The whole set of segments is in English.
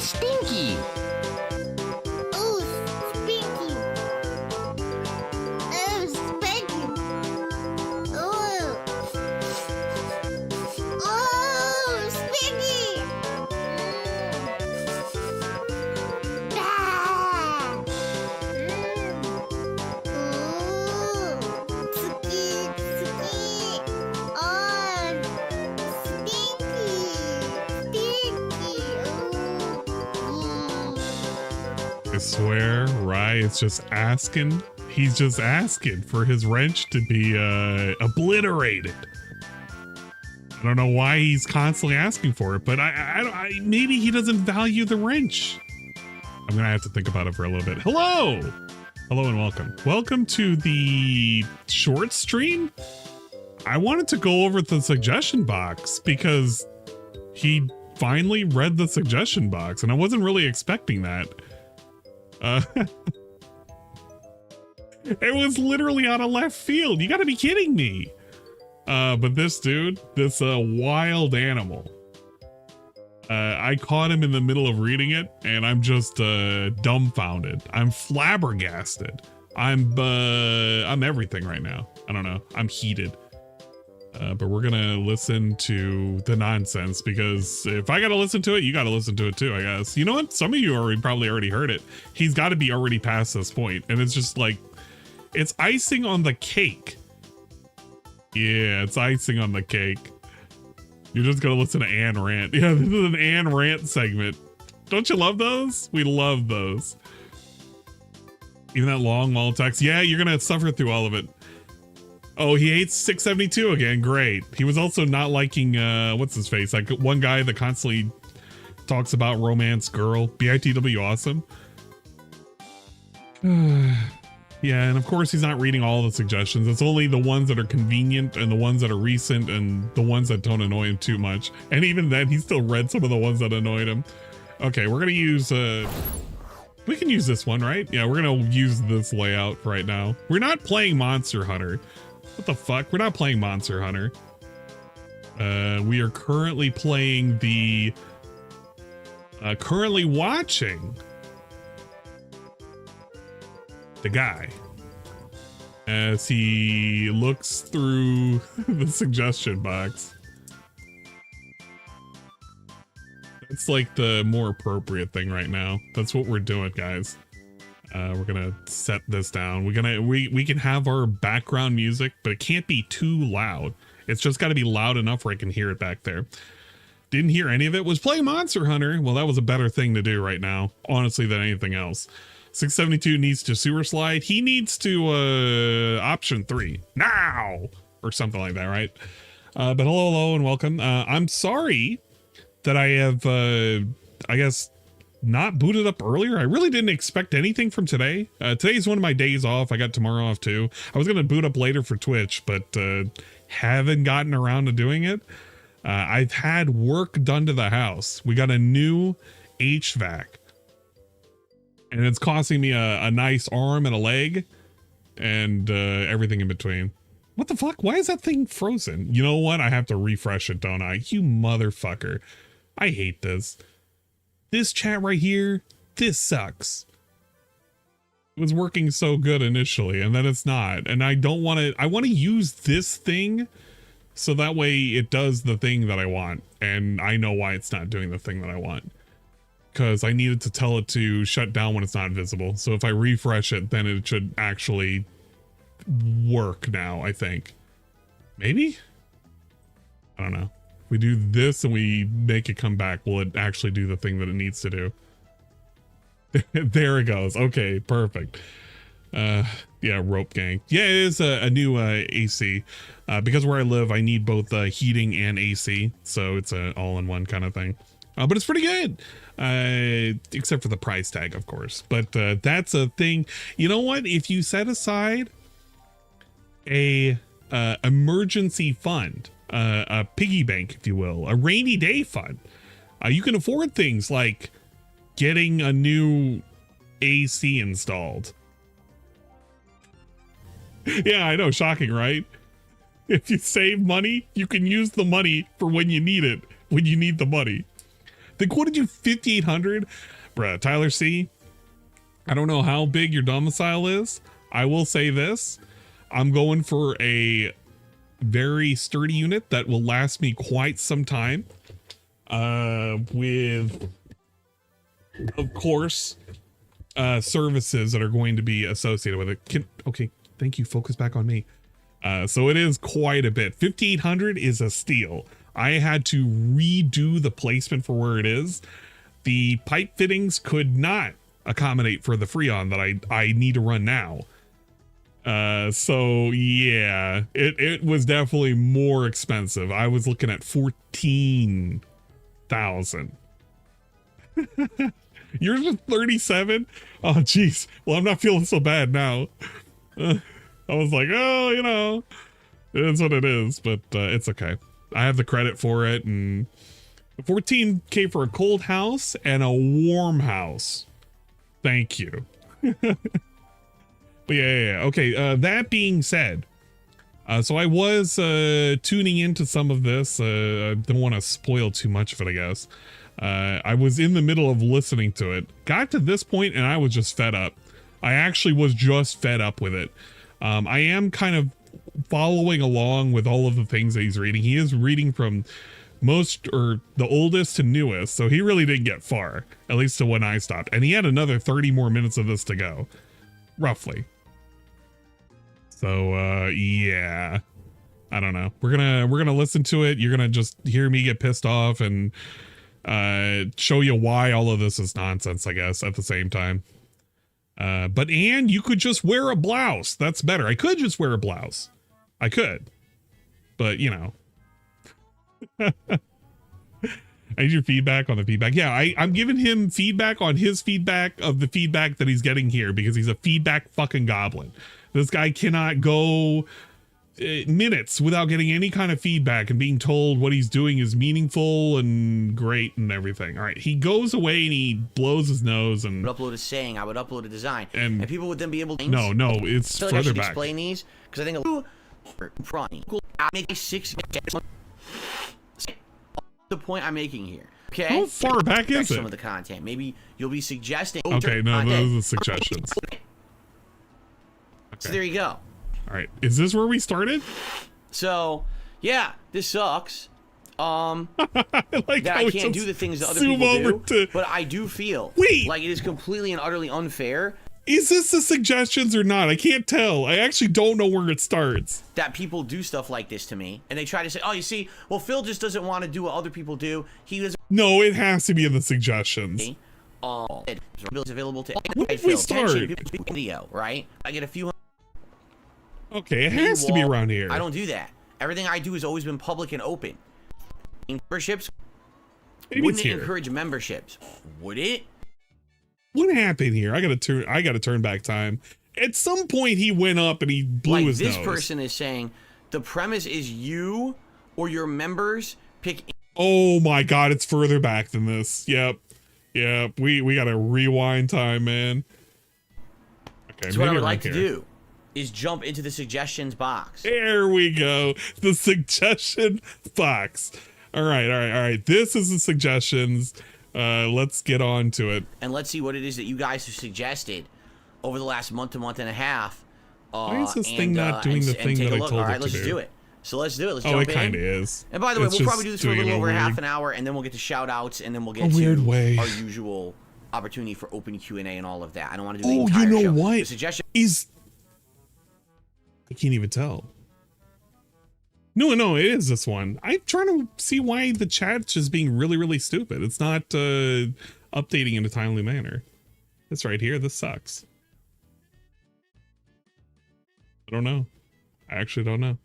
stinky. Oh, stinky. Oh, stinky. Oh. Oh, stinky. Ah. Oh, stinky, stinky. Oh, I swear, Riot's just asking. He's just asking for his wrench to be obliterated. I don't know why he's constantly asking for it, but I maybe he doesn't value the wrench. I'm gonna have to think about it for a little bit. Hello, hello, and welcome. Welcome to the short stream. I wanted to go over the suggestion box because he finally read the suggestion box, and I wasn't really expecting that. It was literally out of left field. You gotta be kidding me. But this dude, this wild animal, I caught him in the middle of reading it, and I'm just dumbfounded. I'm flabbergasted. I'm everything right now. I don't know. I'm heated. But we're gonna listen to the nonsense, because if I gotta listen to it, you gotta listen to it too, I guess. You know what? Some of you probably already heard it. He's got to be already past this point, and it's just like, it's icing on the cake. Yeah, it's icing on the cake. You're just gonna listen to Ann rant. Yeah, this is an Ann rant segment. Don't you love those? We love those. Even that long wall text. Yeah, you're gonna suffer through all of it. Oh, he hates 672 again. Great. He was also not liking, what's his face? Like one guy that constantly talks about romance girl. BITW awesome. Yeah, and of course he's not reading all the suggestions. It's only the ones that are convenient and the ones that are recent and the ones that don't annoy him too much. And even then, he still read some of the ones that annoyed him. Okay, we're gonna use, we can use this one, right? Yeah, we're gonna use this layout right now. We're not playing Monster Hunter. What the fuck? We're not playing Monster Hunter. We are currently playing the, currently watching the guy as he looks through the suggestion box. It's like the more appropriate thing right now. That's what we're doing, guys. We're gonna set this down. We can have our background music, but it can't be too loud. It's just got to be loud enough where I can hear it back there. Didn't hear any of it. Was playing Monster Hunter. Well, that was a better thing to do right now, honestly, than anything else. 672 needs to sewer slide. He needs to option 3 now or something like that, right? But hello, and welcome. I'm sorry that I have, I guess, not booted up earlier. I really didn't expect anything from today. Today's one of my days off. I got tomorrow off too. I was gonna boot up later for Twitch, but haven't gotten around to doing it. I've had work done to the house. We got a new HVAC, and it's costing me a nice arm and a leg, and everything in between. What the fuck? Why is that thing frozen? You know what? I have to refresh it, don't I? You motherfucker. I hate this. This chat right here, this sucks. It was working so good initially, and then it's not. And I don't want to, I want to use this thing so that way it does the thing that I want. And I know why it's not doing the thing that I want. Because I needed to tell it to shut down when it's not visible. So if I refresh it, then it should actually work now, I think. Maybe? I don't know. We do this and we make it come back, will it actually do the thing that it needs to do? There it goes. Okay, perfect. Yeah, rope gang. Yeah, it is a new AC. Because where I live, I need both heating and AC, so it's an all-in-one kind of thing. But it's pretty good, except for the price tag, of course. But that's a thing. You know what? If you set aside a emergency fund, a piggy bank, if you will, a rainy day fund, you can afford things like getting a new AC installed. Yeah, I know, shocking, right? If you save money, you can use the money for when you need it, when you need the money. They quoted you 5,800, bruh. Tyler C, I don't know how big your domicile is. I will say this: I'm going for a very sturdy unit that will last me quite some time. With, of course, services that are going to be associated with it. Okay, thank you. Focus back on me. So it is quite a bit. 5,800 is a steal. I had to redo the placement for where it is. The pipe fittings could not accommodate for the Freon that I need to run now. So yeah, it was definitely more expensive. I was looking at 14,000. Yours was 37. Oh geez. Well, I'm not feeling so bad now. I was like, oh, you know, it's what it is, but it's okay. I have the credit for it, and 14K for a cold house and a warm house. Thank you. But yeah. Okay. That being said, so I was tuning into some of this. I don't want to spoil too much of it, I guess. I was in the middle of listening to it, got to this point, and I was just fed up. I actually was just fed up with it. I am kind of following along with all of the things that he's reading. He is reading from the oldest to newest, so he really didn't get far, at least to when I stopped. And he had another 30 more minutes of this to go, roughly. So yeah, I don't know. We're gonna listen to it. You're gonna just hear me get pissed off and show you why all of this is nonsense, I guess, at the same time. But you could just wear a blouse. That's better. I could just wear a blouse. I could, but you know. I need your feedback on the feedback. Yeah, I'm giving him feedback on his feedback of the feedback that he's getting here, because he's a feedback fucking goblin. This guy cannot go minutes without getting any kind of feedback and being told what he's doing is meaningful and great and everything. All right, he goes away and he blows his nose and would upload a saying. I would upload a design, and people would then be able to. No, it's further further back. Explain these because I think make 6. The point I'm making here. Okay. How far back is it? Some of the content. Maybe you'll be suggesting. Okay, no, those are the suggestions. Okay. So there you go. All right, is this where we started? So yeah, this sucks. Like that I can't do the things that other people do, but I do feel like it is completely and utterly unfair. Is this the suggestions or not? I can't tell. I actually don't know where it starts. That people do stuff like this to me, and they try to say, "Oh, you see, well, Phil just doesn't want to do what other people do. He was." No, it has to be in the suggestions. It's available to. When did we start? Video, right? I get a few. Okay, it has to be around here. I don't do that. Everything I do has always been public and open. Memberships. Wouldn't it encourage memberships? Would it? What happened here? I gotta turn back time. At some point he went up and he blew his nose. This person is saying the premise is you or your members pick. Oh my god, it's further back than this. Yep. We gotta rewind time, man. Okay, so what I would like to do is jump into the suggestions box. There we go. The suggestion box. All right. This is the suggestions. Let's get on to it. And let's see what it is that you guys have suggested over the last month and a half. Why is this thing not doing the thing that I told it to do? All right, let's do it. So let's do it. Let's jump in. Oh, it kind of is. And by the way, we'll probably do this for a little over half an hour, and then we'll get to shout-outs, and then we'll get to our usual opportunity for open Q&A and all of that. I don't want to do the entire show. You know what? The suggestion is... I can't even tell. No, it is this one. I'm trying to see why the chat's just being really, really stupid. It's not updating in a timely manner. This right here, this sucks. I don't know. I actually don't know.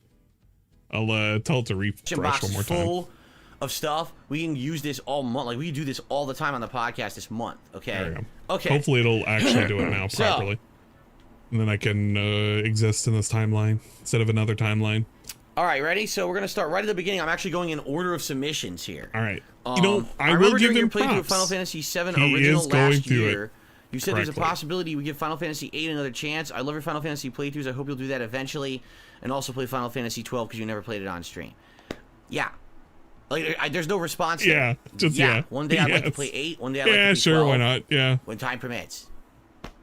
I'll tell it to refresh one more time. Full of stuff. We can use this all month. Like we can do this all the time on the podcast this month. Okay. There we go. Okay. Hopefully it'll actually do it now properly. And then I can exist in this timeline instead of another timeline. All right, ready? So we're gonna start right at the beginning. I'm actually going in order of submissions here. All right. I will give him props. Your playthrough of Final Fantasy VII original last year. You said there's a possibility we give Final Fantasy VIII another chance. I love your Final Fantasy playthroughs. I hope you'll do that eventually, and also play Final Fantasy XII because you never played it on stream. Yeah. Like, there's no response. Yeah, just yeah. One day I'd like to play 8. One day I'd like to play 12. Sure, why not? Yeah. When time permits.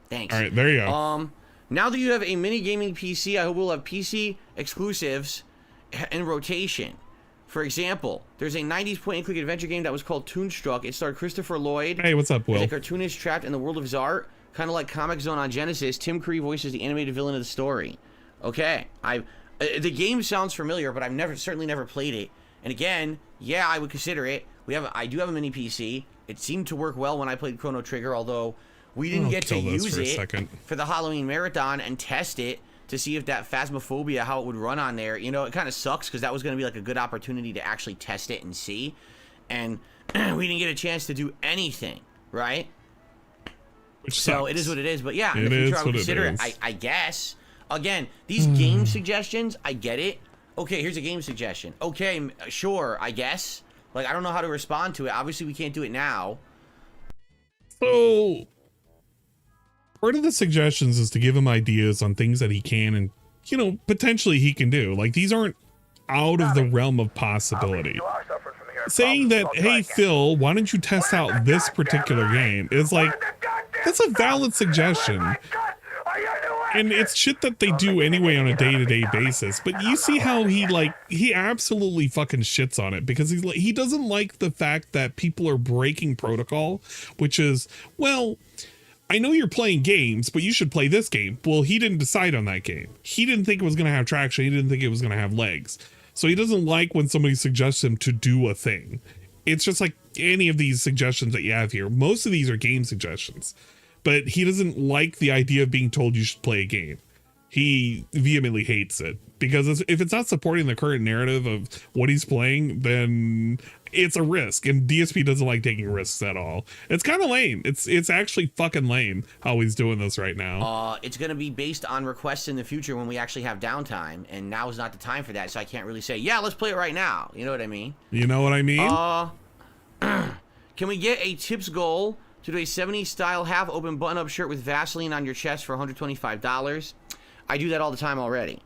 Thanks. All right, there you go. Now that you have a mini gaming PC, I hope we'll have PC exclusives in rotation. For example, there's a 90s point-and-click adventure game that was called Toonstruck. It starred Christopher Lloyd. Hey, what's up, Will? As a cartoonist trapped in the world of his art, kind of like Comic Zone on Genesis. Tim Curry voices the animated villain of the story. Okay, the game sounds familiar, but I've certainly never played it. And again, yeah, I would consider it. I do have a mini PC. It seemed to work well when I played Chrono Trigger, although we didn't get to use it for the Halloween marathon and test it to see if that Phasmophobia, how it would run on there. You know, it kind of sucks because that was going to be like a good opportunity to actually test it and see. And we didn't get a chance to do anything, right? Which so sucks. It is what it is. But yeah, in the future I would consider it. I guess. Again, these game suggestions, I get it. Okay, here's a game suggestion. Okay, sure, I guess. Like, I don't know how to respond to it. Obviously, we can't do it now. So, part of the suggestions is to give him ideas on things that he can and, you know, potentially he can do. Like, these aren't out of the realm of possibility. Saying that, hey, Phil, why don't you test out this particular game is like, that's a valid suggestion. And it's shit that they do anyway on a day-to-day basis. But you see how he absolutely fucking shits on it because he doesn't like the fact that people are breaking protocol, which is, well, I know you're playing games, but you should play this game. Well, he didn't decide on that game. He didn't think it was going to have traction. He didn't think it was going to have legs. So he doesn't like when somebody suggests him to do a thing. It's just like any of these suggestions that you have here. Most of these are game suggestions. But he doesn't like the idea of being told you should play a game. He vehemently hates it because if it's not supporting the current narrative of what he's playing, then it's a risk. And DSP doesn't like taking risks at all. It's kind of lame. It's actually fucking lame how he's doing this right now. It's going to be based on requests in the future when we actually have downtime. And now is not the time for that. So I can't really say, yeah, let's play it right now. You know what I mean? You know what I mean? Can we get a tips goal to do a 70s style half open button up shirt with Vaseline on your chest for $125. I do that all the time already.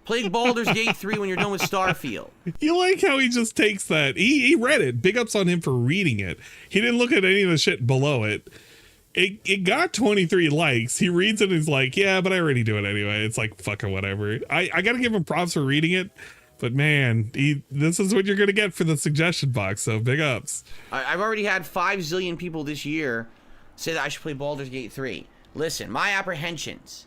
Play Baldur's Gate 3 when you're done with Starfield. You like how he just takes that. He read it. Big ups on him for reading it. He didn't look at any of the shit below it. It got 23 likes. He reads it and he's like, yeah, but I already do it anyway. It's like fucking whatever. I gotta give him props for reading it. But man, this is what you're going to get for the suggestion box, so big ups. I've already had 5 zillion people this year say that I should play Baldur's Gate 3. Listen, my apprehensions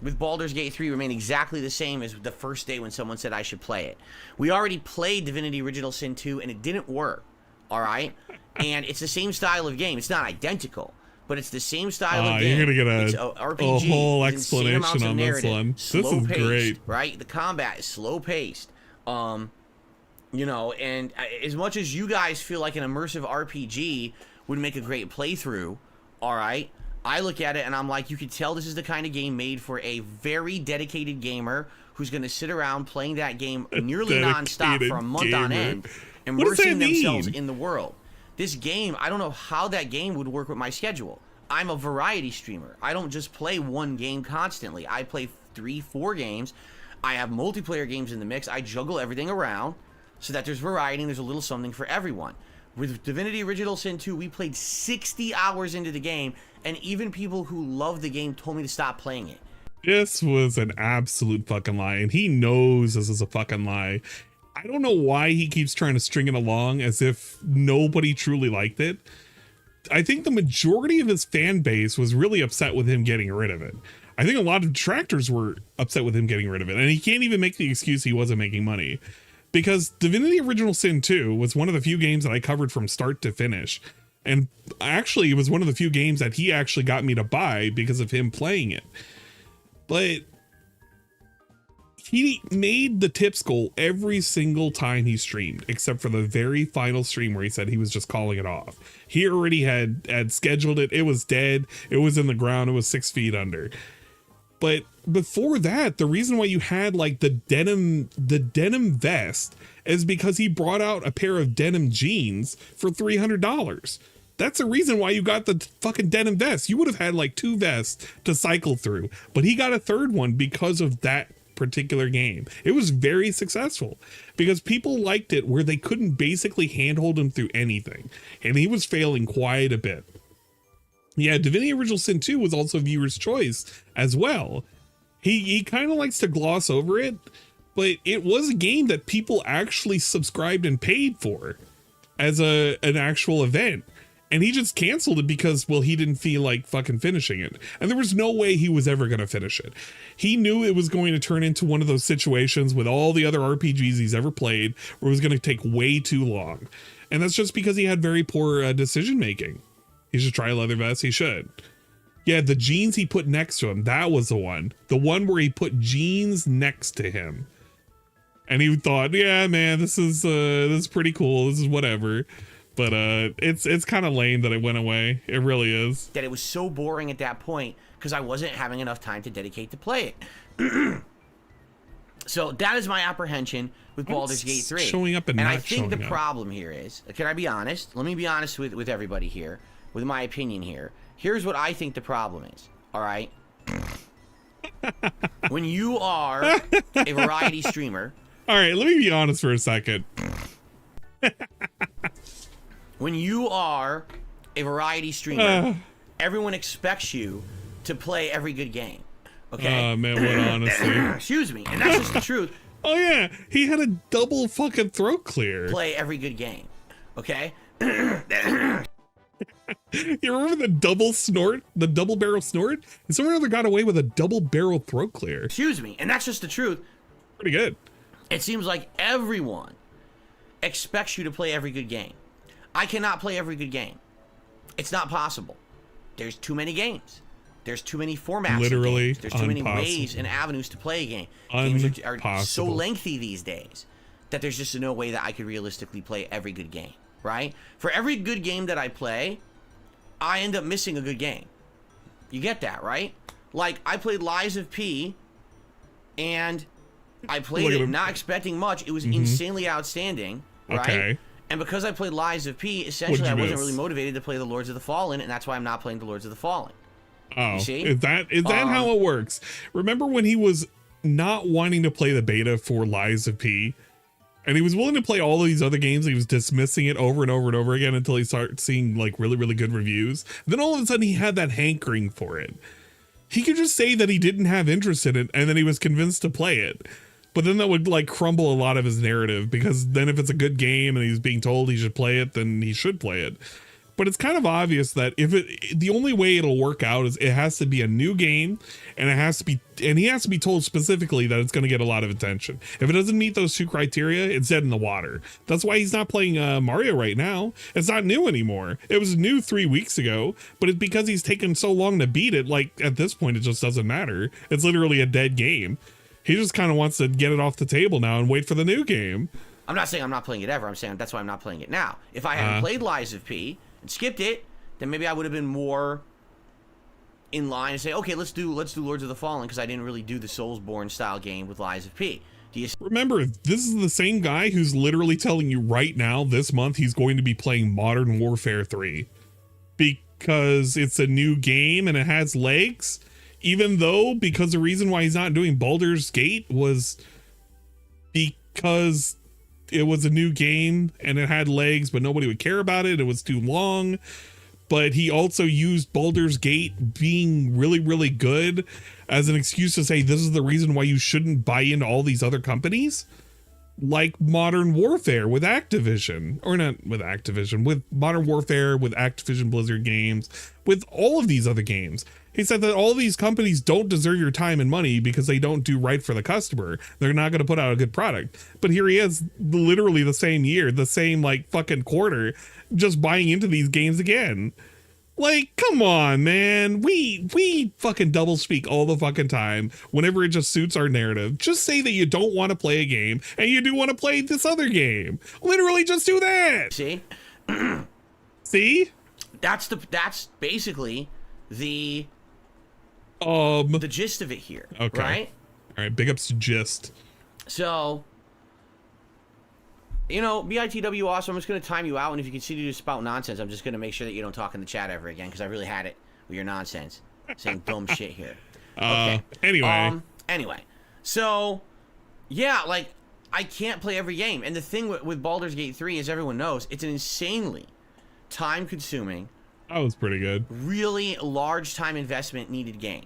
with Baldur's Gate 3 remain exactly the same as the first day when someone said I should play it. We already played Divinity Original Sin 2, and it didn't work, all right? And it's the same style of game. It's not identical, but it's the same style of game. You're going to get it's a RPG, whole explanation on this one. This is great. Right? The combat is slow-paced. You know, and as much as you guys feel like an immersive RPG would make a great playthrough, all right, I look at it and I'm like, you can tell this is the kind of game made for a very dedicated gamer who's going to sit around playing that game nearly nonstop for a month on end, immersing themselves in the world. This game, I don't know how that game would work with my schedule. I'm a variety streamer. I don't just play one game constantly. I play 3-4 games. I have multiplayer games in the mix. I juggle everything around so that there's variety and there's a little something for everyone. With Divinity Original Sin 2, we played 60 hours into the game, and even people who love the game told me to stop playing it. This was an absolute fucking lie, and he knows this is a fucking lie. I don't know why he keeps trying to string it along as if nobody truly liked it. I think the majority of his fan base was really upset with him getting rid of it. I think a lot of detractors were upset with him getting rid of it, and he can't even make the excuse he wasn't making money. Because Divinity Original Sin 2 was one of the few games that I covered from start to finish. And actually, it was one of the few games that he actually got me to buy because of him playing it. But he made the tips goal every single time he streamed, except for the very final stream where he said he was just calling it off. He already had scheduled it. It was dead. It was in the ground. It was 6 feet under. But before that, the reason why you had like the denim vest is because he brought out a pair of denim jeans for $300. That's the reason why you got the fucking denim vest. You would have had like 2 vests to cycle through, but he got a third one because of that particular game. It was very successful because people liked it where they couldn't basically handhold him through anything. And he was failing quite a bit. Yeah, Divinity Original Sin 2 was also viewer's choice as well. He kind of likes to gloss over it, but it was a game that people actually subscribed and paid for as an actual event. And he just canceled it because, well, he didn't feel like fucking finishing it. And there was no way he was ever going to finish it. He knew it was going to turn into one of those situations with all the other RPGs he's ever played where it was going to take way too long. And that's just because he had very poor decision making. He should try leather vest. He should. Yeah, the jeans he put next to him. That was the one. The one where he put jeans next to him. And he thought, yeah, man, this is pretty cool. This is whatever. But it's kind of lame that it went away. It really is. That it was so boring at that point because I wasn't having enough time to dedicate to play it. So that is my apprehension with Baldur's Gate 3. Showing up and I not think the showing up. problem here is, can I be honest? Let me be honest with everybody here, with my opinion here. Here's what I think the problem is, all right? When you are a variety streamer... All right, let me be honest for a second. When you are a variety streamer, everyone expects you to play every good game, okay? Oh, man, what honestly? Excuse me, and that's just the truth. Oh, yeah, he had a double fucking throat clear. Play every good game, okay? You remember the double snort? The double barrel snort? And someone other got away with a double barrel throat clear. Excuse me, and that's just the truth. Pretty good. It seems like everyone expects you to play every good game. I cannot play every good game. It's not possible. There's too many games. There's too many formats. Literally, There's too many ways and avenues to play a game. Games are so lengthy these days that there's just no way that I could realistically play every good game, right? For every good game that I play, I end up missing a good game. You get that, right? Like, I played Lies of P, and I played it not expecting much. It was insanely outstanding, right? Okay. And because I played Lies of P, essentially I wasn't really motivated to play the Lords of the Fallen, and that's why I'm not playing the Lords of the Fallen. Oh, you see? is that how it works? Remember when he was not wanting to play the beta for Lies of P, and he was willing to play all of these other games? He was dismissing it over and over and over again until he started seeing like really, really good reviews. Then all of a sudden he had that hankering for it. He could just say that he didn't have interest in it, and then he was convinced to play it. But then that would like crumble a lot of his narrative, because then if it's a good game and he's being told he should play it, then he should play it. But it's kind of obvious that the only way it'll work out is it has to be a new game, and he has to be told specifically that it's going to get a lot of attention. If it doesn't meet those two criteria, it's dead in the water. That's why he's not playing Mario right now. It's not new anymore. It was new 3 weeks ago, but it's because he's taken so long to beat it. Like at this point, it just doesn't matter. It's literally a dead game. He just kind of wants to get it off the table now and wait for the new game. I'm not saying I'm not playing it ever. I'm saying that's why I'm not playing it now. If I hadn't played Lies of P and skipped it, then maybe I would have been more in line and say, okay, let's do Lords of the Fallen, because I didn't really do the Soulsborne style game with Lies of P. Do you remember, this is the same guy who's literally telling you right now this month he's going to be playing Modern Warfare 3 because it's a new game and it has legs, even though because the reason why he's not doing Baldur's Gate was because it was a new game and it had legs, but nobody would care about it. It was too long. But he also used Baldur's Gate being really, really good as an excuse to say this is the reason why you shouldn't buy into all these other companies. Like Modern Warfare with Activision, or not with Activision, with Modern Warfare, with Activision Blizzard games, with all of these other games. He said that all these companies don't deserve your time and money because they don't do right for the customer. They're not going to put out a good product. But here he is, literally the same year, the same like fucking quarter, just buying into these games again. Like, come on, man. We fucking double speak all the fucking time whenever it just suits our narrative. Just say that you don't want to play a game and you do want to play this other game. Literally just do that. See? See? That's basically the gist of it here. Okay. Right? All right, big ups to Gist. So, you know, BITW awesome. I'm just going to time you out, and if you continue to spout nonsense, I'm just going to make sure that you don't talk in the chat ever again, because I really had it with your nonsense. Saying dumb shit here. Okay. Anyway. Anyway. So, yeah, like, I can't play every game. And the thing with Baldur's Gate 3, as everyone knows, it's an insanely time-consuming, That was pretty good. really large time investment needed game.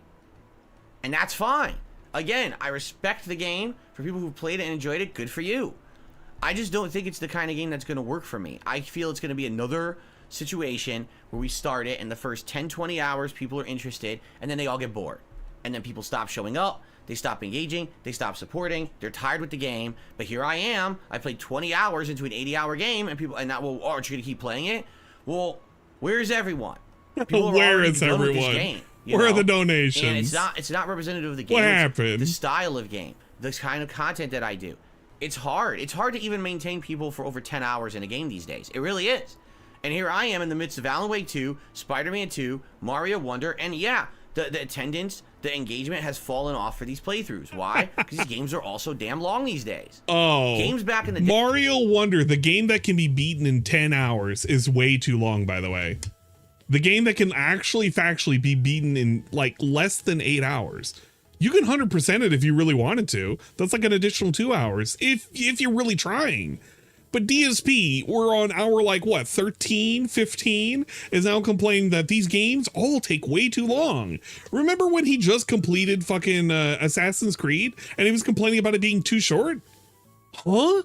And that's fine. Again, I respect the game. For people who played it and enjoyed it, good for you. I just don't think it's the kind of game that's going to work for me. I feel it's going to be another situation where we start it, and the first 10, 20 hours, people are interested, and then they all get bored. And then people stop showing up, they stop engaging, they stop supporting, they're tired with the game. But here I am, I played 20 hours into an 80-hour game, and people, and now, well, aren't you going to keep playing it? Well, where's everyone? People are Where already is done with this everyone? game, Where are know? the donations? And it's not representative of the game. What It's happened? the style of game, the kind of content that I do. It's hard. It's hard to even maintain people for over 10 hours in a game these days. It really is. And here I am in the midst of Alan Wake 2, Spider-Man 2, Mario Wonder, and yeah, the attendance, the engagement has fallen off for these playthroughs. Why? Because these games are also damn long these days. Oh, games back in the day. Mario Wonder, the game that can be beaten in 10 hours, is way too long, by the way. The game that can actually factually be beaten in like less than 8 hours. You can 100% it if you really wanted to. That's like an additional 2 hours if you're really trying. But DSP, we're on hour like what, 13, 15, is now complaining that these games all take way too long. Remember when he just completed fucking Assassin's Creed and he was complaining about it being too short? Huh?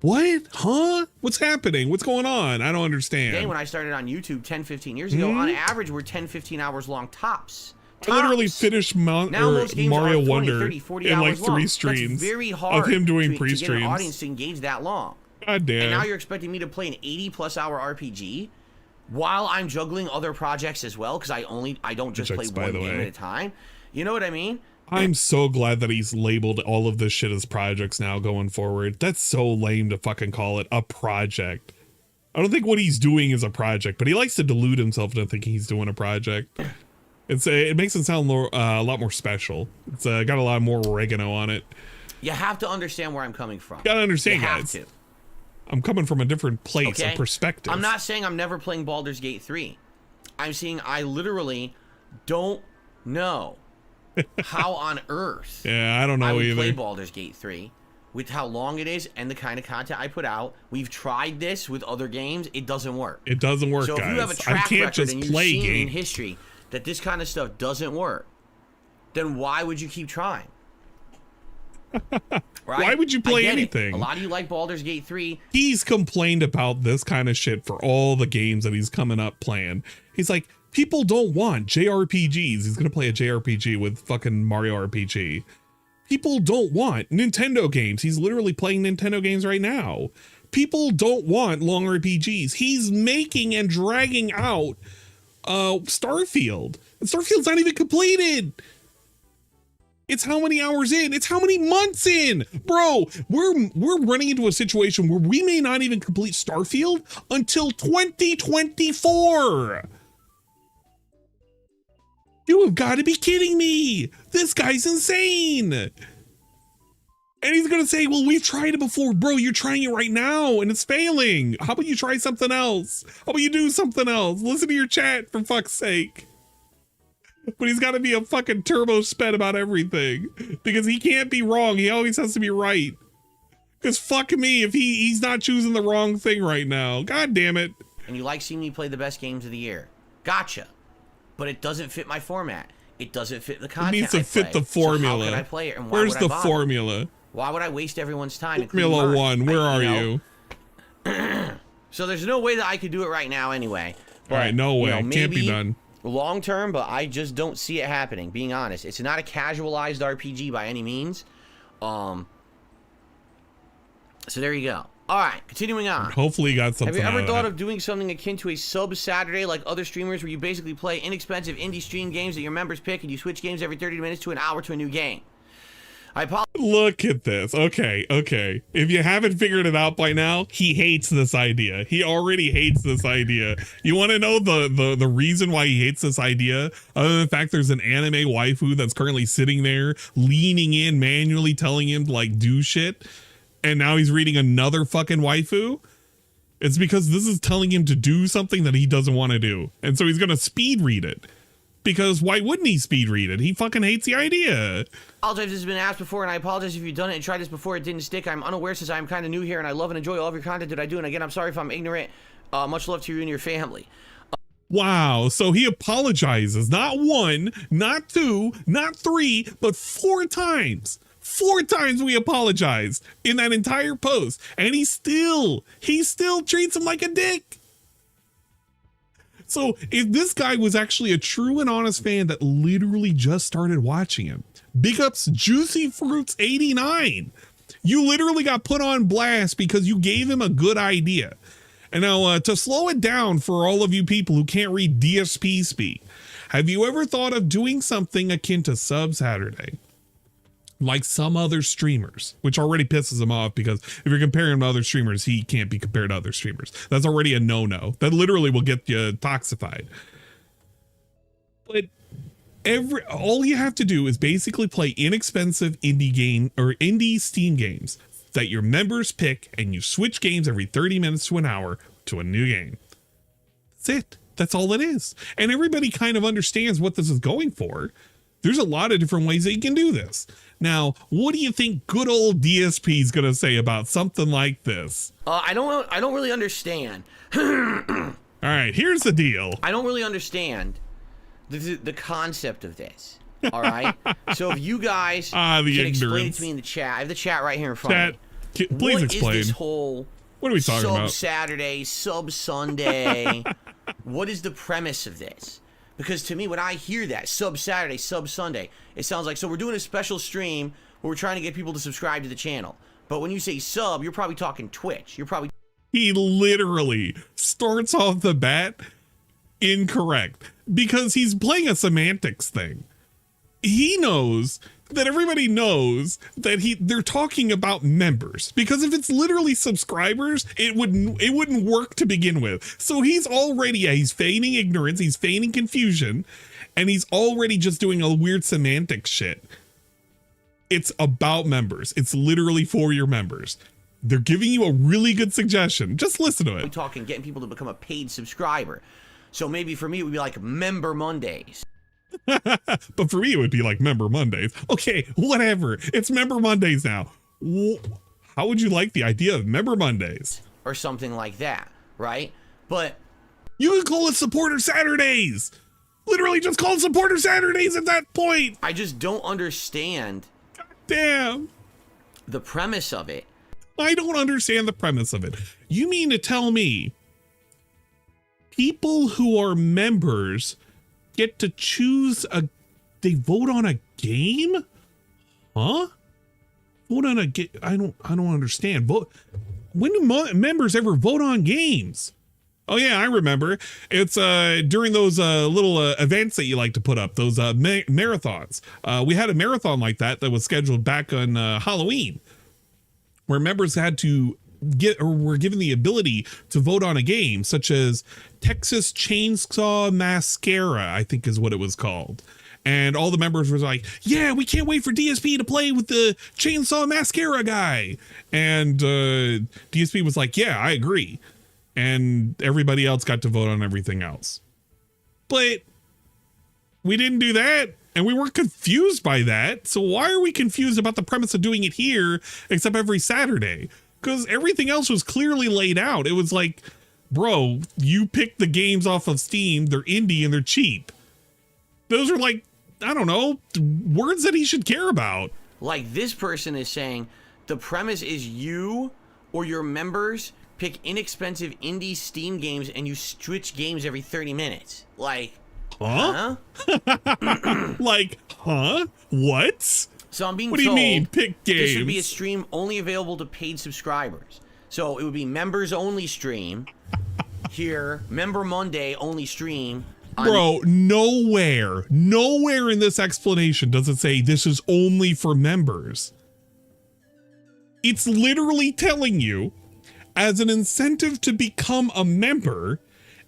What? Huh? What's happening? What's going on? I don't understand. When I started on YouTube 10, 15 years ago, on average, we're 10, 15 hours long tops. I literally finished now most games Mario are 20, Wonder 30, 40 in like hours long. 3 streams That's very hard of him doing to pre-streams. get an audience to engage that long. God damn. And now you're expecting me to play an 80+ hour RPG while I'm juggling other projects as well, because I don't just play one game at a time. You know what I mean? I'm so glad that he's labeled all of this shit as projects now going forward. That's so lame to fucking call it a project. I don't think what he's doing is a project, but he likes to delude himself into thinking he's doing a project. It makes it sound a lot more special. It's got a lot more oregano on it. You have to understand where I'm coming from. You gotta understand, you guys. Have to. I'm coming from a different place, Okay? a perspective. I'm not saying I'm never playing Baldur's Gate 3. I'm saying I literally don't know how on earth I don't know I would either. play Baldur's Gate 3 with how long it is and the kind of content I put out. We've tried this with other games. It doesn't work. It doesn't work, so guys. if you have a I track can't record just and you've play seen in games. history that this kind of stuff doesn't work, then why would you keep trying? Right? Why would you play anything? A lot of you like Baldur's Gate 3. He's complained about this kind of shit for all the games that he's coming up playing. He's like, people don't want JRPGs. He's going to play a JRPG with fucking Mario RPG. People don't want Nintendo games. He's literally playing Nintendo games right now. People don't want long RPGs. He's making and dragging out Starfield. And Starfield's not even completed. It's how many hours in? It's how many months in? Bro, we're running into a situation where we may not even complete Starfield until 2024. You have got to be kidding me. This guy's insane. And he's going to say, well, we've tried it before. Bro, you're trying it right now and it's failing. How about you try something else? How about you do something else? Listen to your chat, for fuck's sake. But he's got to be a fucking turbo sped about everything because he can't be wrong. He always has to be right. Because fuck me if he's not choosing the wrong thing right now. God damn it. And you like seeing me play the best games of the year. Gotcha. But it doesn't fit my format. It doesn't fit the content. It needs to fit the formula. So how can I play it? And why Where's would I the bother? formula? Why would I waste everyone's time? Formula One, where are you? So there's no way that I could do it right now anyway. All right, no way. Can't be done. Long term, but I just don't see it happening, being honest. It's not a casualized RPG by any means. So there you go. All right, continuing on. Hopefully you got something. Have you ever out thought of of doing something akin to a sub Saturday like other streamers where you basically play inexpensive indie stream games that your members pick and you switch games every 30 minutes to an hour to a new game? I apologize. Look at this. Okay. If you haven't figured it out by now, he hates this idea. He already hates this idea. You want to know the reason why he hates this idea? Other than the fact there's an anime waifu that's currently sitting there leaning in, manually telling him to like do shit. And now he's reading another fucking waifu. It's because this is telling him to do something that he doesn't want to do. And so he's going to speed read it. because why wouldn't he speed read it? He fucking hates the idea. Apologize if this has been asked before, and I apologize if you've done it and tried this before it didn't stick. I'm unaware since I'm kind of new here, and I love and enjoy all of your content that I do. And again, I'm sorry if I'm ignorant. Much love to you and your family. Wow, so he apologizes not 1, not 2, not 3, but 4 times. 4 times we apologized in that entire post, and he still treats him like a dick. So if this guy was actually a true and honest fan that literally just started watching him, big ups Juicy Fruits 89. You literally got put on blast because you gave him a good idea. And now to slow it down for all of you people who can't read DSP speak, have you ever thought of doing something akin to Sub Saturday? Like some other streamers, which already pisses him off because if you're comparing him to other streamers, he can't be compared to other streamers. That's already a no-no. That literally will get you toxified. But all you have to do is basically play inexpensive indie game or indie Steam games that your members pick, and you switch games every 30 minutes to an hour to a new game. That's it. That's all it is. And everybody kind of understands what this is going for. There's a lot of different ways that you can do this. Now, what do you think good old DSP is going to say about something like this? I don't really understand. All right, here's the deal. I don't really understand the concept of this. All right. So if you guys can explain it to me in the chat, I have the chat right here in front of me. Please explain. What is this whole what are we talking about? Sub Saturday, Sub Sunday? What is the premise of this? Because to me, when I hear that, Sub Saturday, Sub Sunday, it sounds like, so we're doing a special stream where we're trying to get people to subscribe to the channel. But when you say sub, you're probably talking Twitch. You're probably... He literally starts off the bat incorrect because he's playing a semantics thing. He knows that everybody knows that they're talking about members, because if it's literally subscribers, it wouldn't work to begin with. So he's feigning ignorance, he's feigning confusion, and he's already just doing a weird semantic shit. It's about members. It's literally for your members. They're giving you a really good suggestion. Just listen to it. We're talking getting people to become a paid subscriber. So maybe for me, it would be like Member Mondays. But for me, it would be like Member Mondays. Okay, whatever. It's Member Mondays now. How would you like the idea of Member Mondays? Or something like that, right? But you could call it Supporter Saturdays. Literally just call it Supporter Saturdays at that point. I just don't understand. God damn. The premise of it. I don't understand the premise of it. You mean to tell me people who are members get to choose they vote on a game? Huh? Vote on a game? I don't understand. When do members ever vote on games? Oh yeah, I remember. It's during those little events that you like to put up, those marathons. We had a marathon like that was scheduled back on Halloween, where members had to were given the ability to vote on a game, such as Texas Chainsaw Mascara, I think is what it was called. And all the members were like, yeah, we can't wait for DSP to play with the Chainsaw Mascara guy. And DSP was like, yeah, I agree. And everybody else got to vote on everything else. But we didn't do that. And we weren't confused by that. So why are we confused about the premise of doing it here, except every Saturday? Because everything else was clearly laid out. It was like, bro, you pick the games off of Steam. They're indie and they're cheap. Those are like, I don't know, words that he should care about. Like this person is saying, the premise is you or your members pick inexpensive indie Steam games and you switch games every 30 minutes. Like, huh? Like, huh? What? So I'm being told, do you mean, pick games? This would be a stream only available to paid subscribers. So it would be members only stream here, Member Monday only stream. Bro, nowhere in this explanation does it say this is only for members. It's literally telling you, as an incentive to become a member,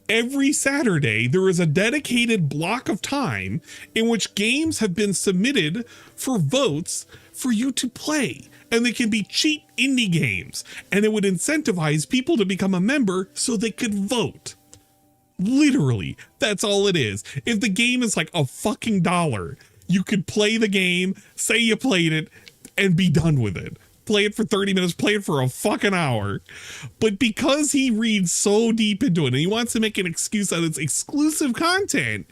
every Saturday there is a dedicated block of time in which games have been submitted for votes for you to play. And they can be cheap indie games. And it would incentivize people to become a member so they could vote. Literally, that's all it is. If the game is like a fucking $1, you could play the game, say you played it, and be done with it. Play it for 30 minutes, play it for a fucking hour. But because he reads so deep into it and he wants to make an excuse that it's exclusive content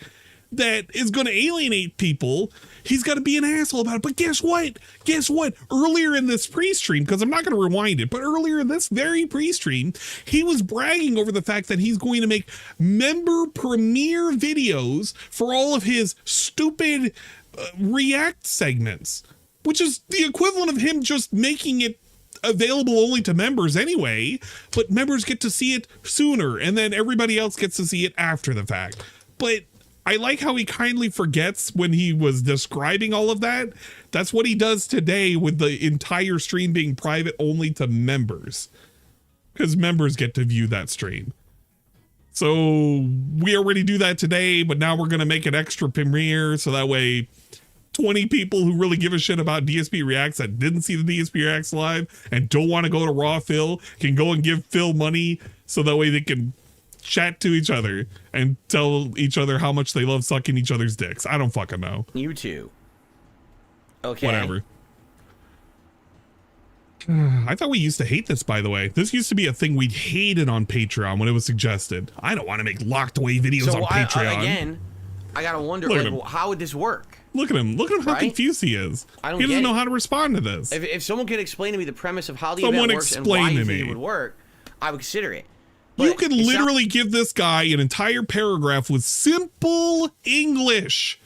that is going to alienate people, he's got to be an asshole about it. But guess what? Guess what? Earlier in this pre-stream, because I'm not going to rewind it, but earlier in this very pre-stream, he was bragging over the fact that he's going to make member premiere videos for all of his stupid React segments, which is the equivalent of him just making it available only to members anyway, but members get to see it sooner and then everybody else gets to see it after the fact. But I like how he kindly forgets when he was describing all of that. That's what he does today with the entire stream being private only to members, because members get to view that stream. So we already do that today, but now we're going to make an extra premiere so that way 20 people who really give a shit about DSP Reacts that didn't see the DSP Reacts live and don't want to go to Raw Phil can go and give Phil money so that way they can chat to each other and tell each other how much they love sucking each other's dicks. I don't fucking know. You too. Okay. Whatever. I thought we used to hate this, by the way. This used to be a thing we hated on Patreon when it was suggested. I don't want to make locked away videos on Patreon. Again, I gotta wonder, like, how would this work? Look at him. Look at how confused he is. He doesn't know how to respond to this. If someone could explain to me the premise of how the event works and why you think it would work, I would consider it. But you could literally give this guy an entire paragraph with simple English.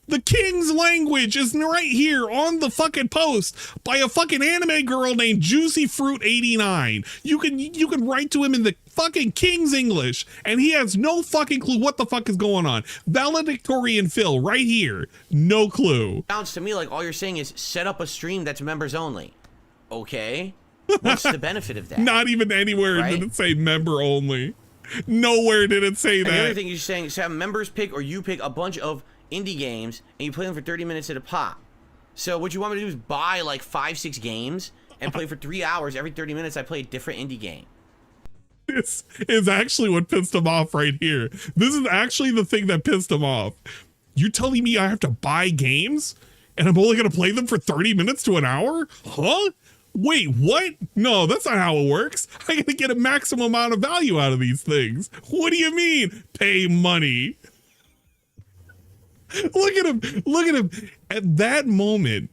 The king's language is right here on the fucking post by a fucking anime girl named Juicy Fruit 89. You can write to him in the fucking king's English and he has no fucking clue what the fuck is going on. Valedictorian Phil right here. No clue. Sounds to me like all you're saying is set up a stream that's members only. Okay. What's the benefit of that? Not even anywhere did it say member only. Nowhere did it say that. The other thing you're saying is have members pick or you pick a bunch of indie games and you play them for 30 minutes at a pop. So what you want me to do is buy like 5-6 games and play for 3 hours. Every 30 minutes I play a different indie game. This is actually what pissed him off right here. This is actually the thing that pissed him off. You're telling me I have to buy games and I'm only going to play them for 30 minutes to an hour? Huh? Wait, what? No, that's not how it works. I got to get a maximum amount of value out of these things. What do you mean? Pay money. Look at him. Look at him. At that moment,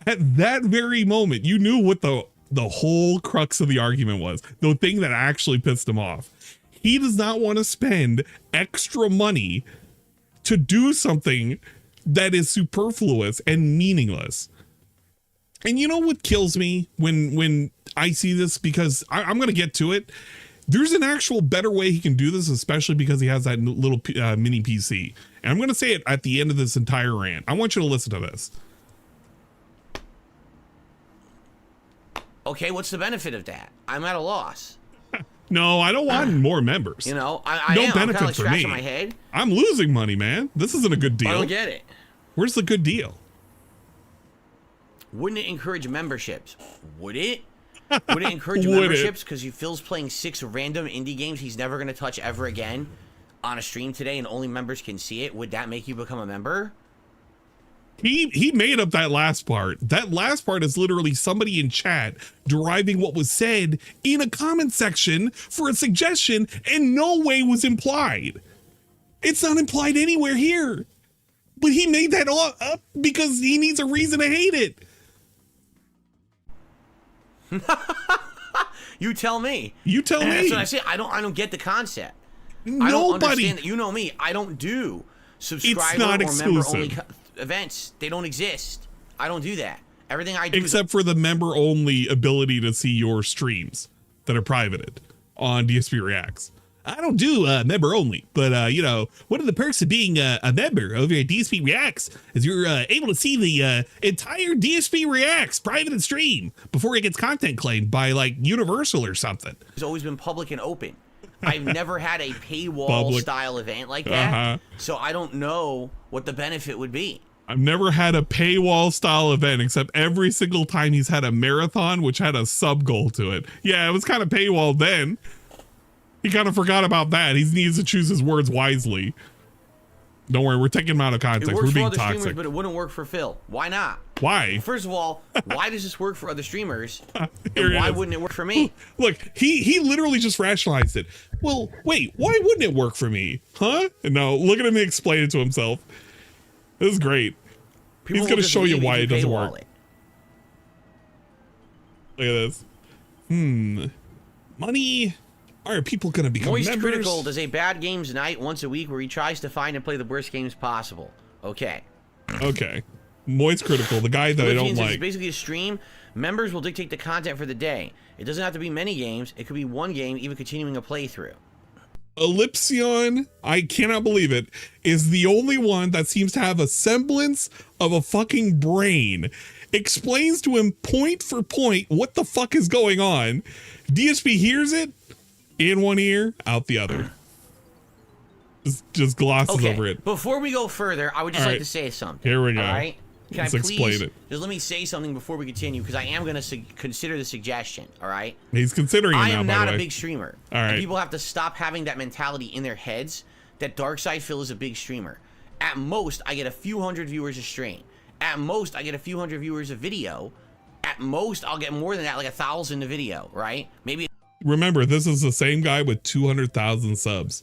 at that very moment, you knew what the whole crux of the argument was. The thing that actually pissed him off. He does not want to spend extra money to do something that is superfluous and meaningless. And you know what kills me when I see this, because I'm going to get to it. There's an actual better way he can do this, especially because he has that little mini PC. And I'm going to say it at the end of this entire rant. I want you to listen to this. Okay, what's the benefit of that? I'm at a loss. No, I don't want more members. You know, I no am. benefit I'm for me. My head. I'm losing money, man. This isn't a good deal. I don't get it. Where's the good deal? Wouldn't it encourage memberships? Would it? Would it encourage memberships? Because Phil's playing 6 random indie games he's never going to touch ever again on a stream today and only members can see it. Would that make you become a member? He made up that last part. That last part is literally somebody in chat deriving what was said in a comment section for a suggestion and no way was implied. It's not implied anywhere here. But he made that all up because he needs a reason to hate it. You tell me. You tell me. That's what I say. I don't get the concept. Nobody. I don't understand that. You know me. I don't do subscriber or member only events. They don't exist. I don't do that. Everything I do except for the member only ability to see your streams that are privated on DSP Reacts. I don't do member only, but you know, one of the perks of being a member over at DSP Reacts is you're able to see the entire DSP Reacts private stream before it gets content claimed by like Universal or something. It's always been public and open. I've never had a paywall style event like that, so I don't know what the benefit would be. I've never had a paywall style event except every single time he's had a marathon, which had a sub goal to it. Yeah, it was kind of paywall then. He kind of forgot about that. He needs to choose his words wisely. Don't worry, we're taking him out of context. It We're works for being other toxic. streamers, but it wouldn't work for Phil. Why not? Why? First of all, why does this work for other streamers? Here And it why is. wouldn't it work for me? Look, he literally just rationalized it. Well, wait, why wouldn't it work for me? Huh? And no, look at him explain it to himself. This is great. People He's going will to show you just leave why if it doesn't paywall work. it. Look at this. Money? Are people going to become Moist members? Critical does a bad games night once a week where he tries to find and play the worst games possible. Okay. Okay. Moist Critical, the guy that I don't It's like. basically a stream. Members will dictate the content for the day. It doesn't have to be many games. It could be one game, even continuing a playthrough. Ellipsion, I cannot believe it, is the only one that seems to have a semblance of a fucking brain. Explains to him point for point what the fuck is going on. DSP hears it in one ear, out the other. Just glosses over it. Before we go further, I would just like to say something. Here we go. All right? Can Let's I explain please it. just let me say something before we continue, because I am going to consider the suggestion, all right? He's considering it I now, am by not the a way. big streamer. All right. And people have to stop having that mentality in their heads that Darkside Phil is a big streamer. At most, I get a few hundred viewers a stream. At most, I get a few hundred viewers a video. At most, I'll get more than that, like 1,000 a video, right? Maybe. Remember, this is the same guy with 200,000 subs.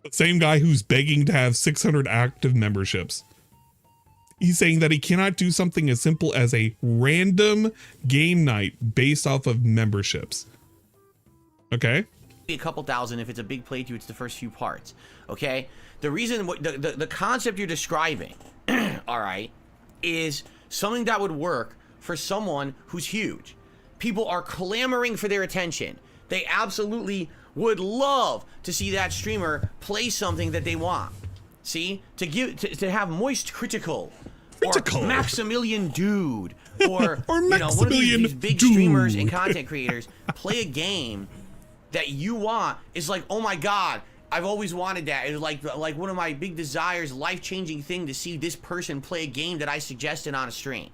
The same guy who's begging to have 600 active memberships. He's saying that he cannot do something as simple as a random game night based off of memberships. Okay? A couple thousand if it's a big playthrough. It's the first few parts. Okay, the reason the concept you're describing, all right, is something that would work for someone who's huge. People are clamoring for their attention. They absolutely would love to see that streamer play something that they want. See, to have Moist Critical or Maximilian Dude or you know, one of these big streamers and content creators play a game that you want is like, oh my god, I've always wanted that. It's like one of my big desires, life-changing thing to see this person play a game that I suggested on a stream.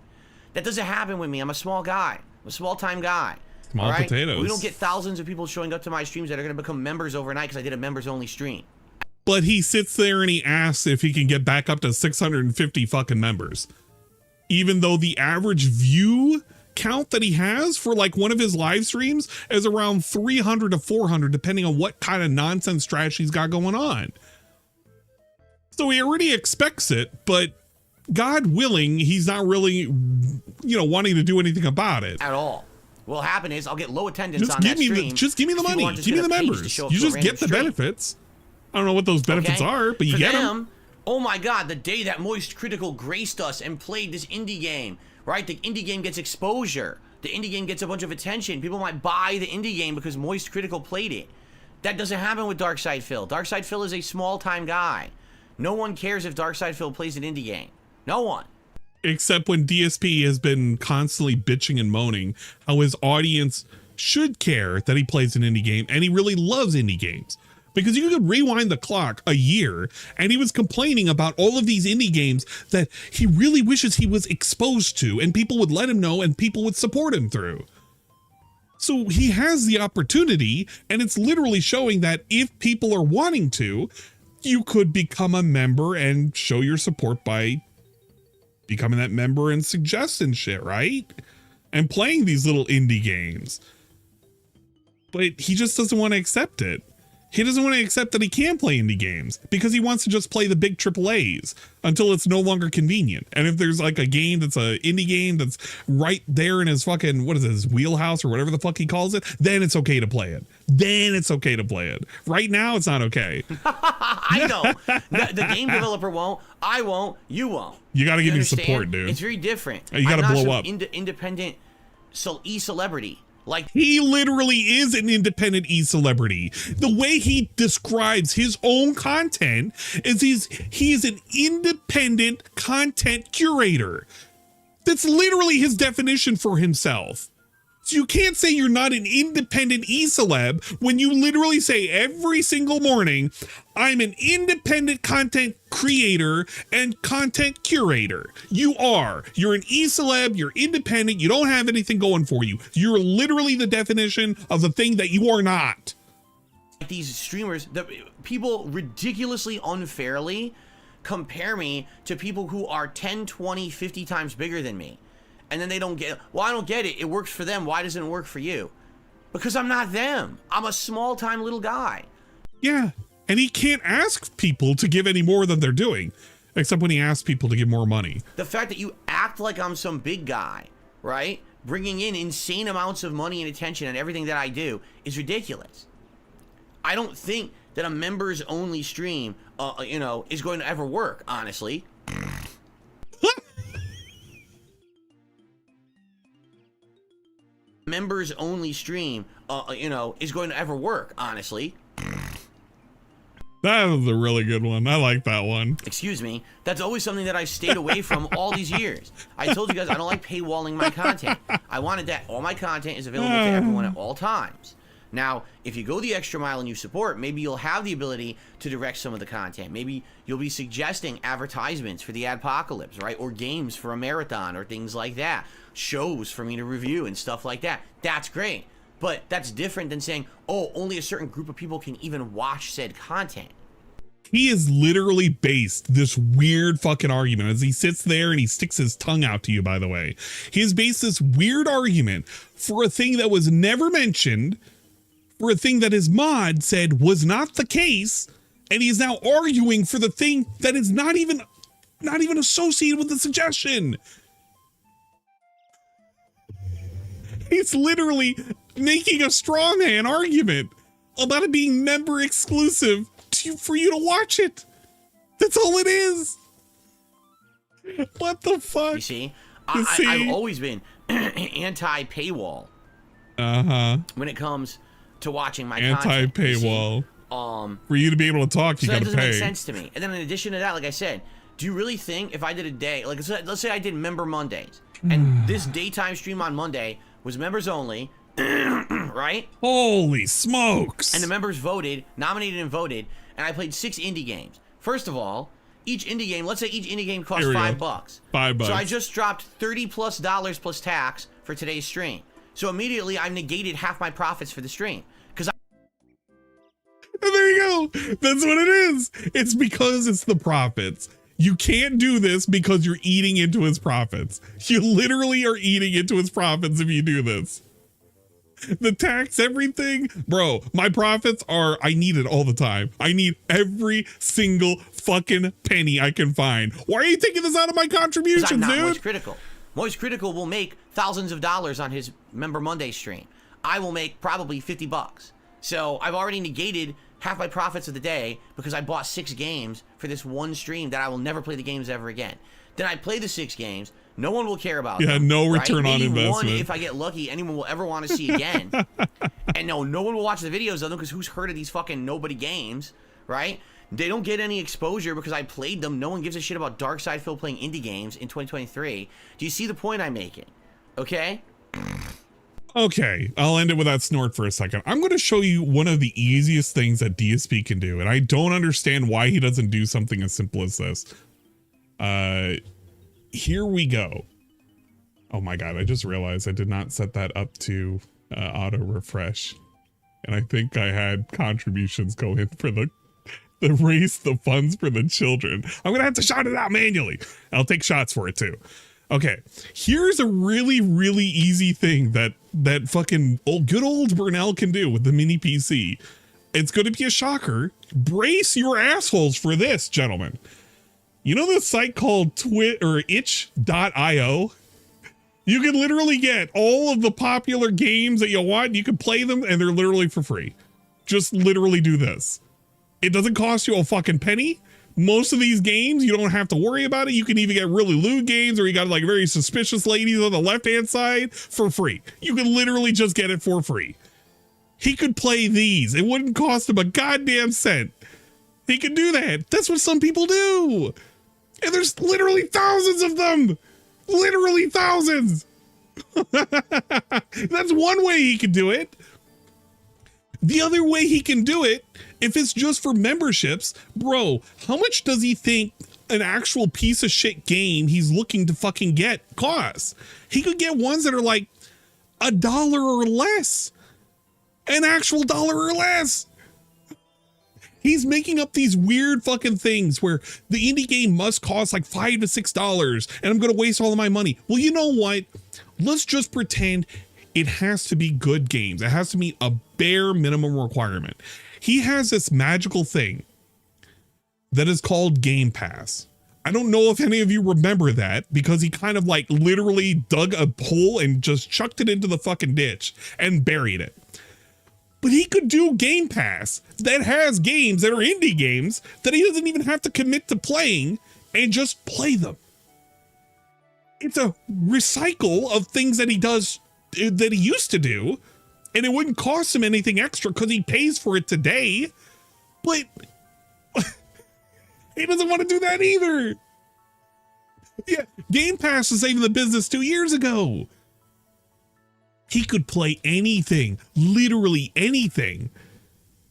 That doesn't happen with me. I'm a small guy. I'm a small-time guy. Small potatoes. We don't get thousands of people showing up to my streams that are going to become members overnight because I did a members-only stream. But he sits there and he asks if he can get back up to 650 fucking members. Even though the average view count that he has for like one of his live streams is around 300 to 400, depending on what kind of nonsense trash he's got going on. So he already expects it, but God willing, he's not really, you know, wanting to do anything about it. At all. What'll happen is I'll get low attendance Just on give that me stream. just give me the money. Give me the members. You just get the benefits. I don't know what those benefits are, but you get them. Oh my god, the day that Moist Critical graced us and played this indie game, right? The indie game gets exposure. The indie game gets a bunch of attention. People might buy the indie game because Moist Critical played it. That doesn't happen with Darkside Phil. Darkside Phil is a small-time guy. No one cares if Darkside Phil plays an indie game. No one. Except when DSP has been constantly bitching and moaning how his audience should care that he plays an indie game, and he really loves indie games. Because you could rewind the clock a year, and he was complaining about all of these indie games that he really wishes he was exposed to, and people would let him know, and people would support him through. So he has the opportunity, and it's literally showing that if people are wanting to, you could become a member and show your support by becoming that member and suggesting shit, right? And playing these little indie games. But he just doesn't want to accept it. He doesn't want to accept that he can play indie games because he wants to just play the big AAAs until it's no longer convenient. And if there's like a game that's an indie game that's right there in his fucking, what is it, his wheelhouse or whatever the fuck he calls it, then it's okay to play it. Then it's okay to play it. Right now, it's not okay. I know. The game developer won't. I won't. You won't. You got to give me support, dude. It's very different. You got to blow up. Independent e-celebrity. Like, he literally is an independent e-celebrity. The way he describes his own content is he is an independent content curator. That's literally his definition for himself. So you can't say you're not an independent e-celeb when you literally say every single morning, I'm an independent content creator and content curator. You are. You're an e-celeb, you're independent, you don't have anything going for you. You're literally the definition of the thing that you are not. these streamers, the people ridiculously unfairly compare me to people who are 10, 20, 50 times bigger than me. And then they don't get, well, I don't get it. It works for them. Why doesn't it work for you? Because I'm not them. I'm a small time little guy. Yeah. And he can't ask people to give any more than they're doing, except when he asks people to give more money. The fact that you act like I'm some big guy, right? Bringing in insane amounts of money and attention and everything that I do is ridiculous. I don't think that a members only stream, you know, is going to ever work, honestly. Members only stream, you know, is going to ever work, honestly. That was a really good one. I like that one. Excuse me. That's always something that I've stayed away from all these years. I told you guys I don't like paywalling my content. I wanted that all my content is available to everyone at all times. Now, if you go the extra mile and you support, maybe you'll have the ability to direct some of the content. Maybe you'll be suggesting advertisements for the Adpocalypse, right? Or games for a marathon or things like that. Shows for me to review and stuff like that. That's great. But that's different than saying, oh, only a certain group of people can even watch said content. He is literally based this weird fucking argument as he sits there and he sticks his tongue out to you, by the way. He has based this weird argument for a thing that was never mentioned, for a thing that his mod said was not the case, and he is now arguing for the thing that is not even associated with the suggestion. He's literally making a straw man argument about it being member exclusive for you to watch it. That's all it is. What the fuck? You see, I've always been anti-paywall. When it comes to watching my content. Anti-paywall. For you to be able to talk, you gotta pay. That doesn't make sense to me. And then in addition to that, like I said, do you really think if I did a day, like let's say I did Member Mondays, and this daytime stream on Monday was members only, right? Holy smokes. And the members voted, nominated and voted, and I played 6 indie games. First of all, each indie game, let's say each indie game costs $5. $5. So I just dropped $30+ plus tax for today's stream. So immediately I've negated half my profits for the stream. There you go. That's what it is. It's because it's the profits. You can't do this because you're eating into his profits. You literally are eating into his profits if you do this. The tax, everything. Bro, my profits are, I need it all the time. I need every single fucking penny I can find. Why are you taking this out of my contributions, dude? I'm not Moist Critical. Moist Critical will make thousands of dollars on his Member Monday stream. I will make probably $50. So I've already negated half my profits of the day because I bought 6 games for this one stream that I will never play the games ever again. Then I play the 6 games. No one will care about them. Yeah, no return right? on investment. One, if I get lucky, anyone will ever want to see again. And no one will watch the videos of them because who's heard of these fucking nobody games, right? They don't get any exposure because I played them. No one gives a shit about Dark Side Phil playing indie games in 2023. Do you see the point I'm making? Okay? Okay, I'll end it with that snort for a second. I'm going to show you one of the easiest things that DSP can do, and I don't understand why he doesn't do something as simple as this. Here we go. Oh my god, I just realized I did not set that up to auto refresh. And I think I had contributions go in for the race, the funds for the children. I'm gonna have to shout it out manually. I'll take shots for it too. Okay, here's a really, really easy thing that fucking good old Burnell can do with the mini PC. It's gonna be a shocker. Brace your assholes for this, gentlemen. You know this site called itch.io? You can literally get all of the popular games that you want. You can play them and they're literally for free. Just literally do this. It doesn't cost you a fucking penny. Most of these games, you don't have to worry about it. You can even get really lewd games or you got like very suspicious ladies on the left-hand side for free. You can literally just get it for free. He could play these. It wouldn't cost him a goddamn cent. He could do that. That's what some people do. And there's literally thousands of them. Literally thousands. That's one way he can do it. The other way he can do it, if it's just for memberships, bro, how much does he think an actual piece of shit game he's looking to fucking get costs? He could get ones that are like $1 or less. An actual $1 or less. He's making up these weird fucking things where the indie game must cost like $5 to $6 and I'm going to waste all of my money. Well, you know what? Let's just pretend it has to be good games. It has to meet a bare minimum requirement. He has this magical thing that is called Game Pass. I don't know if any of you remember that because he kind of like literally dug a hole and just chucked it into the fucking ditch and buried it. But he could do Game Pass that has games that are indie games that he doesn't even have to commit to playing and just play them. It's a recycle of things that he does, that he used to do, and it wouldn't cost him anything extra because he pays for it today. But he doesn't want to do that either. Yeah, Game Pass was saving the business 2 years ago. He could play anything, literally anything.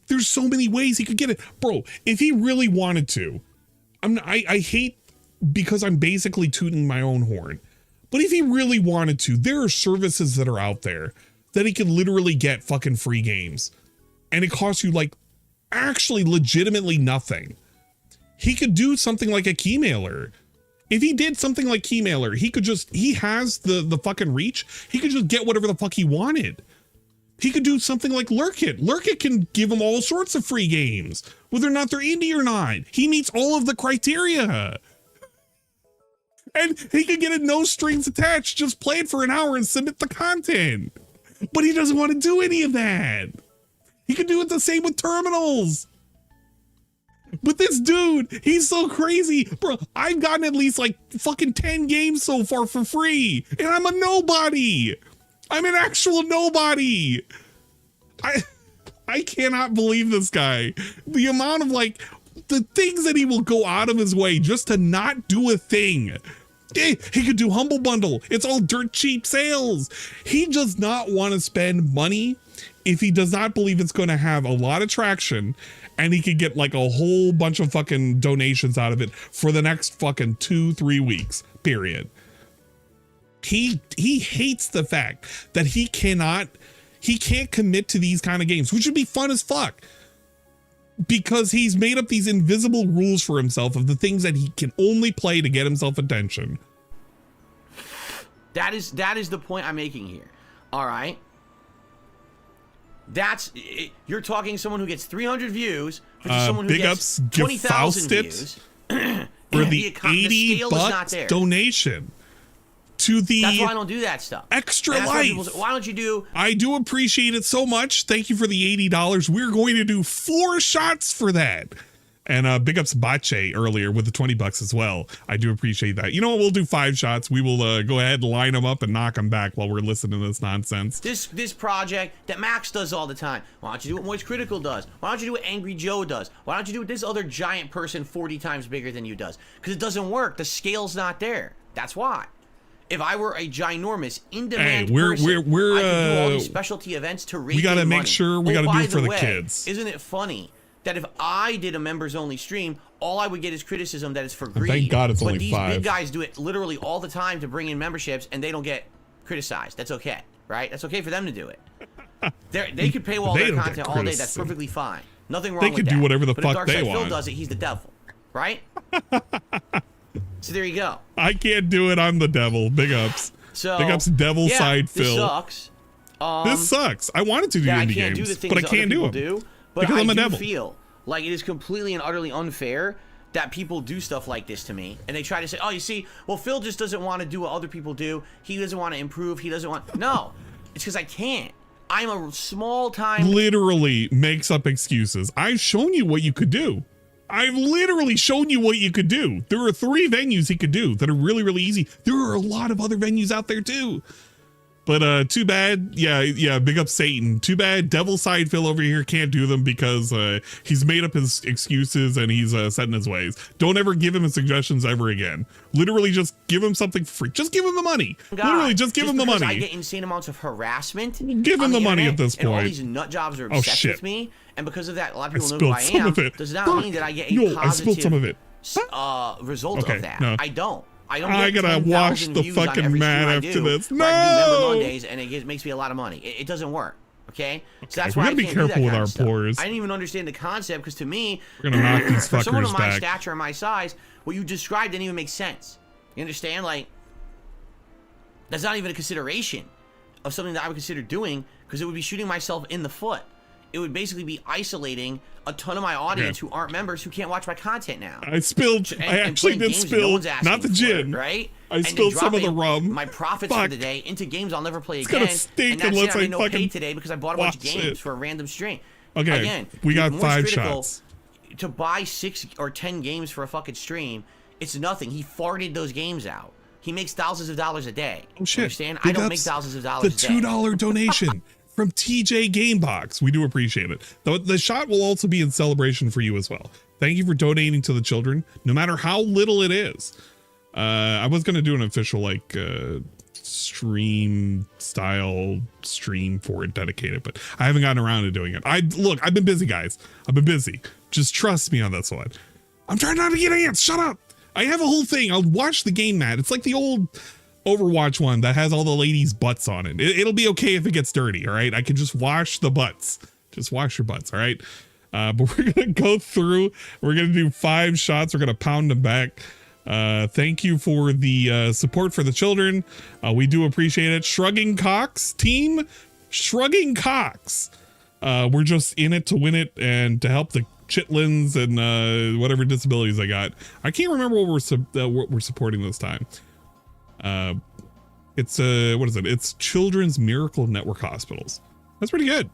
There's so many ways he could get it. Bro, if he really wanted to, I hate because I'm basically tooting my own horn. But if he really wanted to, there are services that are out there that he could literally get fucking free games. And it costs you like actually legitimately nothing. He could do something like a Keymailer. If he did something like Keymailer, he has the fucking reach. He could just get whatever the fuck he wanted. He could do something like Lurkit. Lurkit can give him all sorts of free games, whether or not they're indie or not. He meets all of the criteria. And he could get it no strings attached, just play it for an hour and submit the content. But he doesn't want to do any of that. He could do it the same with terminals. But this dude, he's so crazy. Bro, I've gotten at least like fucking 10 games so far for free. And I'm a nobody. I'm an actual nobody. I cannot believe this guy. The amount of like, the things that he will go out of his way just to not do a thing. He could do Humble Bundle. It's all dirt cheap sales. He does not want to spend money if he does not believe it's going to have a lot of traction and he could get like a whole bunch of fucking donations out of it for the next fucking 2-3 weeks, period. He hates the fact that he can't commit to these kind of games, which would be fun as fuck. Because he's made up these invisible rules for himself of the things that he can only play to get himself attention. That is the point I'm making here. All right. You're talking someone who gets 300 views versus someone who gets 20,000 views. For the $80 donation to the That's why I don't do that stuff. Extra life. Why don't you do? I do appreciate it so much. Thank you for the $80. We're going to do 4 shots for that. And big ups Bache earlier with the $20 as well. I do appreciate that. You know what? We'll do 5 shots. We will go ahead and line them up and knock them back while we're listening to this nonsense. This project that Max does all the time. Why don't you do what Moist Critical does? Why don't you do what Angry Joe does? Why don't you do what this other giant person 40 times bigger than you does? Because it doesn't work. The scale's not there. That's why. If I were a ginormous, in-demand person, I could do all these specialty events to raise money. We got to make sure we got to do it for the kids. Isn't it funny that if I did a members-only stream, all I would get is criticism that it's for greed. Thank God it's only 5. But these big guys do it literally all the time to bring in memberships, and they don't get criticized. That's okay, right? That's okay for them to do it. They could pay all their content all day. That's perfectly fine. Nothing wrong with that. They could do whatever the but fuck if they want. Phil does it, he's the devil, right? So there you go. I can't do it. I'm the devil. Big ups. So big ups, devil side Phil. This sucks. This sucks. I wanted to do indie games, but I can't do them because I'm a devil. devil. Feel like it is completely and utterly unfair that people do stuff like this to me, and they try to say, "Oh, you see, well, Phil just doesn't want to do what other people do. He doesn't want to improve. He doesn't want." No, it's because I can't. I'm a small time. Literally makes up excuses. I've shown you what you could do. I've literally shown you what you could do. There are 3 venues he could do that are really, really easy. There are a lot of other venues out there too. But too bad. Yeah, big up Satan. Too bad Devil Side Phil over here can't do them because he's made up his excuses and he's set in his ways. Don't ever give him his suggestions ever again. Literally just give him something for free. Just give him the money. Literally just give him the money. I get insane amounts of harassment. Give him the money at this point. And all these nut jobs are obsessed with me. And because of that, a lot of people know who I some am. Of it. Does not mean that I get a positive I spilled some of it. Result of that. No. I don't. I gotta wash the fucking mat after this. No! I do member Mondays, and it makes me a lot of money. It doesn't work. Okay, so that's we why gotta I be can't do that careful with kind our of stuff. pores. I didn't even understand the concept because to me, We're gonna knock these for someone fuckers of my back. stature and my size, what you described didn't even make sense. You understand? Like, that's not even a consideration of something that I would consider doing because it would be shooting myself in the foot. It would basically be isolating a ton of my audience who aren't members who can't watch my content now. I spilled. And I actually playing did games that no spill, one's asking not the for, gin. right? I And spilled some of the dropping rum. My profits Fuck. for the day into games I'll never play It's again. gonna stink And that's unless it. I I made no pay fucking today because I bought a bunch of watch games it. for a random stream. Okay, Again, we got Moist 5 Critical, shots. To buy 6 or 10 games for a fucking stream, it's nothing. He farted those games out. He makes thousands of dollars a day. Oh shit! Understand? Big I don't ups make thousands of the dollars a day. $2 donation from TJ Gamebox. We do appreciate it. The shot will also be in celebration for you as well. Thank you for donating to the children, no matter how little it is. I was gonna do an official like stream style stream for it dedicated, but I haven't gotten around to doing it. I've been busy, guys. I've been busy. Just trust me on this one. I'm trying not to get ants. Shut up. I have a whole thing. I'll watch the game mat. It's like the old Overwatch one that has all the ladies' butts on it. It'll be okay if it gets dirty, all right? I can just wash the butts. Just wash your butts, all right? But we're going to go through. We're going to do 5 shots. We're going to pound them back. Thank you for the support for the children. We do appreciate it. Shrugging Cocks team. Shrugging Cocks. We're just in it to win it and to help the chitlins and whatever disabilities I got. I can't remember what we're supporting this time. It's what is it? It's Children's Miracle Network Hospitals. That's pretty good.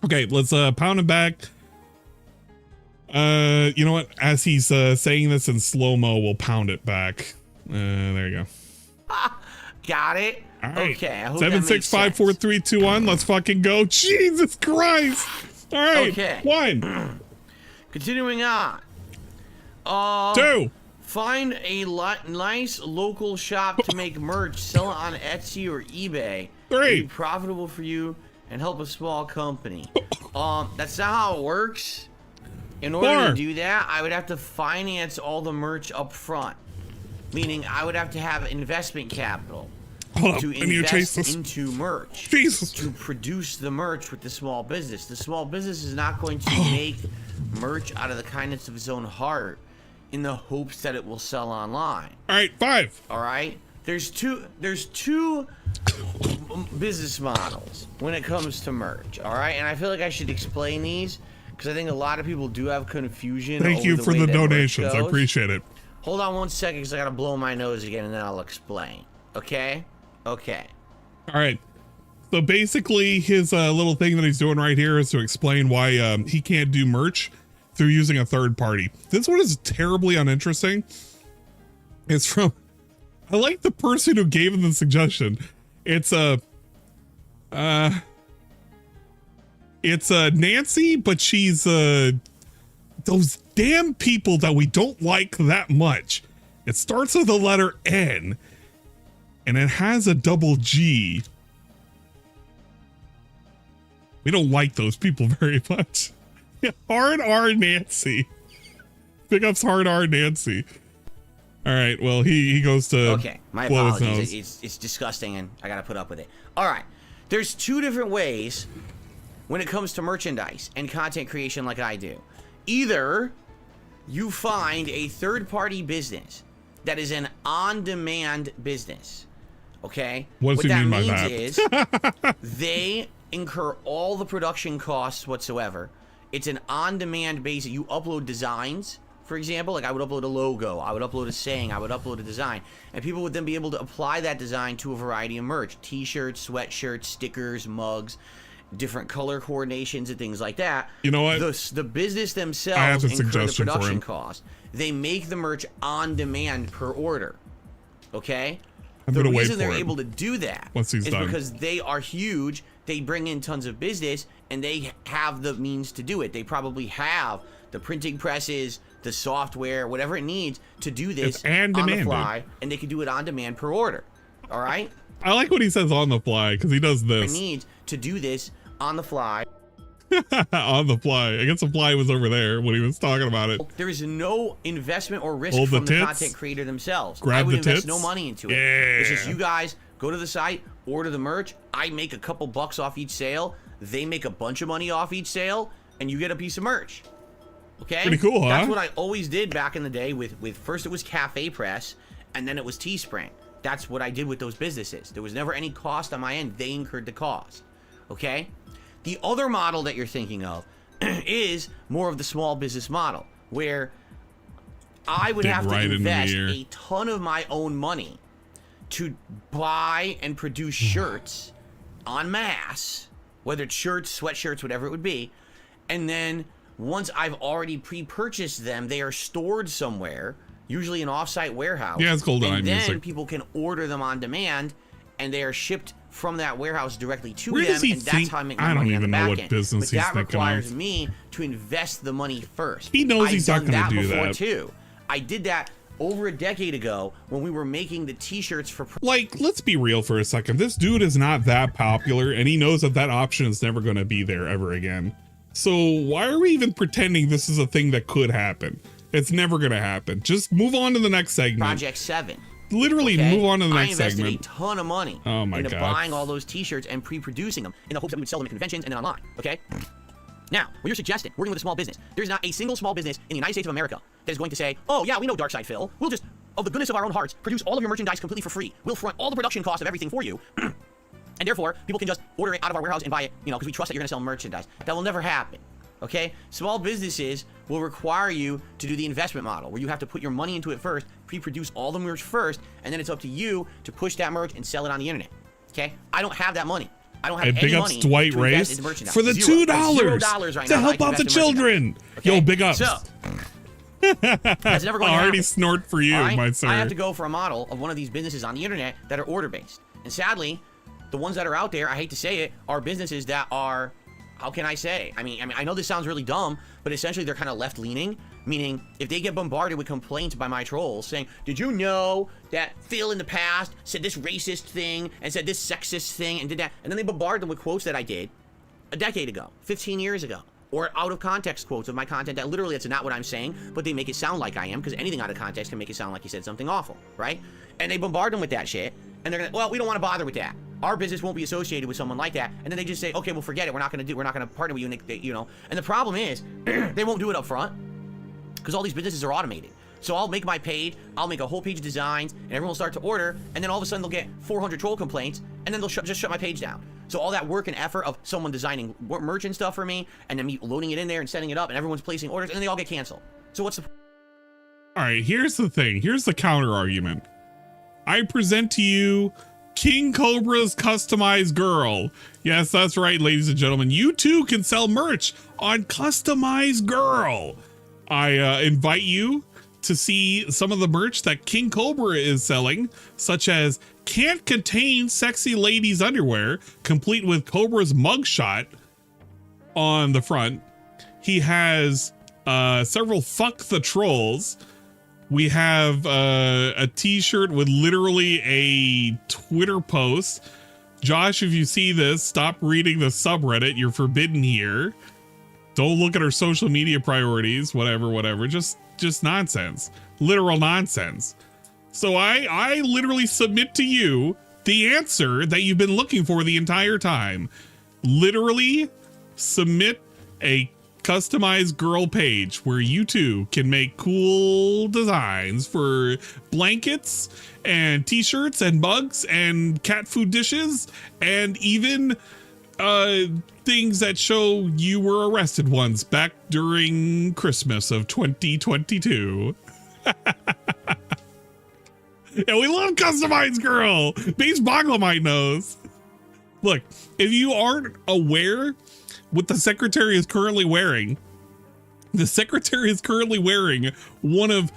Okay, let's pound him back. You know what? As he's saying this in slow-mo, we'll pound it back. There you go. Got it. All right. Okay. I hope 7, 6, 5, 4, 3, 2, 1. Let's fucking go. Jesus Christ. All right. Okay. 1. Continuing on. 2. Find a nice local shop to make merch, sell it on Etsy or eBay. 3. Be profitable for you and help a small company. That's not how it works. In order 4. to do that, I would have to finance all the merch up front. Meaning I would have to have investment capital Hold to up. I need to chase invest this. into merch. Jesus. To produce the merch with the small business. The small business is not going to make merch out of the kindness of his own heart in the hopes that it will sell online. All right. 5. All right? There's two business models when it comes to merch, all right? And I feel like I should explain these because I think a lot of people do have confusion. Thank you for the donations. I appreciate it. Hold on 1 second because I got to blow my nose again and then I'll explain. Okay? Okay. All right. So basically his little thing that he's doing right here is to explain why he can't do merch through using a third party. This one is terribly uninteresting. It's from, I like the person who gave him the suggestion. It's Nancy, but she's those damn people that we don't like that much. It starts with the letter N and it has a double G. We don't like those people very much. Hard R Nancy. Big ups Hard R Nancy. All right, well, he goes to okay, my blow his apologies. nose. It's disgusting and I got to put up with it. All right. There's 2 different ways when it comes to merchandise and content creation like I do. Either you find a third-party business that is an on-demand business. Okay? What does he mean by that? Is they incur all the production costs whatsoever. It's an on-demand basis. You upload designs, for example, like I would upload a logo, I would upload a saying, I would upload a design, and people would then be able to apply that design to a variety of merch: t-shirts, sweatshirts, stickers, mugs, different color coordinations and things like that. You know what? The business I have themselves a incur the suggestion for production him. cost. They make the merch on demand per order. Okay? I'm The gonna wait reason for they're it. able to do that Once he's is done. because they are huge, they bring in tons of business, and they have the means to do it. They probably have the printing presses, the software, whatever it needs to do this It's on the demand, fly, and they can do it on demand per order. All right? I like what he says on the fly because he does It this needs to do this on the fly. on the fly. I guess the fly was over there when he was talking about it. There is no investment or risk Hold the from the tits. content creator themselves. Grab I would the invest tits. no money into it. Yeah. It's just you guys go to the site, order the merch. I make a couple bucks off each sale. They make a bunch of money off each sale, and you get a piece of merch. Okay? Pretty cool, huh? That's what I always did back in the day with first it was Cafe Press, and then it was Teespring. That's what I did with those businesses. There was never any cost on my end. They incurred the cost. Okay? The other model that you're thinking of is more of the small business model, where I would have to invest a ton of my own money to buy and produce shirts en masse, whether it's shirts, sweatshirts, whatever it would be. And then once I've already pre-purchased them, they are stored somewhere, usually an off-site warehouse. Yeah, it's called and then music. People can order them on demand, and they are shipped from that warehouse directly to Where them, does he and that's think? how I make I my don't money on even the know back what end. business But he's that thinking requires of. me to invest the money first. He knows he's not I've done gonna do before that. too. I did that over a decade ago when we were making the t-shirts for Like, let's be real for a second. This dude is not that popular, and he knows that that option is never going to be there ever again. So why are we even pretending this is a thing that could happen? It's never going to happen. Just move on to the next segment. Project 7. Literally, Okay? move on to the I next invested segment. a ton of money my into God. buying all those t-shirts and pre-producing them in the hopes that we would sell them at conventions and then online, okay? Now, when you're suggesting working with a small business, there's not a single small business in the United States of America that is going to say, oh yeah, we know Darkside Phil. We'll just, of the goodness of our own hearts, produce all of your merchandise completely for free. We'll front all the production cost of everything for you. And therefore, people can just order it out of our warehouse and buy it, you know, because we trust that you're going to sell merchandise. That will never happen. Okay? Small businesses will require you to do the investment model, where you have to put your money into it first, pre-produce all the merch first, and then it's up to you to push that merch and sell it on the internet. Okay? I don't have that money. I don't have And any big money ups Dwight to invest Race in merchandise. for the Zero. $2 $0 right to now help I out can the invest in merchandise. children. Okay? Yo, big ups. So, that's never going to Already happen. snort for you, All right? my sir. I have to go for a model of one of these businesses on the internet that are order-based. And sadly, the ones that are out there, I hate to say it, are businesses that are, how can I say? I mean, I know this sounds really dumb, but essentially they're kind of left-leaning, meaning if they get bombarded with complaints by my trolls saying, did you know that Phil in the past said this racist thing and said this sexist thing and did that, and then they bombard them with quotes that I did a decade ago, 15 years ago, or out of context quotes of my content that literally it's not what I'm saying, but they make it sound like I am, because anything out of context can make it sound like you said something awful, right? And they bombard them with that shit, and they're gonna, well, we don't want to bother with that. Our business won't be associated with someone like that. And then they just say, okay, well, forget it. We're not gonna partner with you. And they, you know, and the problem is they won't do it up front because all these businesses are automated. So I'll make my page, I'll make a whole page of designs, and everyone will start to order, and then all of a sudden they'll get 400 troll complaints, and then they'll just shut my page down. So all that work and effort of someone designing merch and stuff for me, and then me loading it in there and setting it up, and everyone's placing orders, and then they all get canceled. So what's the... All right, here's the thing. Here's the counter argument. I present to you King Cobra's Customized Girl. Yes, that's right, ladies and gentlemen. You too can sell merch on Customized Girl. I invite you to see some of the merch that King Cobra is selling, such as Can't Contain Sexy Ladies Underwear, complete with Cobra's mugshot on the front. He has several Fuck the Trolls. We have a t-shirt with literally a Twitter post. Josh, if you see this, stop reading the subreddit. You're forbidden here. Don't look at our social media priorities, whatever. Just nonsense. Literal nonsense. So I literally submit to you the answer that you've been looking for the entire time. Literally submit a customized girl page where you too can make cool designs for blankets and t-shirts and mugs and cat food dishes and even things that show you were arrested once back during Christmas of 2022. And we love customized girl. Base Boglamite knows. Look, if you aren't aware what the secretary is currently wearing, the secretary is currently wearing one of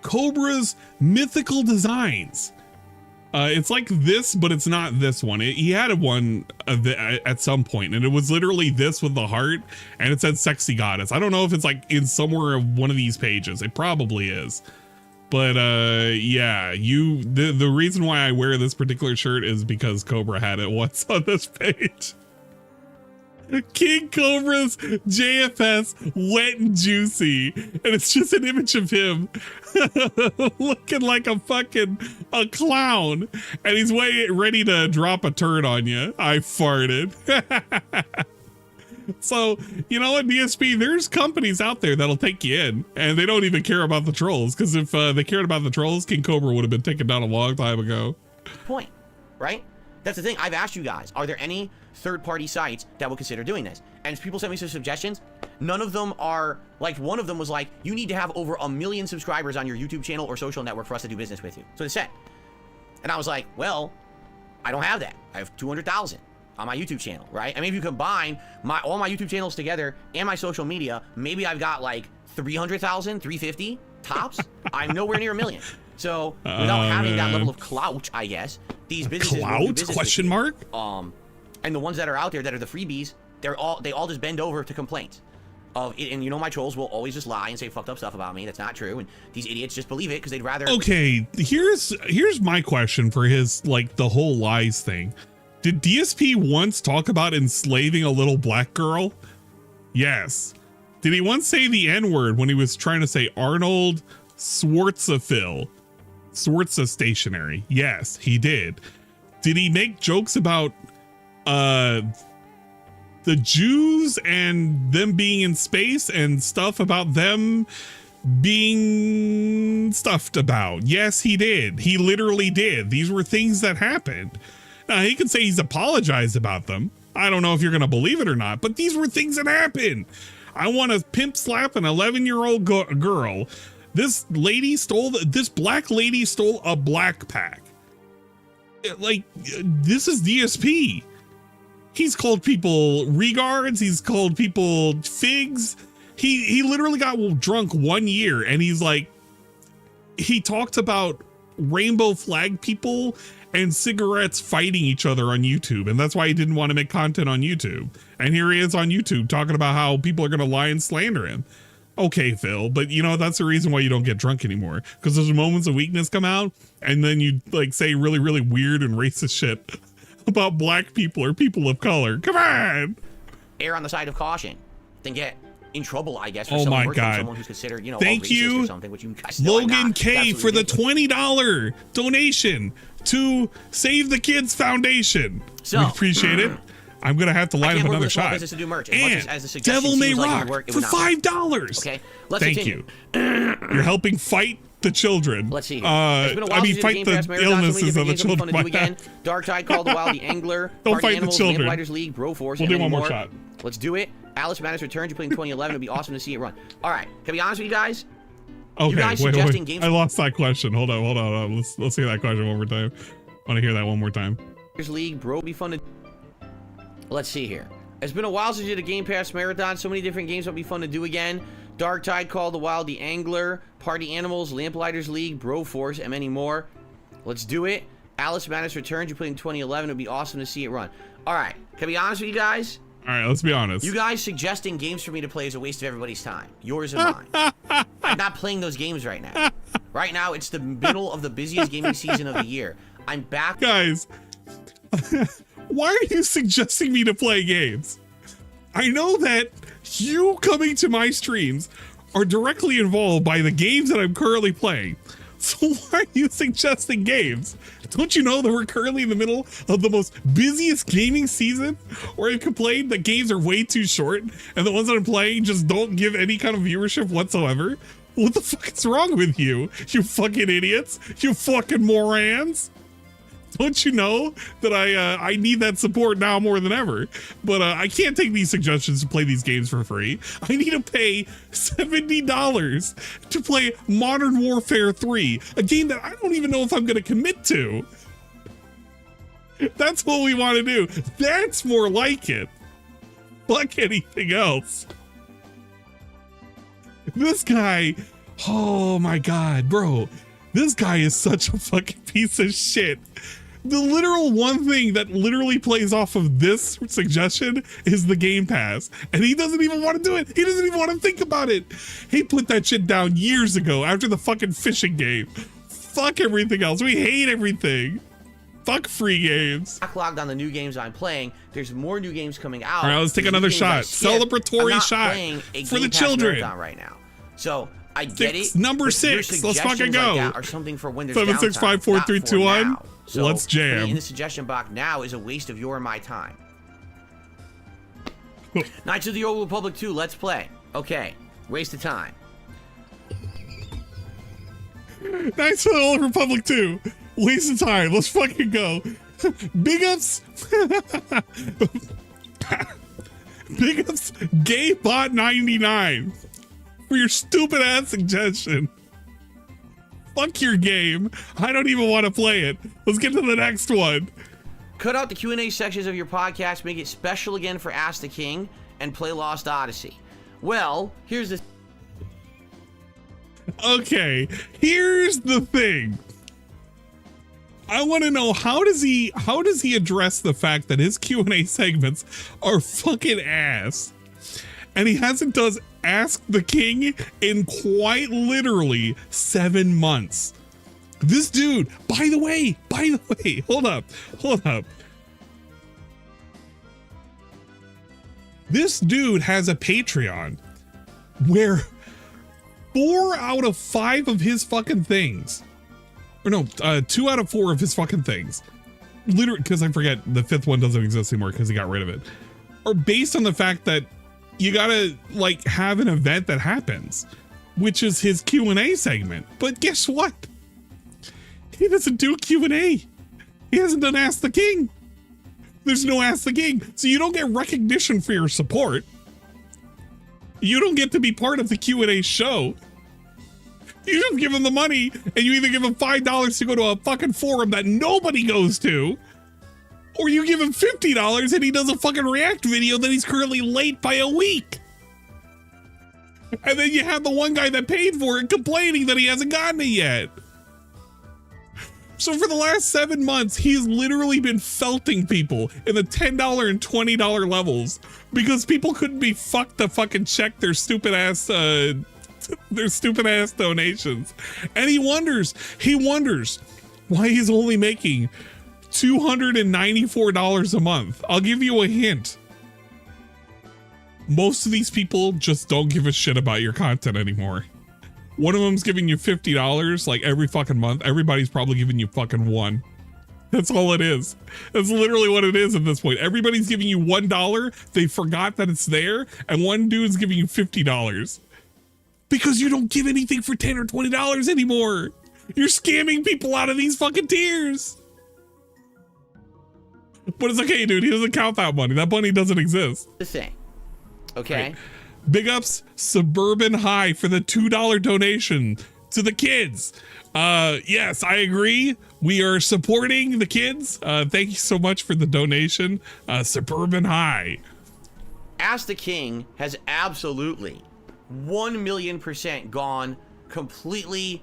Cobra's mythical designs. It's like this, but it's not this one. He had one at some point, and it was literally this with the heart, and it said "sexy goddess." I don't know if it's like in somewhere of one of these pages. It probably is. But yeah, the reason why I wear this particular shirt is because Cobra had it once on this page. King Cobra's JFS wet and juicy, and it's just an image of him looking like a clown, and he's ready to drop a turd on you. I farted. So, you know what, DSP, there's companies out there that'll take you in, and they don't even care about the trolls, because if they cared about the trolls, King Cobra would have been taken down a long time ago. Point, right? That's the thing. I've asked you guys, are there any third-party sites that will consider doing this? And people sent me some suggestions. None of them are, like, one of them was like, you need to have over 1 million subscribers on your YouTube channel or social network for us to do business with you. So they said. And I was like, well, I don't have that. I have 200,000 on my YouTube channel, right? I mean, if you combine all my YouTube channels together and my social media, maybe I've got like 300,000, 350 tops. I'm nowhere near 1 million. So without having that level of clout, I guess, these businesses will do business question mark? And the ones that are out there that are the freebies, they all just bend over to complaints of it. And you know, my trolls will always just lie and say fucked up stuff about me. That's not true. And these idiots just believe it because they'd rather. Okay, here's my question for his, like, the whole lies thing. Did DSP once talk about enslaving a little black girl? Yes. Did he once say the N-word when he was trying to say Arnold Schwarzenegger? Schwarza Stationary? Yes, he did. Did he make jokes about the Jews and them being in space and stuff about them being stuffed about? Yes, he did. He literally did. These were things that happened. Now, he could say he's apologized about them. I don't know if you're going to believe it or not, but these were things that happened. I want to pimp slap an 11-year-old girl. This black lady stole a black pack. Like, this is DSP. He's called people regards. He's called people figs. He literally got drunk 1 year, and he's like, he talked about rainbow flag people and cigarettes fighting each other on YouTube, and that's why he didn't want to make content on YouTube. And here he is on YouTube talking about how people are going to lie and slander him. Okay, Phil, but you know, that's the reason why you don't get drunk anymore, because those moments of weakness come out, and then you like say really, really weird and racist shit about black people or people of color. Come on! Err on the side of caution. Then get in trouble, I guess, for oh someone, my God. someone who's considered, you know, thank you, or something, which you guys still Logan K, for the $20 donation to Save the Kids Foundation. So, we appreciate it. I'm gonna have to light up another shot. To do merch. And as the Devil May Rock like for $5. Okay, let's thank continue. you. You're helping fight the children. Let's see. I mean, fight the illnesses of the children. Again. Dark Tide, Call the Wild, The Angler, don't Party fight Animals, the children. Lamplighters League, Bro Force. We'll do one more shot. Let's do it. Alice Madness returns. You played in 2011. It'd be awesome to see it run. All right. Can I be honest with you guys? Okay. You guys wait. Games I lost that question. Hold on. Let's hear that question one more time. I want to hear that one more time. League, Bro, be fun to. Let's see here. It's been a while since you did a Game Pass marathon. So many different games that'll be fun to do again. Dark Tide, Call the Wild, The Angler, Party Animals, Lamplighters League, Bro Force, and many more. Let's do it. Alice Madness returns. You played in 2011. It'd be awesome to see it run. All right. Can I be honest with you guys? All right, let's be honest. You guys suggesting games for me to play is a waste of everybody's time. Yours and mine. I'm not playing those games right now. Right now, it's the middle of the busiest gaming season of the year. I'm back. Guys, why are you suggesting me to play games? I know that you coming to my streams are directly involved by the games that I'm currently playing. So why are you suggesting games? Don't you know that we're currently in the middle of the most busiest gaming season? Where I complain that games are way too short and the ones that I'm playing just don't give any kind of viewership whatsoever? What the fuck is wrong with you? You fucking idiots? You fucking morons? Don't you know that I need that support now more than ever? But I can't take these suggestions to play these games for free. I need to pay $70 to play Modern Warfare 3, a game that I don't even know if I'm going to commit to. That's what we want to do. That's more like it. Fuck anything else. This guy, oh my God, bro. This guy is such a fucking piece of shit. The literal one thing that literally plays off of this suggestion is the Game Pass. And he doesn't even want to do it. He doesn't even want to think about it. He put that shit down years ago after the fucking fishing game. Fuck everything else. We hate everything. Fuck free games. Backlogged on the new games I'm playing. There's more new games coming out. All right, let's take There's new another games I shot. skipped. Celebratory I'm not shot playing a for Game the Pass children. marathon right now. So I get it. Number but your 6. Let's fucking suggestions go. like that are something for when there's 7, 6, 5, 4, downtime, 3, not 2, for 1. now. So Let's jam. putting in the suggestion box now is a waste of your and my time. Knights of the Old Republic 2, let's play. Okay, waste of time. Knights of the Old Republic 2. Waste of time. Let's fucking go. Big ups. Big ups. GayBot99 for your stupid ass suggestion. Fuck your game. I don't even want to play it. Let's get to the next one. Cut out the Q&A sections of your podcast, make it special again for Ask the King, and play Lost Odyssey. Well, here's the... Okay, here's the thing. I want to know how does he address the fact that his Q&A segments are fucking ass, and he hasn't done Ask the King in quite literally 7 months. This dude, by the way, hold up. This dude has a Patreon where 4 out of 5 of his fucking things, or no, 2 out of 4 of his fucking things, literally, because I forget the 5th one doesn't exist anymore because he got rid of it, are based on the fact that you gotta like have an event that happens, which is his Q&A segment. But guess what? He doesn't do Q&A. He hasn't done Ask the King. There's no Ask the King, so you don't get recognition for your support. You don't get to be part of the Q&A show. You just give him the money, and you either give him $5 to go to a fucking forum that nobody goes to, or you give him $50 and he does a fucking react video that he's currently late by a week. And then you have the one guy that paid for it complaining that he hasn't gotten it yet. So for the last 7 months, he's literally been felting people in the $10 and $20 levels because people couldn't be fucked to fucking check their stupid ass donations. And he wonders why he's only making $294 a month. I'll give you a hint. Most of these people just don't give a shit about your content anymore. One of them's giving you $50 like every fucking month. Everybody's probably giving you fucking $1. That's all it is. That's literally what it is at this point. Everybody's giving you $1. They forgot that it's there, and one dude's giving you $50 because you don't give anything for $10 or $20 anymore. You're scamming people out of these fucking tiers. But it's okay, dude. He doesn't count that money. That money doesn't exist. The thing. Okay. Right. Big ups Suburban High for the $2 donation to the kids. Yes, I agree. We are supporting the kids. Thank you so much for the donation. Suburban High. Ask the King has absolutely 1,000,000% gone completely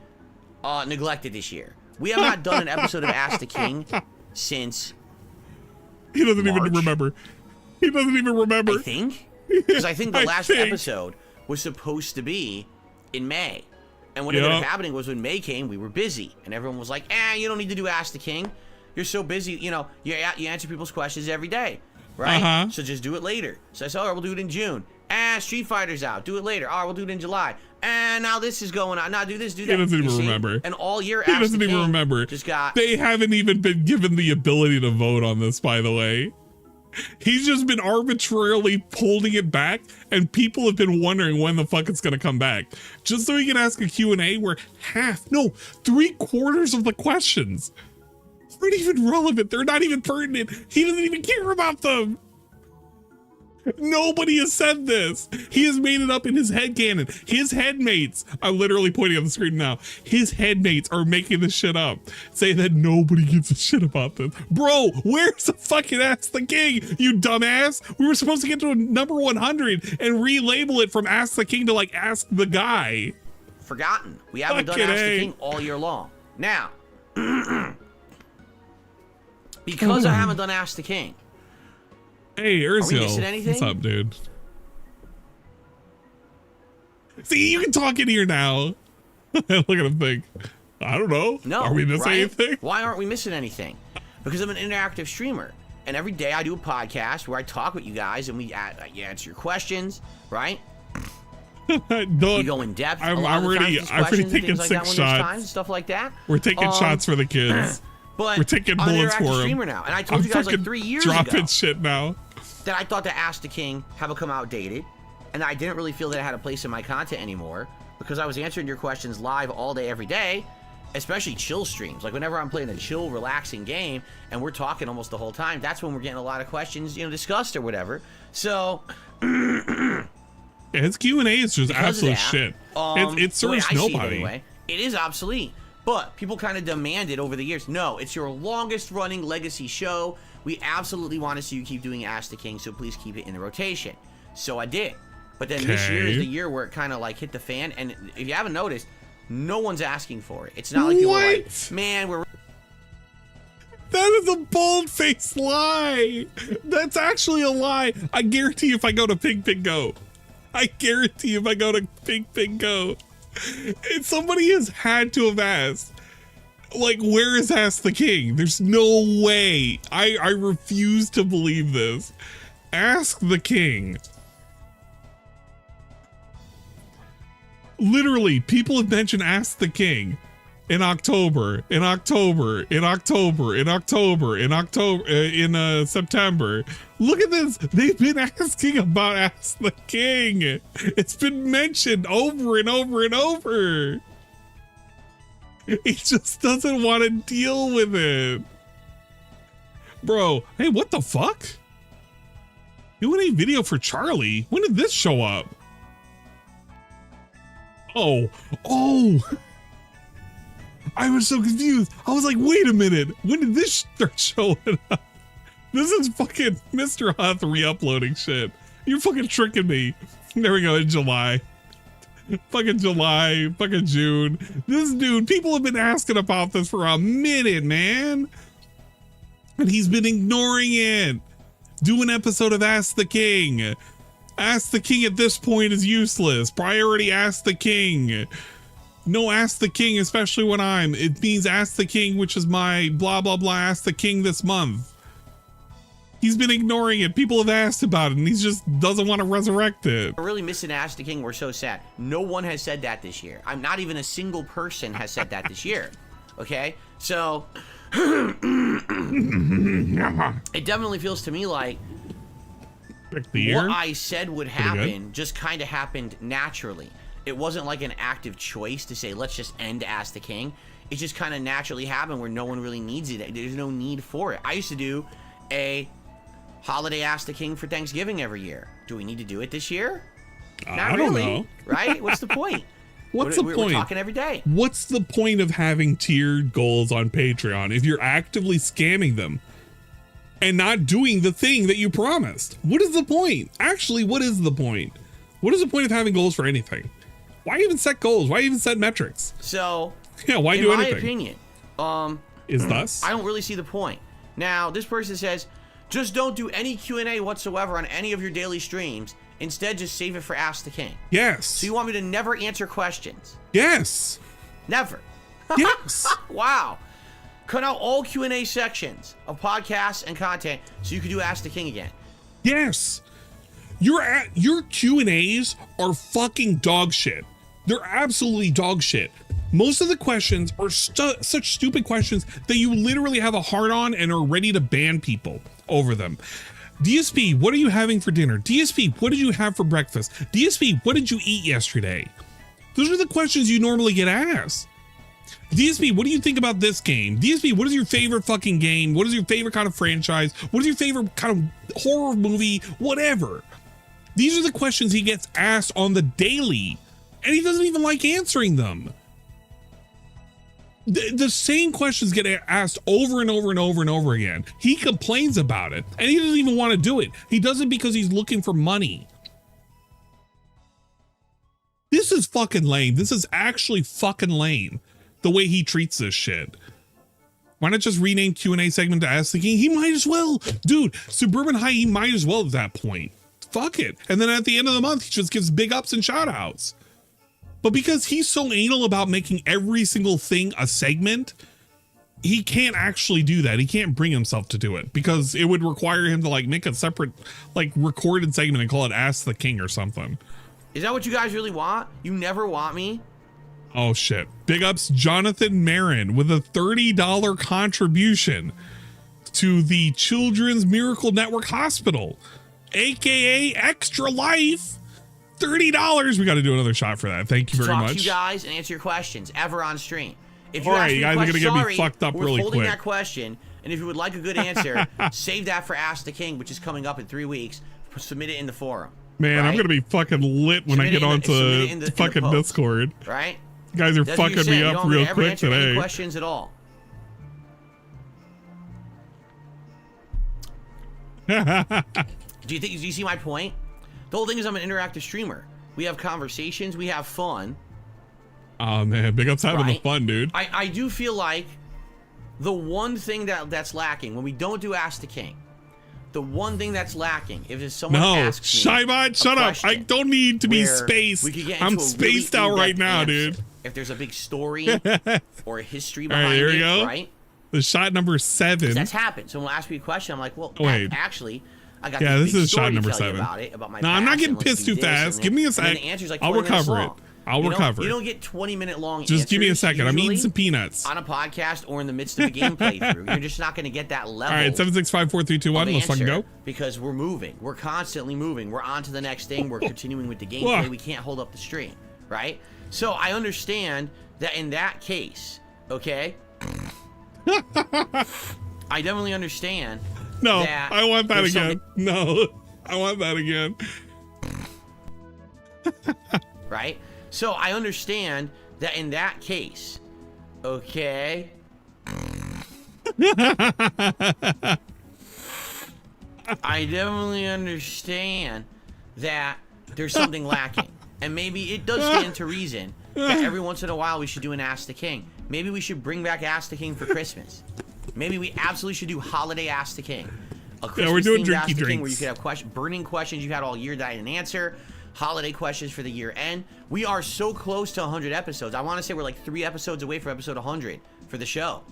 neglected this year. We have not done an episode of Ask the King since He doesn't March. even remember. He doesn't even remember. I think. Because I think the last think. episode was supposed to be in May. And what ended up happening was when May came, we were busy. And everyone was like, you don't need to do Ask the King. You're so busy. You know, you answer people's questions every day. Right? So just do it later. So I said, all right, we'll do it in June. Street Fighter's out. Do it later. All right, we'll do it in July. And now this is going on. Now do this, do that. He doesn't even remember. And all year He Ask doesn't the even King remember. just got... They haven't even been given the ability to vote on this, by the way. He's just been arbitrarily holding it back, and people have been wondering when the fuck it's gonna come back. Just so he can ask a Q&A where 3/4 of the questions aren't even relevant. They're not even pertinent. He doesn't even care about them. Nobody has said this. He has made it up in his headcanon. His headmates, I'm literally pointing on the screen now, his headmates are making this shit up, saying that nobody gives a shit about this. Bro, where's the fucking Ask the King, you dumbass? We were supposed to get to a number 100 and relabel it from Ask the King to like Ask the Guy. Forgotten. We haven't done Ask the King all year long. Now, because I haven't done Ask the King, hey, Urzil. Are we missing anything? What's up, dude? See, you can talk in here now. Look at him think. I don't know. No. Are we missing right? anything? Why aren't we missing anything? because I'm an interactive streamer. And every day I do a podcast where I talk with you guys and we answer your questions, right? We go in depth. I've already taken 6 shots. Stuff like that. We're taking shots for the kids. But we're taking bullets for them. Streamer now. And I told you guys like 3 years ago dropping shit now that I thought that Ask the King have become outdated, and I didn't really feel that it had a place in my content anymore because I was answering your questions live all day, every day, especially chill streams. Like whenever I'm playing a chill, relaxing game and we're talking almost the whole time, that's when we're getting a lot of questions, discussed or whatever. So his Q&A is just absolute shit. It serves nobody. Anyway, it is obsolete. But people kind of demand it over the years. No, it's your longest running legacy show. We absolutely want to see you keep doing Ask the King, so please keep it in the rotation. So I did. But then this year is the year where it kind of like hit the fan. And if you haven't noticed, no one's asking for it. It's not like people are like, man, we're... That is a bold-faced lie. That's actually a lie. I guarantee if I go to Pig Pig Go. I guarantee if I go to Pig Pig Go. And somebody has had to have asked, like, where is Ask the King? There's no way. I refuse to believe this. Ask the King. Literally, people have mentioned Ask the King in October, in September. Look at this. They've been asking about Ask the King. It's been mentioned over and over and over. He just doesn't want to deal with it. Bro, hey, what the fuck? Q&A video for Charlie? When did this show up? Oh. I was so confused. I was like, wait a minute. When did this start showing up? This is fucking MrHuth re-uploading shit. You're fucking tricking me. There we go, in July. Fucking July, fucking June. This dude, people have been asking about this for a minute, man. And he's been ignoring it. Do an episode of Ask the King. Ask the King at this point is useless. Priority Ask the King. No, Ask the King, especially when it means Ask the King, which is my blah, blah, blah, Ask the King this month. He's been ignoring it. People have asked about it, and he just doesn't want to resurrect it. We're really missing Ask the King. We're so sad. No one has said that this year. I'm not even a single person has said that this year. Okay? So, it definitely feels to me like what I said would happen just kind of happened naturally. It wasn't like an active choice to say, let's just end Ask the King. It just kind of naturally happened where no one really needs it. There's no need for it. I used to do a holiday Ask the King for Thanksgiving every year. Do we need to do it this year? Not really, know. Right? What's the point? What's the point? We're talking every day. What's the point of having tiered goals on Patreon if you're actively scamming them and not doing the thing that you promised? What is the point? Actually, what is the point? What is the point of having goals for anything? Why even set goals? Why even set metrics? So, yeah, why do anything? In my opinion, is thus? I don't really see the point. Now, this person says, just don't do any Q&A whatsoever on any of your daily streams. Instead, just save it for Ask the King. Yes. So you want me to never answer questions? Yes. Never. Yes. Wow. Cut out all Q&A sections of podcasts and content so you can do Ask the King again. Yes. Your Q&As are fucking dog shit. They're absolutely dog shit. Most of the questions are such stupid questions that you literally have a heart on and are ready to ban people over them. DSP, what are you having for dinner? DSP, what did you have for breakfast? DSP, what did you eat yesterday? Those are the questions you normally get asked. DSP, what do you think about this game? DSP, what is your favorite fucking game? What is your favorite kind of franchise? What is your favorite kind of horror movie? Whatever. These are the questions he gets asked on the daily, and he doesn't even like answering them. The same questions get asked over and over and over and over again. He complains about it, and he doesn't even want to do it. He does it because he's looking for money. This is fucking lame. This is actually fucking lame, the way he treats this shit. Why not just rename Q&A segment to Ask the King? He might as well. Dude, Suburban High, he might as well at that point. Fuck it. And then at the end of the month, he just gives big ups and shout outs. But because he's so anal about making every single thing a segment, he can't actually do that. He can't bring himself to do it because it would require him to like make a separate like recorded segment and call it Ask the King or something. Is that what you guys really want? You never want me? Oh shit. Big ups Jonathan Marin with a $30 contribution to the Children's Miracle Network Hospital, aka Extra Life. $30. We got to do another shot for that. Thank you very much. Talk to you guys and answer your questions ever on stream. If you All right, ask me you a guys are question, gonna get me sorry, fucked up we're really holding quick. that question, and if you would like a good answer, save that for Ask the King, which is coming up in 3 weeks. Submit it in the forum. Man, right? I'm gonna be fucking lit when I get onto fucking Discord. Right? You guys are That's what you fucking me said. up You don't real ever quick answer any today. questions at all. Do you see my point? The whole thing is I'm an interactive streamer. We have conversations, we have fun. Oh man, big ups having the Right. fun, dude. I do feel like the one thing that's lacking when we don't do Ask the King, the one thing that's lacking if someone No, asks me Shybot, shut up. I question don't need to be where spaced. we could get I'm into a spaced really out right in-depth now, answer. dude. If there's a big story or a history All right, behind here it, we go. right? The shot number 7. That's happened. Someone will ask me a question. I'm like, well, Wait. actually, I got Yeah, this this big is shot story to number tell you 7. about it, about my No, I'm not past, getting and let's pissed do too this, fast. and Give me a then- and then sec. the answer's like I'll 20 minutes recover it. long. I'll recover You it. don't get 20-minute long Just give me a answers second. I'm eating usually some peanuts. on a podcast or in the midst of a game playthrough. You're just not going to get that level. All right, 7654321. of Let's fucking answer go. Because we're moving. We're constantly moving. We're on to the next thing. We're continuing with the gameplay. Whoa. We can't hold up the stream, right? So I understand that in that case, okay? I definitely understand. No, that I want that there's again. No, I want that again. Right? So I understand that in that case, okay? I definitely understand that there's something lacking. And maybe it does stand to reason that every once in a while we should do an Ask the King. Maybe we should bring back Ask the King for Christmas. Maybe we absolutely should do Holiday Ask the King. A Yeah, we're doing Christmas-themed Ask drinky the King where you drinks. could have burning questions you had all year that I didn't answer. Holiday questions for the year end. We are so close to 100 episodes. I want to say we're like 3 episodes away from episode 100 for the show.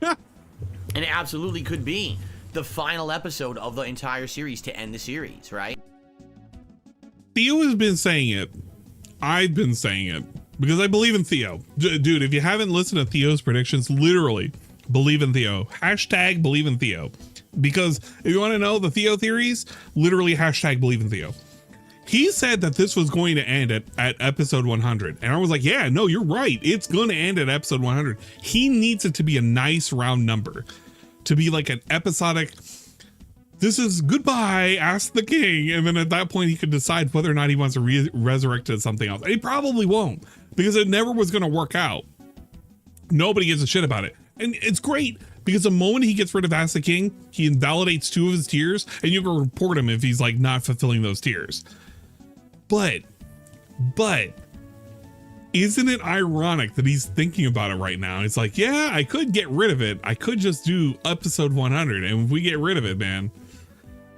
And it absolutely could be the final episode of the entire series to end the series, right? Theo has been saying it. I've been saying it because I believe in Theo. Dude, if you haven't listened to Theo's predictions, literally believe in Theo. Hashtag believe in Theo. Because if you want to know the Theo theories, literally hashtag believe in Theo. He said that this was going to end at episode 100. And I was like, yeah, no, you're right. It's going to end at episode 100. He needs it to be a nice round number. To be like an episodic, this is goodbye, Ask the King. And then at that point, he could decide whether or not he wants to resurrect it as something else. And he probably won't because it never was going to work out. Nobody gives a shit about it. And it's great because the moment he gets rid of Ask the King, he invalidates 2 of his tiers and you can report him if he's like not fulfilling those tiers. But isn't it ironic that he's thinking about it right now? It's like, yeah, I could get rid of it. I could just do episode 100. And if we get rid of it, man,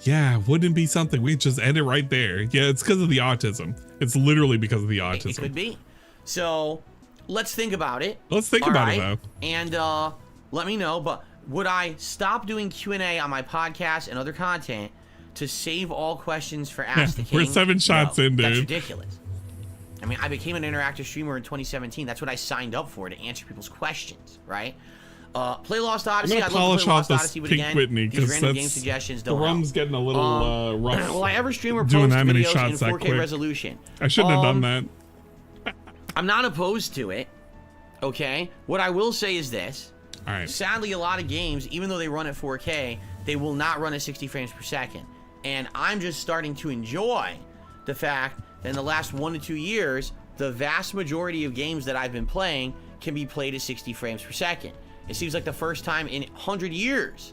yeah, wouldn't it be something? We just end it right there. Yeah, it's because of the autism. It's literally because of the autism. It could be. So let's think about it. Let's think All about right? it, though. And let me know. But would I stop doing Q&A on my podcast and other content to save all questions for Ask the King? We're 7 shots in, dude. That's ridiculous. I mean, I became an interactive streamer in 2017. That's what I signed up for, to answer people's questions, right? Play Lost Odyssey. I'm I'd gonna love to polish play off Lost this Odyssey, but Pink again, Whitney these because random game that's suggestions the don't rum's help. getting a little rough. Will I ever stream or Doing post that many videos shots in that 4K quick. resolution? I shouldn't have done that. I'm not opposed to it, okay? What I will say is this. All right. Sadly, a lot of games, even though they run at 4K, they will not run at 60 frames per second. And I'm just starting to enjoy the fact that in the last 1 to 2 years, the vast majority of games that I've been playing can be played at 60 frames per second. It seems like the first time in 100 years.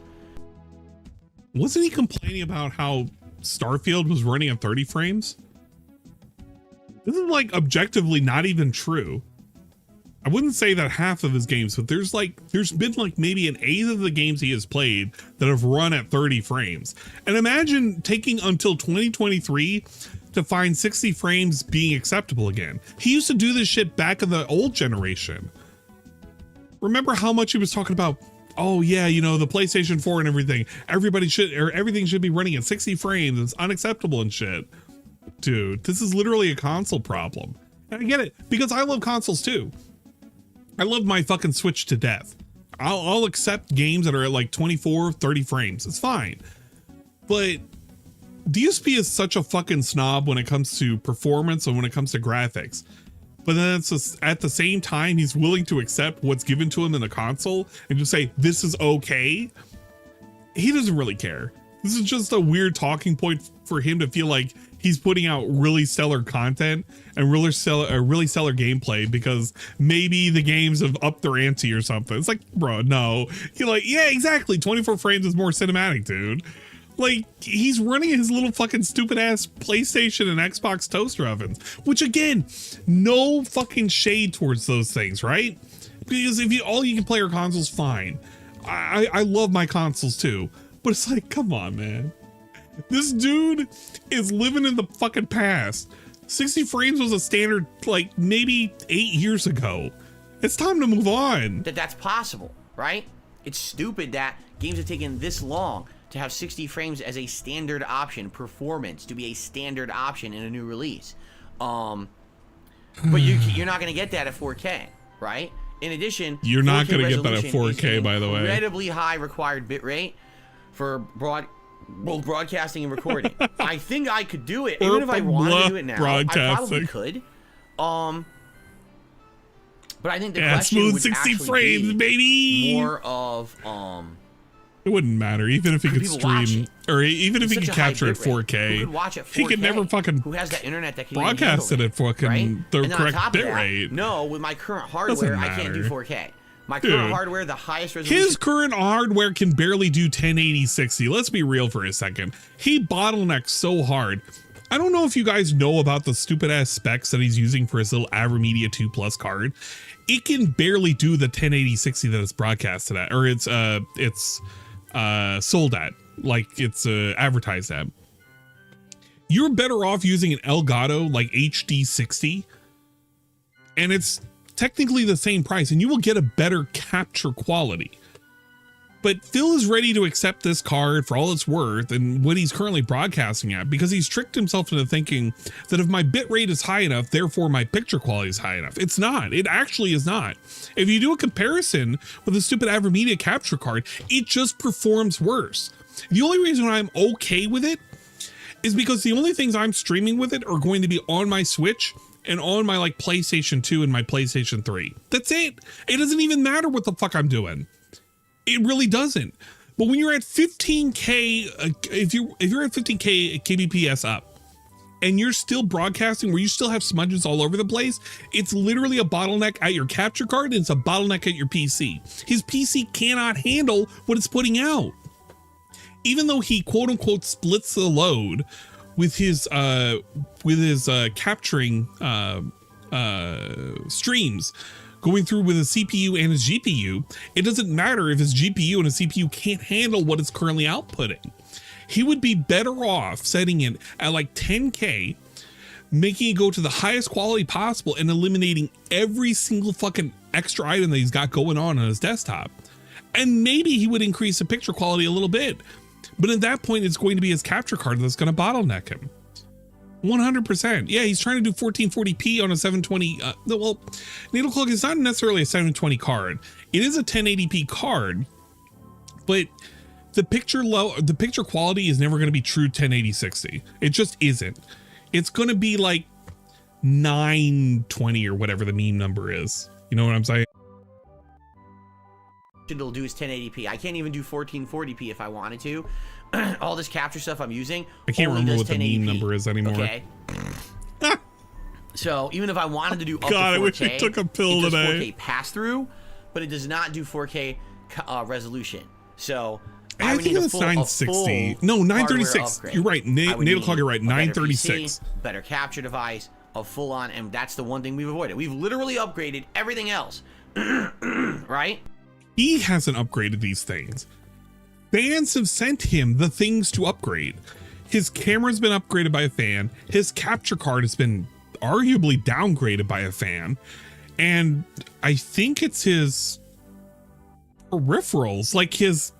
Wasn't he complaining about how Starfield was running at 30 frames? This is like objectively not even true. I wouldn't say that half of his games, but there's been like maybe an eighth of the games he has played that have run at 30 frames. And imagine taking until 2023 to find 60 frames being acceptable again. He used to do this shit back in the old generation. Remember how much he was talking about, oh yeah, you know, the PlayStation 4 and everything. Everything should be running at 60 frames. It's unacceptable and shit. Dude, this is literally a console problem. And I get it, because I love consoles too. I love my fucking Switch to death. I'll accept games that are at like 24, 30 frames. It's fine. But DSP is such a fucking snob when it comes to performance and when it comes to graphics. But then it's just, at the same time, he's willing to accept what's given to him in the console and just say, this is okay. He doesn't really care. This is just a weird talking point for him to feel like he's putting out really stellar content and really stellar gameplay because maybe the games have upped their ante or something. It's like, bro, no. You're like, yeah, exactly. 24 frames is more cinematic, dude. Like, he's running his little fucking stupid ass PlayStation and Xbox toaster ovens, which again, no fucking shade towards those things, right? Because if all you can play are consoles, fine. I love my consoles too, but it's like, come on, man. This dude is living in the fucking past. 60 frames was a standard like maybe 8 years ago. It's time to move on. That's possible, right? It's stupid that games have taken this long to have 60 frames as a standard option, performance to be a standard option in a new release. But you're not going to get that at 4K, right? In addition, you're not going to get that at 4K, by the way. Incredibly high required bitrate for both broadcasting and recording. I think I could do it, even if I wanted to do it now. I probably could. But I think the question smooth would 60 actually frames, be baby. more of it wouldn't matter, even if he could stream, or even if he could capture at 4K. Who could watch at 4K? He could never fucking who has that internet that can broadcast it at fucking right? the correct bitrate. No, with my current hardware, I can't do 4K. My current hardware, the highest resolution. His current hardware can barely do 1080 60. Let's be real for a second. He bottlenecks so hard. I don't know if you guys know about the stupid ass specs that he's using for his little AverMedia 2 Plus card. It can barely do the 1080 60 that it's broadcasted at, or it's sold at, like it's advertised at. You're better off using an Elgato like HD 60, and it's technically the same price, and you will get a better capture quality. But Phil is ready to accept this card for all it's worth and what he's currently broadcasting at, because he's tricked himself into thinking that if my bitrate is high enough, therefore my picture quality is high enough. It's not. It actually is not. If you do a comparison with the stupid AverMedia capture card, it just performs worse. The only reason I'm okay with it is because the only things I'm streaming with it are going to be on my Switch and on my like PlayStation 2 and my PlayStation 3. That's it. It doesn't even matter what the fuck I'm doing. It really doesn't. But when you're at 15K, if you're at 15K kbps up, and you're still broadcasting where you still have smudges all over the place, it's literally a bottleneck at your capture card, and it's a bottleneck at your PC. His PC cannot handle what it's putting out. Even though he quote unquote splits the load with his capturing streams, going through with his CPU and his GPU, it doesn't matter if his GPU and his CPU can't handle what it's currently outputting. He would be better off setting it at like 10K, making it go to the highest quality possible and eliminating every single fucking extra item that he's got going on his desktop. And maybe he would increase the picture quality a little bit. But at that point, it's going to be his capture card that's going to bottleneck him. 100%. Yeah, he's trying to do 1440p on a 720. Well, Needle Cloak is not necessarily a 720 card. It is a 1080p card, but the picture quality is never going to be true 1080 60. It just isn't. It's going to be like 920 or whatever the meme number is. You know what I'm saying? It'll do is 1080p. I can't even do 1440p if I wanted to. All this capture stuff I'm using, I can't remember what the meme number is anymore. Okay. So even if I wanted to do up to 4K, I wish I took a pill it does today. 4K pass through, but it does not do 4K resolution. So I think it's 960. No, 936. You're right. Needle Cloak, you're right. 936. Better capture device, a full on, and that's the one thing we've avoided. We've literally upgraded everything else. Right? He hasn't upgraded these things. Fans have sent him the things to upgrade. His camera's been upgraded by a fan. His capture card has been arguably downgraded by a fan. And I think it's his peripherals, like his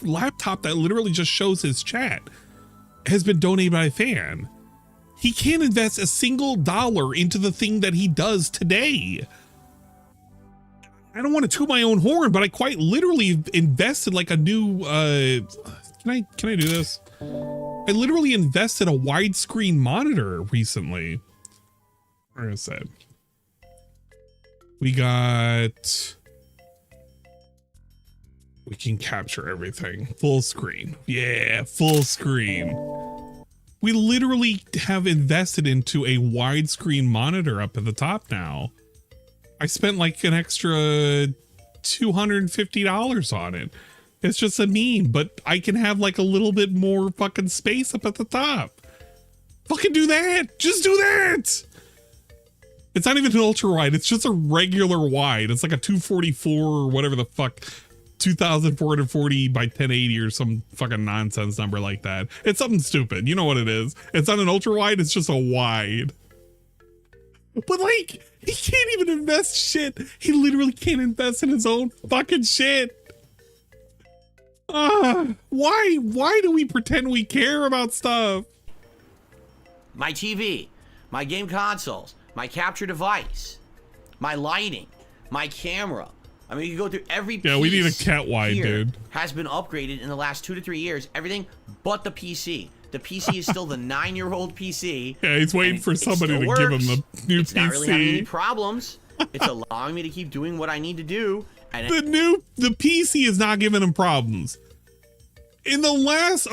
laptop that literally just shows his chat has been donated by a fan. He can't invest a single dollar into the thing that he does today. I don't want to toot my own horn, but I quite literally invested like a new, can I do this? I literally invested a widescreen monitor recently. Where is that? We can capture everything. Full screen. Yeah, full screen. We literally have invested into a widescreen monitor up at the top now. I spent like an extra $250 on it. It's just a meme, but I can have like a little bit more fucking space up at the top. Fucking do that. Just do that. It's not even an ultra wide. It's just a regular wide. It's like a 244 or whatever the fuck. 2440 by 1080 or some fucking nonsense number like that. It's something stupid. You know what it is. It's not an ultra wide. It's just a wide. But like, he can't even invest shit. He literally can't invest in his own fucking shit. Why do we pretend we care about stuff? My TV, my game consoles, my capture device, my lighting, my camera. I mean, you can go through every piece. Yeah, we need a cat wide, dude. Has been upgraded in the last 2 to 3 years. Everything but the PC. The PC is still the 9-year-old PC. Yeah, he's waiting for somebody to give him the new it's PC. Not really having any problems. It's allowing me to keep doing what I need to do. And the PC is not giving him problems. In the last,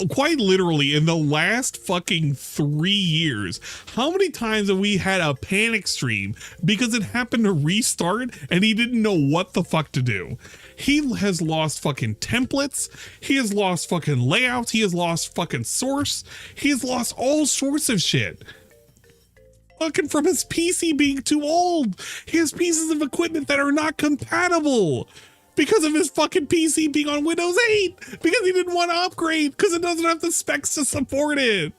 quite literally in the last fucking 3 years, how many times have we had a panic stream because it happened to restart and he didn't know what the fuck to do? He has lost fucking templates. He has lost fucking layouts. He has lost fucking source. He has lost all sorts of shit. Fucking from his PC being too old. He has pieces of equipment that are not compatible. Because of his fucking PC being on Windows 8. Because he didn't want to upgrade. Because it doesn't have the specs to support it.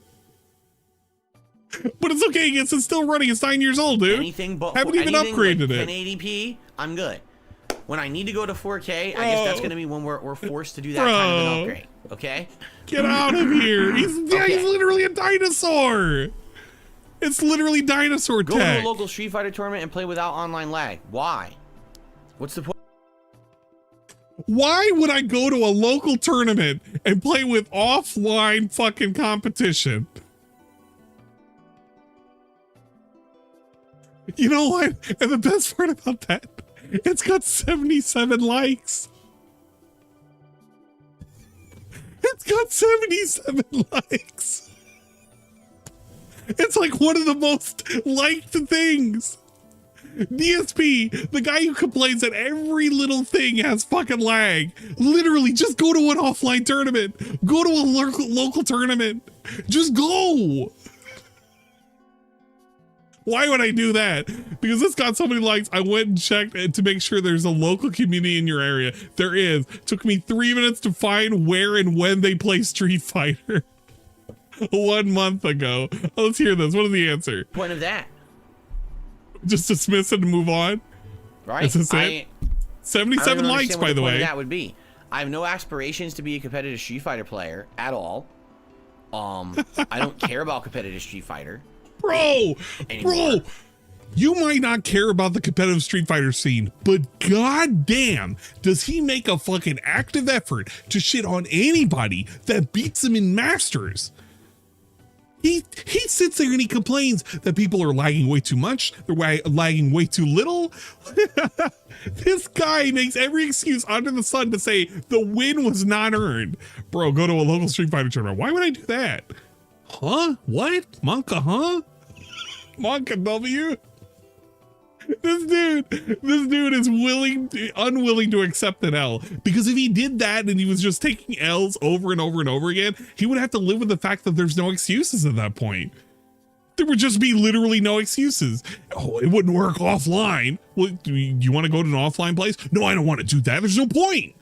But it's okay. It's still running. It's 9 years old, dude. Anything but haven't even upgraded like it. 1080p, I'm good. When I need to go to 4K, I guess that's going to be when we're forced to do that kind of an upgrade. Okay? Get out of here. He's literally a dinosaur. It's literally dinosaur tech. Go to a local Street Fighter tournament and play without online lag. Why? What's the point? Why would I go to a local tournament and play with offline fucking competition? You know what? And the best part about that, it's got 77 likes. It's got 77 likes. It's like one of the most liked things. DSP, the guy who complains that every little thing has fucking lag, literally just go to an offline tournament. Go to a local tournament. Just go. Why would I do that? Because it's got so many likes. I went and checked to make sure there's a local community in your area. There is. Took me 3 minutes to find where and when they play Street Fighter. 1 month ago. Let's hear this. What is the answer? Point of that. Just dismiss it and move on. Right. Is this it? 77 likes, by the way. That would be. I have no aspirations to be a competitive Street Fighter player at all. I don't care about competitive Street Fighter. Bro, anymore. You might not care about the competitive Street Fighter scene, but goddamn, does he make a fucking active effort to shit on anybody that beats him in Masters. He sits there and he complains that people are lagging way too much. They're lagging way too little. This guy makes every excuse under the sun to say the win was not earned. Bro, go to a local Street Fighter tournament. Why would I do that? Huh? What? Monka, huh? Monka W? This dude is unwilling to accept an L, because if he did that and he was just taking L's over and over and over again, he would have to live with the fact that there's no excuses at that point. There would just be literally no excuses. Oh, it wouldn't work offline. Well, do you want to go to an offline place? No, I don't want to do that. There's no point.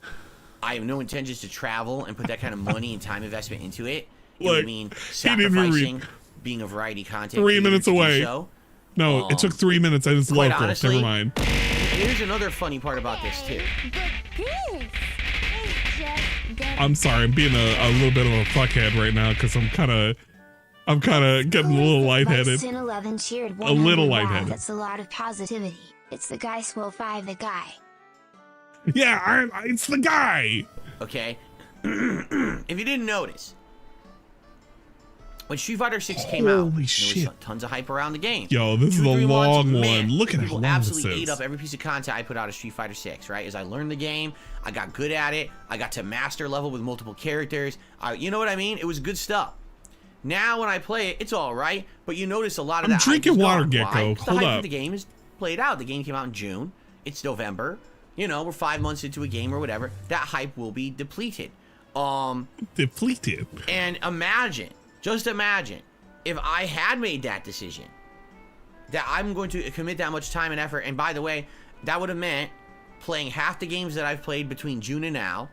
I have no intentions to travel and put that kind of money and time investment into it. It Look, would mean sacrificing being a variety content. 3 minutes away. Show. No, it took 3 minutes and it's local. Honestly, never mind. here's another funny part about this too. I'm sorry, I'm being a little bit of a fuckhead right now because I'm kind of getting a little lightheaded. Sin 11 cheered A little 100. Wow, lightheaded. that's a lot of positivity. It's the guy Swell 5, the guy. Yeah, it's the guy. Okay, if you didn't notice, when Street Fighter 6 came out, Holy there shit. was tons of hype around the game. Yo, this is a 2-3 months, long man, one. Look at how people long this absolutely ate is. up every piece of content I put out of Street Fighter 6, right? As I learned the game, I got good at it. I got to master level with multiple characters. You know what I mean? It was good stuff. Now when I play it, it's all right, but you notice a lot of I'm that drinking hype is water, gone. Gecko. Why? 'Cause the Hold hype up. of the game is played out. The game came out in June. It's November. You know, we're 5 months into a game or whatever. That hype will be depleted. Depleted. And imagine, just imagine, if I had made that decision, that I'm going to commit that much time and effort, and by the way, that would have meant playing half the games that I've played between June and now.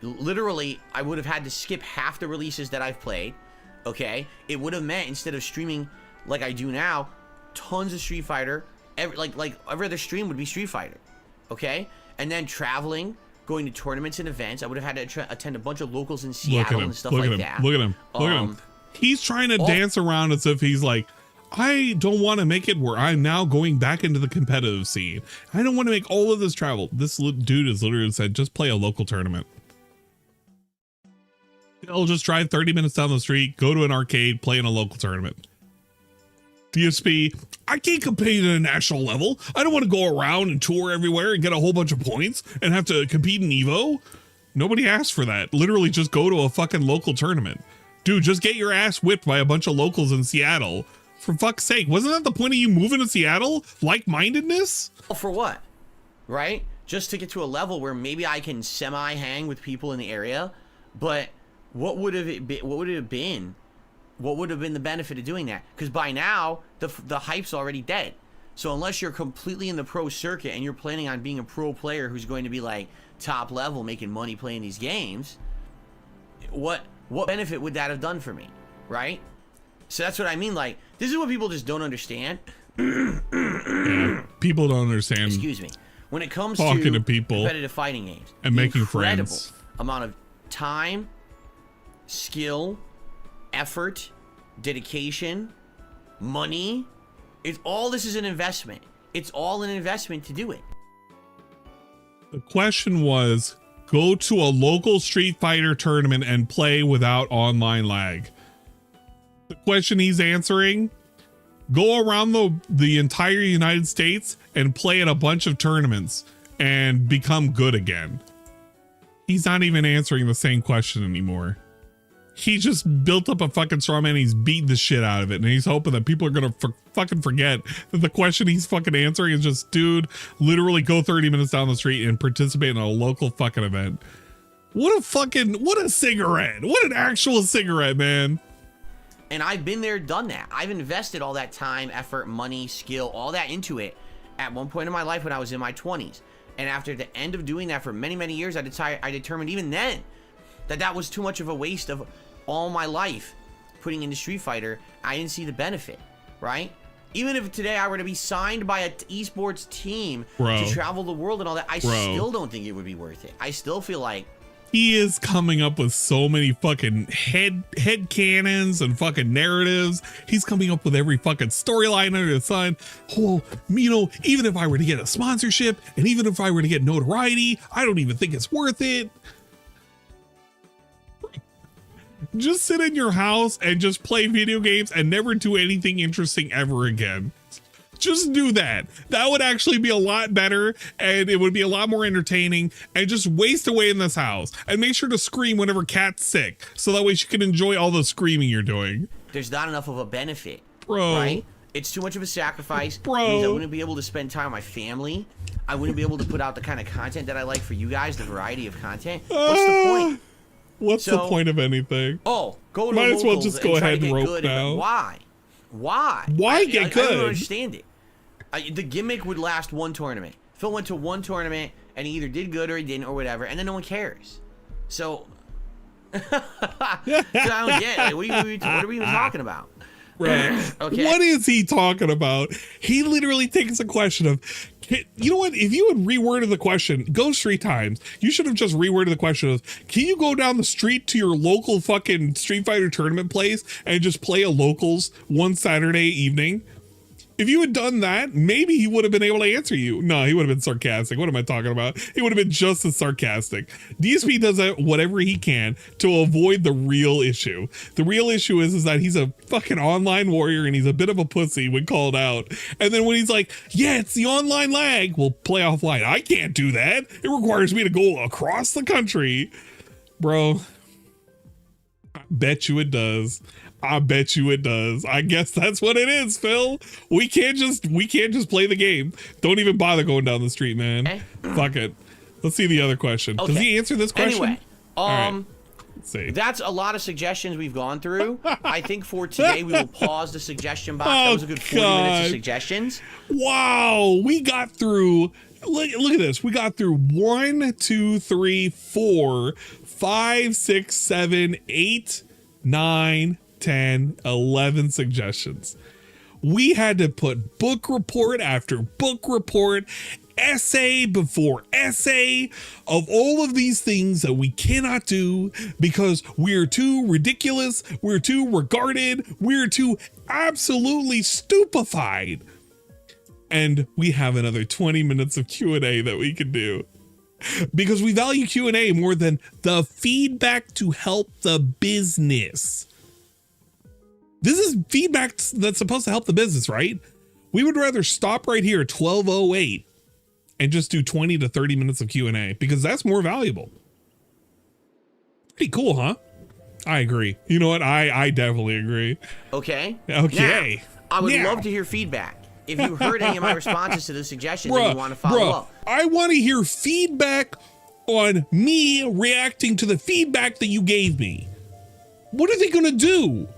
Literally, I would have had to skip half the releases that I've played, okay? It would have meant, instead of streaming like I do now, tons of Street Fighter, like every other stream would be Street Fighter, okay? And then traveling, going to tournaments and events. I would have had to attend a bunch of locals in Seattle and stuff like that. Look at him. Look at him. He's trying to dance around as if he's like, I don't want to make it where I'm now going back into the competitive scene. I don't want to make all of this travel. This dude has literally said, just play a local tournament. He'll just drive 30 minutes down the street, go to an arcade, play in a local tournament. DSP, I can't compete at a national level. I don't want to go around and tour everywhere and get a whole bunch of points and have to compete in Evo. Nobody asked for that. Literally just go to a fucking local tournament. Dude, just get your ass whipped by a bunch of locals in Seattle. For fuck's sake, wasn't that the point of you moving to Seattle? Like-mindedness? Well, for what? Right? Just to get to a level where maybe I can semi-hang with people in the area, but what would it have been? What would have been the benefit of doing that? Because by now, the hype's already dead. So unless you're completely in the pro circuit and you're planning on being a pro player who's going to be like top level, making money playing these games, what benefit would that have done for me, right? So that's what I mean. Like, this is what people just don't understand. Yeah, people don't understand. Excuse me. When it comes talking to people competitive fighting games and making incredible friends, amount of time, skill, effort, dedication, money. This is an investment. It's all an investment to do it. the question was, go to a local Street Fighter tournament and play without online lag. The question he's answering, go around the entire United States and play at a bunch of tournaments and become good again. He's not even answering the same question anymore. He just built up a fucking straw man. He's beating the shit out of it. And he's hoping that people are going to fucking forget that the question he's fucking answering is just, dude, literally go 30 minutes down the street and participate in a local fucking event. What a cigarette. What an actual cigarette, man. And I've been there, done that. I've invested all that time, effort, money, skill, all that into it at one point in my life when I was in my 20s. And after the end of doing that for many, many years, I determined even then that was too much of a waste of all my life putting into Street Fighter. I didn't see the benefit, right? Even if today I were to be signed by an esports team to travel the world and all that, I still don't think it would be worth it. I still feel like he is coming up with so many fucking head cannons and fucking narratives. He's coming up with every fucking storyline under the sun. Oh, you know, even if I were to get a sponsorship and even if I were to get notoriety, I don't even think it's worth it. Just sit in your house and just play video games and never do anything interesting ever again. Just do that. That would actually be a lot better and it would be a lot more entertaining, and just waste away in this house and make sure to scream whenever Cat's sick so that way she can enjoy all the screaming you're doing. There's not enough of a benefit, bro. Right? It's too much of a sacrifice. Bro. It means I wouldn't be able to spend time with my family. I wouldn't be able to put out the kind of content that I like for you guys, the variety of content. What's the point? What's the point of anything? Oh, go to might as well locals just go ahead and rope now. Why? Why get good? I don't understand it. The gimmick would last one tournament. Phil went to one tournament and he either did good or he didn't or whatever, and then no one cares. So, so I don't get it. Like, what are we even talking about? Right. Okay. What is he talking about? He literally takes a question of, You know what? If you had reworded the question, goes 3 times. You should have just reworded the question of, can you go down the street to your local fucking Street Fighter tournament place and just play a locals one Saturday evening? If you had done that, maybe he would have been able to answer you. No, he would have been sarcastic. What am I talking about? He would have been just as sarcastic. DSP does whatever he can to avoid the real issue. The real issue is that he's a fucking online warrior and he's a bit of a pussy when called out. And then when he's like, yeah, it's the online lag, we'll play offline. I can't do that. It requires me to go across the country. Bro, I bet you it does. I bet you it does. I guess that's what it is, Phil. We can't just play the game. Don't even bother going down the street, man. Okay. Fuck it. Let's see the other question. Okay. Does he answer this question? Anyway, right. Let's see. That's a lot of suggestions we've gone through. I think for today we will pause the suggestion box. That was a good 40 minutes of suggestions. Wow, we got through. Look at this. We got through 1, 2, 3, 4, 5, 6, 7, 8, 9, 10, 11 suggestions. We had to put book report after book report, essay before essay of all of these things that we cannot do because we're too ridiculous, we're too regarded, we're too absolutely stupefied. And we have another 20 minutes of Q&A that we can do because we value Q&A more than the feedback to help the business. This is feedback that's supposed to help the business, right? We would rather stop right here at 12:08 and just do 20 to 30 minutes of Q&A because that's more valuable. Pretty cool, huh? I agree. You know what? I definitely agree. Okay. Okay. Now, I would love to hear feedback. If you heard any of my responses to the suggestions and you want to follow up. I want to hear feedback on me reacting to the feedback that you gave me. What are they going to do?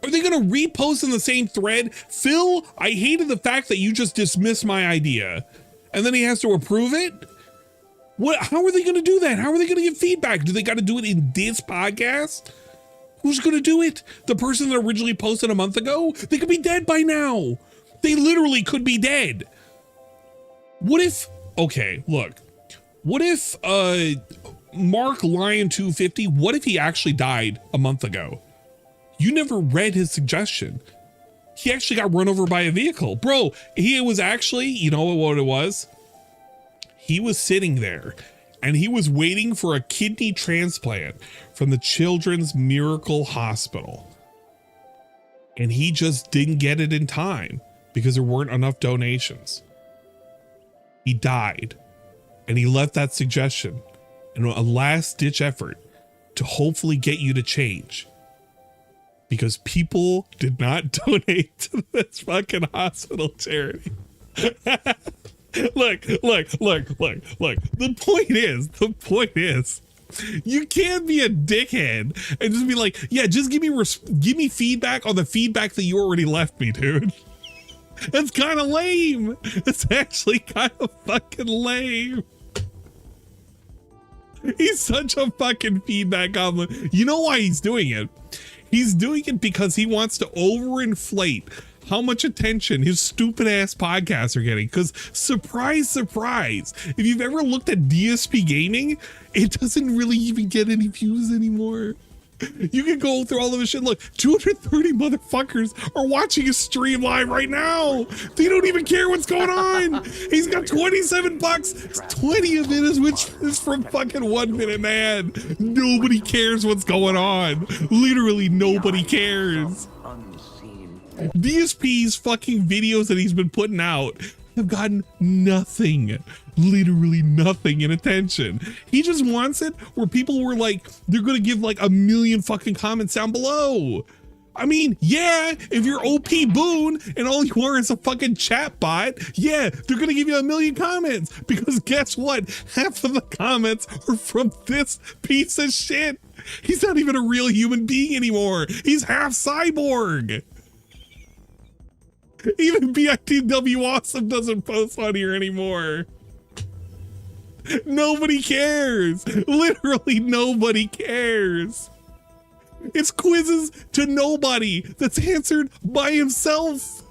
Are they going to repost in the same thread? Phil, I hated the fact that you just dismissed my idea. And then he has to approve it? How are they going to do that? How are they going to give feedback? Do they got to do it in this podcast? Who's going to do it? The person that originally posted a month ago? They could be dead by now. They literally could be dead. What if, okay, look. What if Mark Lion 250, what if he actually died a month ago? You never read his suggestion. He actually got run over by a vehicle. Bro, he was actually, you know what it was? He was sitting there and he was waiting for a kidney transplant from the Children's Miracle Hospital. And he just didn't get it in time because there weren't enough donations. He died and he left that suggestion in a last ditch effort to hopefully get you to change. Because people did not donate to this fucking hospital charity. Look. The point is, you can't be a dickhead and just be like, yeah, just give me feedback on the feedback that you already left me, dude. That's kind of lame. It's actually kind of fucking lame. He's such a fucking feedback goblin. You know why he's doing it? He's doing it because he wants to overinflate how much attention his stupid ass podcasts are getting. Because surprise, surprise, if you've ever looked at DSP Gaming, it doesn't really even get any views anymore. You can go through all of this shit. Look, 230 motherfuckers are watching his stream live right now. They don't even care what's going on. He's got 27 bucks. 20 of it is from fucking 1 Minute Man. Nobody cares what's going on. Literally nobody cares. DSP's fucking videos that he's been putting out have gotten nothing, literally nothing in attention. He just wants it where people were like, they're gonna give like 1 million fucking comments down below. I mean, yeah, if you're OP Boone and all you are is a fucking chat bot, yeah, they're gonna give you 1 million comments because guess what? Half of the comments are from this piece of shit. He's not even a real human being anymore. He's half cyborg. Even BITW Awesome doesn't post on here anymore. Nobody cares. Literally nobody cares. It's quizzes to nobody that's answered by himself.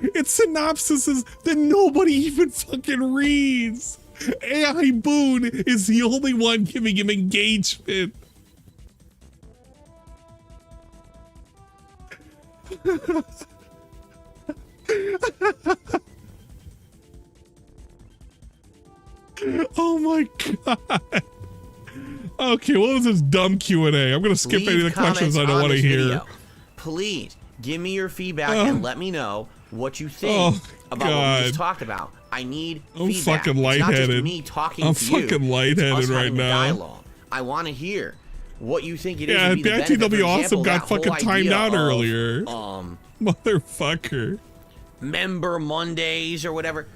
It's synopsises that nobody even fucking reads. AI Boone is the only one giving him engagement. Oh my god. Okay, what was this dumb Q&A? I'm gonna skip any of the questions I don't want to hear. Video. Please give me your feedback and let me know what you think about what we just talked about. I need feedback. Fucking lightheaded. It's not just me talking I'm to you. fucking lightheaded right now. Dialogue. I want to hear what you think it is. Yeah, would be the BTW benefit. Awesome got fucking timed out earlier. Motherfucker. Member Mondays or whatever.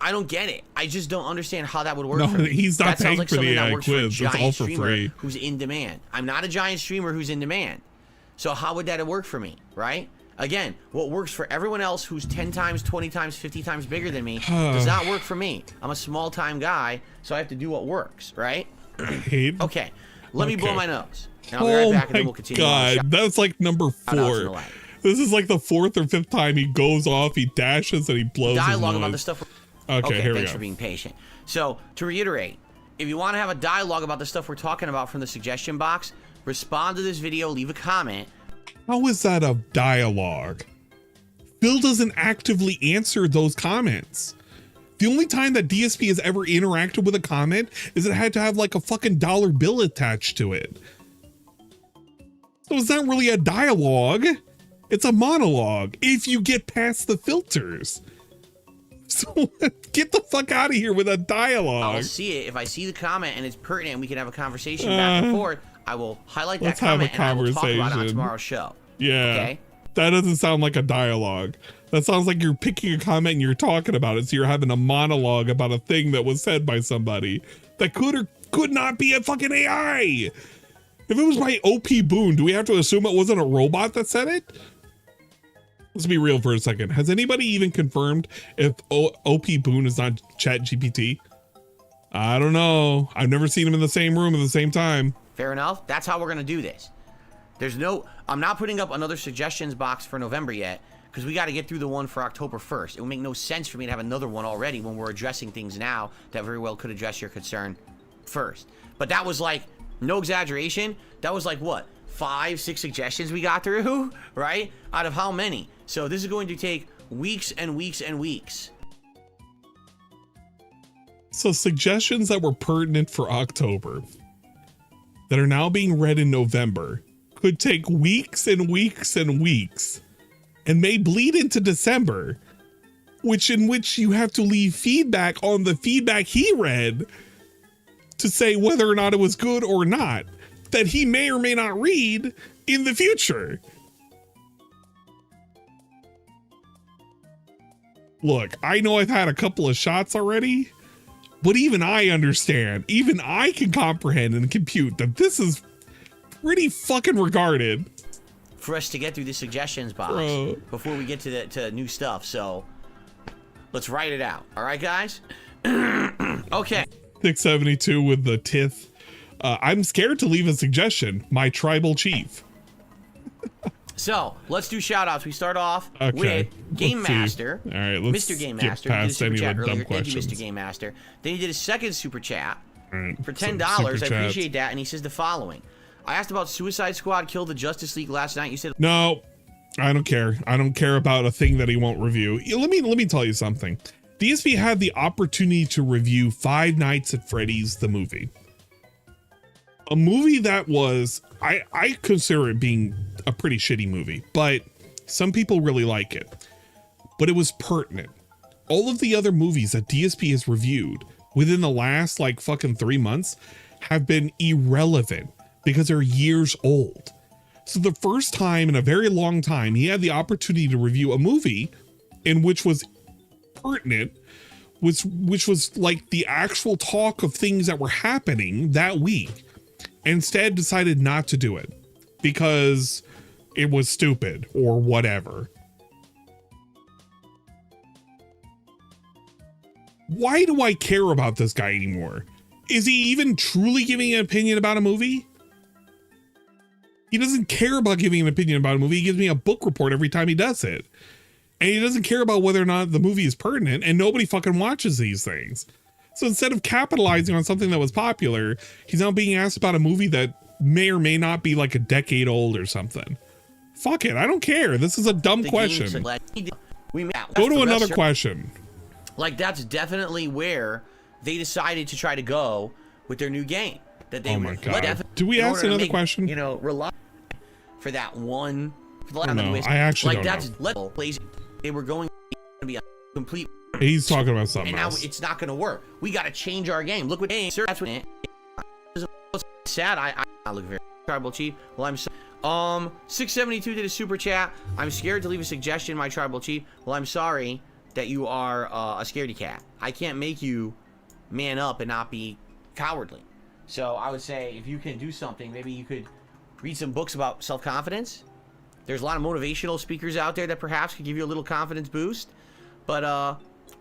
I don't get it. I just don't understand how that would work. No, for me. he's not that paying like for the AI quiz. It's all for free. Who's in demand? I'm not a giant streamer who's in demand. So how would that work for me, right? Again, what works for everyone else who's 10 times, 20 times, 50 times bigger than me does not work for me. I'm a small-time guy, so I have to do what works, right? Okay, let me blow my nose. And I'll be right back, and then we'll continue. God, that's like number 4. This is like the 4th or 5th time he goes off, he dashes, and he blows his dialogue nose. about the stuff. Okay, here we go. Thanks for being patient. So, to reiterate, if you want to have a dialogue about the stuff we're talking about from the suggestion box, respond to this video, leave a comment. How is that a dialogue? Phil doesn't actively answer those comments. The only time that DSP has ever interacted with a comment is it had to have like a fucking dollar bill attached to it. So it's not really a dialogue. It's a monologue if you get past the filters. So get the fuck out of here with a dialogue. I'll see it. If I see the comment and it's pertinent and we can have a conversation back and forth, I will highlight that comment and I will talk about it on tomorrow's show. Yeah. Okay? That doesn't sound like a dialogue. That sounds like you're picking a comment and you're talking about it. So you're having a monologue about a thing that was said by somebody that could or could not be a fucking AI. If it was by OP Boone, do we have to assume it wasn't a robot that said it? Let's be real for a second. Has anybody even confirmed if OP Boone is not ChatGPT? I don't know. I've never seen him in the same room at the same time. Fair enough. That's how we're going to do this. I'm not putting up another suggestions box for November yet because we got to get through the one for October 1st. It would make no sense for me to have another one already when we're addressing things now that very well could address your concern first. But that was like, no exaggeration, that was like what? 5, 6 suggestions we got through, right? Out of how many? So this is going to take weeks and weeks and weeks. So suggestions that were pertinent for October that are now being read in November could take weeks and weeks and weeks and may bleed into December, in which you have to leave feedback on the feedback he read to say whether or not it was good or not, that he may or may not read in the future. Look, I know I've had a couple of shots already, but even I understand, even I can comprehend and compute that this is pretty fucking regarded. For us to get through the suggestions box before we get to new stuff, so let's write it out. All right, guys? Okay. 672 with the tith. I'm scared to leave a suggestion. My tribal chief. So let's do shout outs. We start off with Game Master. All right, let's Mr. Game get Master. past He did a super any chat of the dumb earlier. Thank you, questions. Mr. Game Master. Then he did a second super chat for $10. super I chats. appreciate that. And he says the following. I asked about Suicide Squad killed the Justice League last night. You said No, I don't care. I don't care about a thing that he won't review. Let me tell you something. DSP had the opportunity to review Five Nights at Freddy's the movie. A movie that was, I consider it being a pretty shitty movie, but some people really like it. But it was pertinent. All of the other movies that DSP has reviewed within the last like fucking 3 months have been irrelevant because they're years old. So the first time in a very long time, he had the opportunity to review a movie in which was pertinent, which was like the actual talk of things that were happening that week. Instead decided not to do it because it was stupid or whatever. Why do I care about this guy anymore? Is he even truly giving an opinion about a movie? He doesn't care about giving an opinion about a movie. He gives me a book report every time he does it. And he doesn't care about whether or not the movie is pertinent, and nobody fucking watches these things. So instead of capitalizing on something that was popular, he's now being asked about a movie that may or may not be like a decade old or something. Fuck it, I don't care. This is a dumb question. Go to another question. Like, that's definitely where they decided to try to go with their new game. That they Oh my god. Do we ask another question? You know, rely for that one. For the no, I actually like, don't know. They were going to be a complete. He's talking about something and now else. it's not going to work. We got to change our game. Look what sir. That's what it is. Sad. I look very tribal chief. Well, I'm so, 672 did a super chat. I'm scared to leave a suggestion, my tribal chief. Well, I'm sorry that you are a scaredy cat. I can't make you man up and not be cowardly. So I would say if you can do something, maybe you could read some books about self-confidence. There's a lot of motivational speakers out there that perhaps could give you a little confidence boost. But I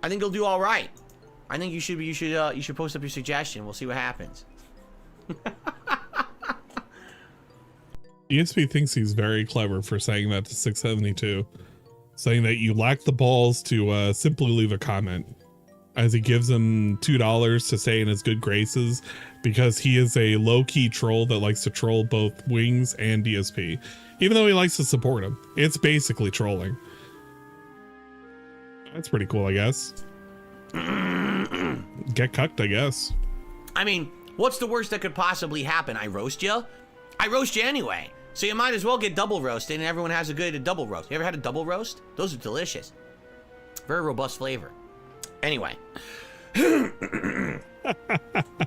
think you'll do all right. I think you should post up your suggestion. We'll see what happens. DSP thinks he's very clever for saying that to 672, saying that you lack the balls to simply leave a comment, as he gives him $2 to stay in his good graces because he is a low-key troll that likes to troll both Wings and DSP, even though he likes to support him. It's basically trolling. That's pretty cool, I guess. Get cucked, I guess. I mean, what's the worst that could possibly happen? I roast you? I roast you anyway. So you might as well get double roasted, and everyone has a good double roast. You ever had a double roast? Those are delicious. Very robust flavor. Anyway.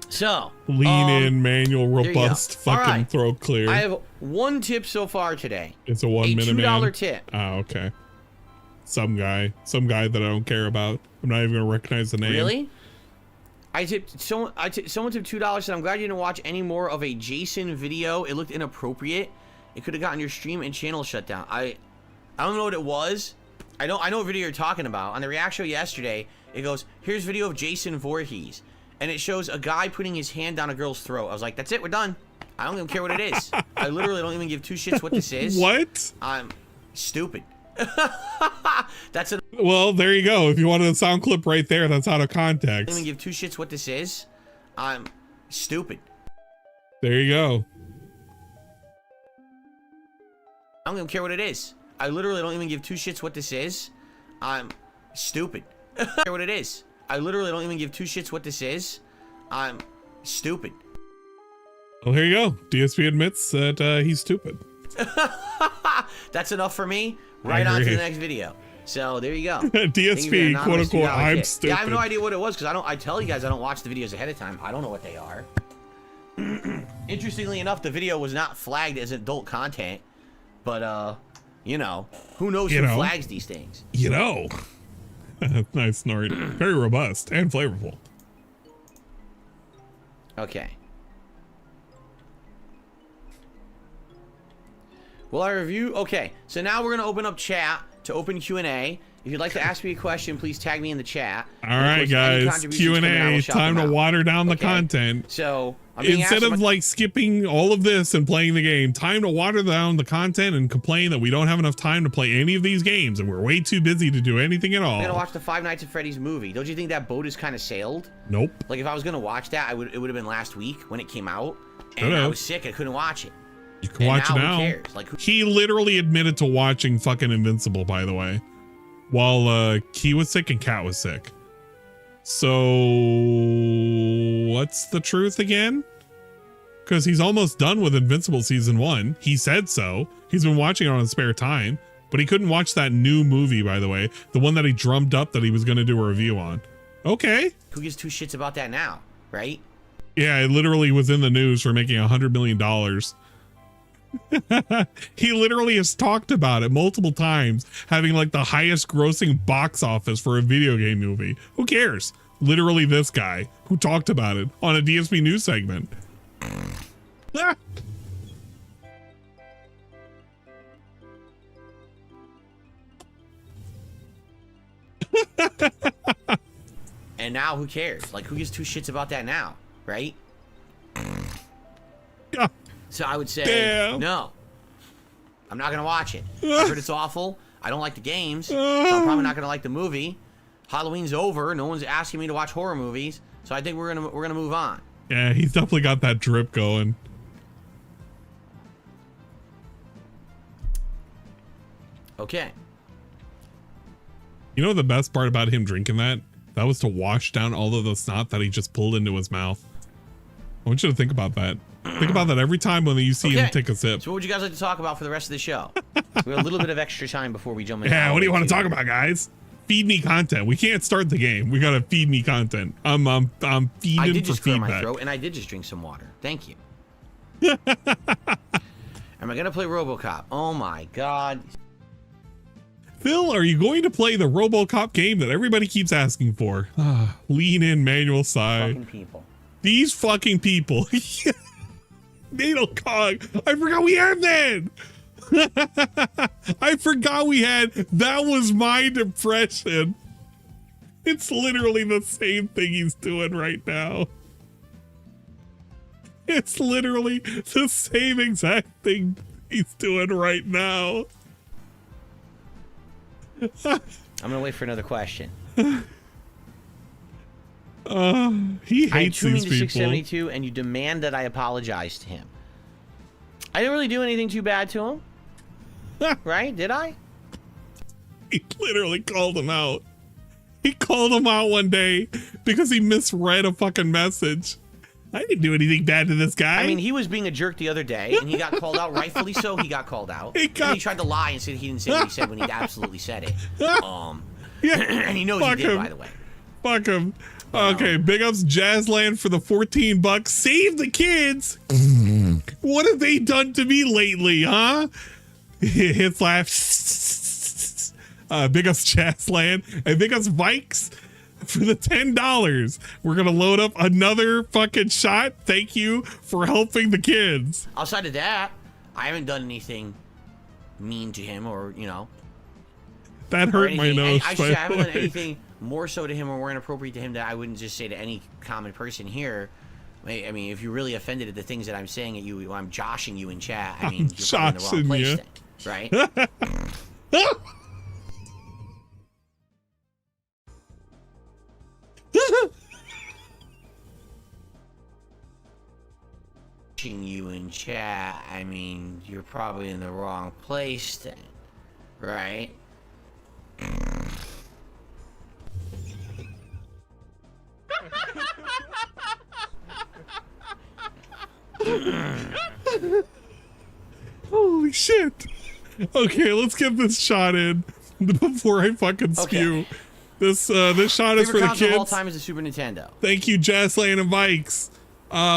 So. Lean in, manual, robust, fucking right. throat clear. I have one tip so far today. It's a 1 minute man. $2 tip. Oh, okay. Some guy that I don't care about. I'm not even gonna recognize the name. Really? Someone tipped $2, said, I'm glad you didn't watch any more of a Jason video. It looked inappropriate. It could have gotten your stream and channel shut down. I don't know what it was. I know what video you're talking about. On the react show yesterday, it goes, here's video of Jason Voorhees. And it shows a guy putting his hand down a girl's throat. I was like, that's it, we're done. I don't even care what it is. I literally don't even give two shits what this is. What? I'm stupid. That's a Well, there you go. If you wanted a sound clip right there, that's out of context. I don't even give two shits what this is. I'm stupid. There you go. I don't even care what it is. I literally don't even give two shits what this is. I'm stupid. I don't care what it is. I literally don't even give two shits what this is. I'm stupid. Well, here you go. DSP admits that he's stupid. That's enough for me. Right on to the next video. So there you go. DSP, quote unquote, I'm stupid. Yeah, I have no idea what it was because I tell you guys I don't watch the videos ahead of time. I don't know what they are. Interestingly enough, the video was not flagged as adult content, but you know, who knows who flags these things? You know. Nice snort. Very robust and flavorful. Okay. Will I review? Okay, so now we're gonna open up chat to open Q&A. If you'd like to ask me a question, please tag me in the chat. All right, guys, Q&A. Time to water down the content. So instead of like skipping all of this and playing the game, time to water down the content and complain that we don't have enough time to play any of these games and we're way too busy to do anything at all. I'm gonna watch the Five Nights at Freddy's movie. Don't you think that boat is kind of sailed? Nope. Like if I was gonna watch that, it would have been last week when it came out, and I was sick. I couldn't watch it. You can watch it now. Who cares? Like, he literally admitted to watching fucking Invincible, by the way, while Key was sick and Cat was sick. So what's the truth again? Because he's almost done with Invincible season 1. He said so. He's been watching it on his spare time, but he couldn't watch that new movie, by the way, the one that he drummed up that he was going to do a review on. Okay. Who gives two shits about that now, right? Yeah, it literally was in the news for making $100 million. He literally has talked about it multiple times, having like the highest grossing box office for a video game movie. Who cares? Literally this guy who talked about it on a DSP news segment. And now who cares? Like, who gives two shits about that now, right? So I would say, no, I'm not going to watch it. I heard it's awful. I don't like the games, so I'm probably not gonna like the movie. Halloween's over. No one's asking me to watch horror movies, so I think we're gonna move on. Yeah, he's definitely got that drip going. Okay. You know the best part about him drinking that? That was to wash down all of the snot that he just pulled into his mouth. I want you to think about that. Think about that every time when you see him take a sip. So what would you guys like to talk about for the rest of the show? We have a little bit of extra time before we jump into Yeah, what do you want to talk about, guys? Feed me content. We can't start the game. We gotta feed me content. I'm feeding I did for just clear my feedback. throat, and I did just drink some water. Thank you. Am I gonna play RoboCop? Oh my god. Phil, are you going to play the RoboCop game that everybody keeps asking for? Lean in, manual side. Fucking people. These fucking people. Natal Cog. I forgot we had that. I forgot we had. That was my depression. It's literally the same thing he's doing right now. It's literally the same exact thing he's doing right now. I'm gonna wait for another question. He I hates tuned these to people. 672, and you demand that I apologize to him. I didn't really do anything too bad to him, right? Did I? He literally called him out. He called him out one day because he misread a fucking message. I didn't do anything bad to this guy. I mean, he was being a jerk the other day, and he got called out. Rightfully so, he got called out. And he tried to lie and said he didn't say what he said when he absolutely said it. Yeah, and he knows he did, by the way. Fuck him. Okay, big ups Jazzland for the $14. Save the kids. What have they done to me lately, huh? Hits laugh. Big ups Jazzland and big ups Vikes for the $10. We're gonna load up another fucking shot. Thank you for helping the kids. Outside of that, I haven't done anything mean to him, or that hurt my nose. I haven't done anything more so to him or more inappropriate to him that I wouldn't just say to any common person here. I mean, if you're really offended at the things that I'm saying at you, I'm joshing you in chat. I mean, you're probably in the wrong place then, right? You in chat, I mean, you're probably in the wrong place then, right? Holy shit. Okay, let's get this shot in before I fucking spew. Okay. This shot is for the kids. Favorite console of all time is the Super Nintendo. Thank you, Jazzland and Vikes.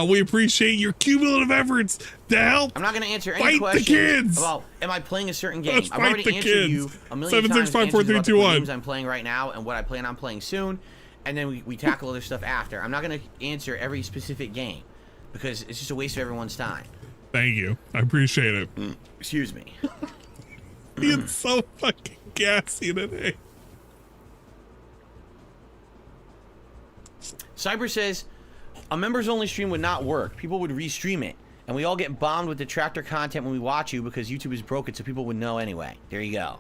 We appreciate your cumulative efforts to help. I'm not going to answer any questions about am I playing a certain game. I've already answered you a million times about the games I'm playing right now and what I plan on playing soon, and then we tackle other stuff after. I'm not going to answer every specific game because it's just a waste of everyone's time. Thank you. I appreciate it. Excuse me. It's so fucking gassy today. Cyber says a members only stream would not work. People would restream it, and we all get bombed with detractor content when we watch you because YouTube is broken, so people would know anyway. There you go.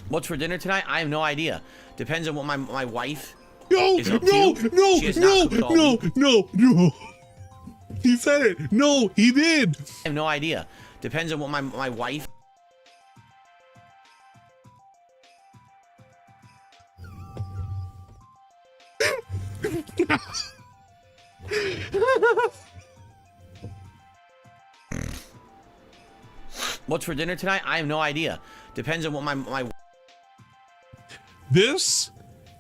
What's for dinner tonight? I have no idea. Depends on what my wife is up to. She has not cooked all week. No. He said it. No, he did. I have no idea. Depends on what my wife. What's for dinner tonight? I have no idea. Depends on what my. This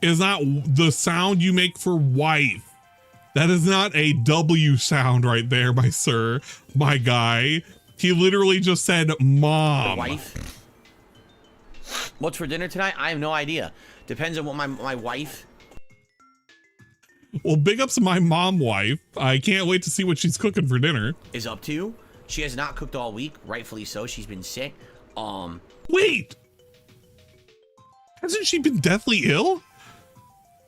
is not the sound you make for wife. That is not a W sound right there, my sir, my guy. He literally just said mom. Wife. What's for dinner tonight? I have no idea. Depends on what my wife. Well, big ups to my mom wife. I can't wait to see what she's cooking for dinner. Is up to. She has not cooked all week, rightfully so. She's been sick. Wait. Hasn't she been deathly ill?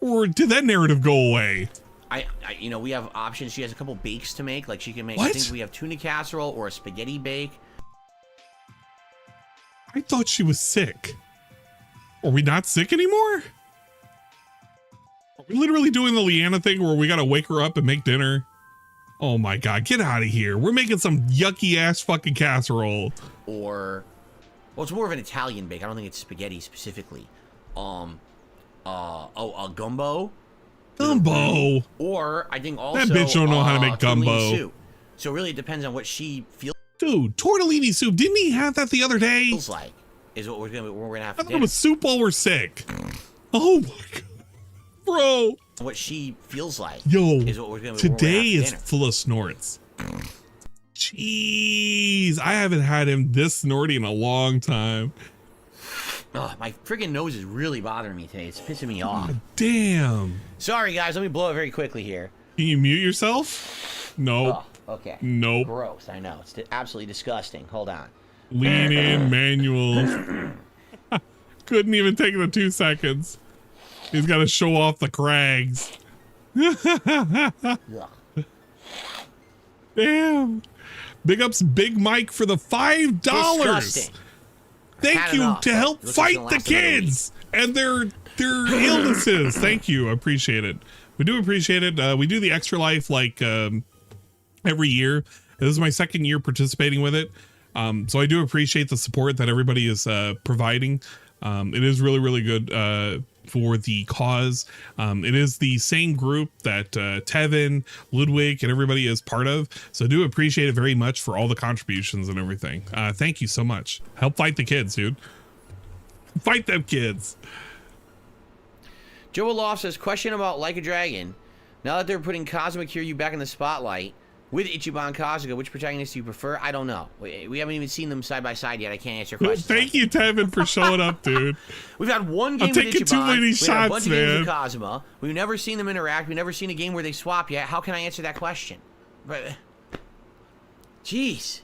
Or did that narrative go away? We have options. She has a couple bakes to make. Like she can make. What? I think we have tuna casserole or a spaghetti bake. I thought she was sick. Are we not sick anymore? Are we literally doing the Leanna thing where we gotta wake her up and make dinner? Oh my God, get out of here. We're making some yucky ass fucking casserole. Or, well, it's more of an Italian bake. I don't think it's spaghetti specifically. A gumbo. Gumbo. Or I think also That bitch don't know how to make gumbo. tortellini soup. So really it depends on what she Dude, tortellini soup. Didn't he have that the other day? feels like is what we're gonna have I for thought it dinner. was soup while we're sick. Oh my God. Bro. What she feels like Yo, is what we're gonna today have is for dinner. full of snorts. Jeez, I haven't had him this snorty in a long time. Ugh, my friggin' nose is really bothering me today. It's pissing me off. Damn. Sorry guys, let me blow it very quickly here. Can you mute yourself? Nope. Oh, okay. Nope. Gross, I know. It's absolutely disgusting. Hold on. Lean in, manual. Couldn't even take the 2 seconds. He's got to show off the crags. Ugh. Damn. Big ups Big Mike for the $5. Disgusting. Thank Had you enough, to but help looks like fight it's the gonna last another kids and their illnesses. Thank you. I appreciate it. We do appreciate it. We do the Extra Life like every year. This is my 2nd year participating with it. So I do appreciate the support that everybody is providing. It is really, really good for the cause. It is the same group that Tevin, Ludwig, and everybody is part of. So I do appreciate it very much for all the contributions and everything. Thank you so much. Help fight the kids, dude. Fight them kids. Joe Aloft says, question about Like a Dragon. Now that they're putting Cosmic Kiryu back in the spotlight, with Ichiban Kasuga, which protagonist do you prefer? I don't know. We haven't even seen them side by side yet. I can't answer your questions. Thank you, Tevin, for showing up, dude. We've had one game I'm with taking Ichiban. too many We've had a shots, bunch of games man. with Kazuma. We've never seen them interact. We've never seen a game where they swap yet. How can I answer that question? But, jeez.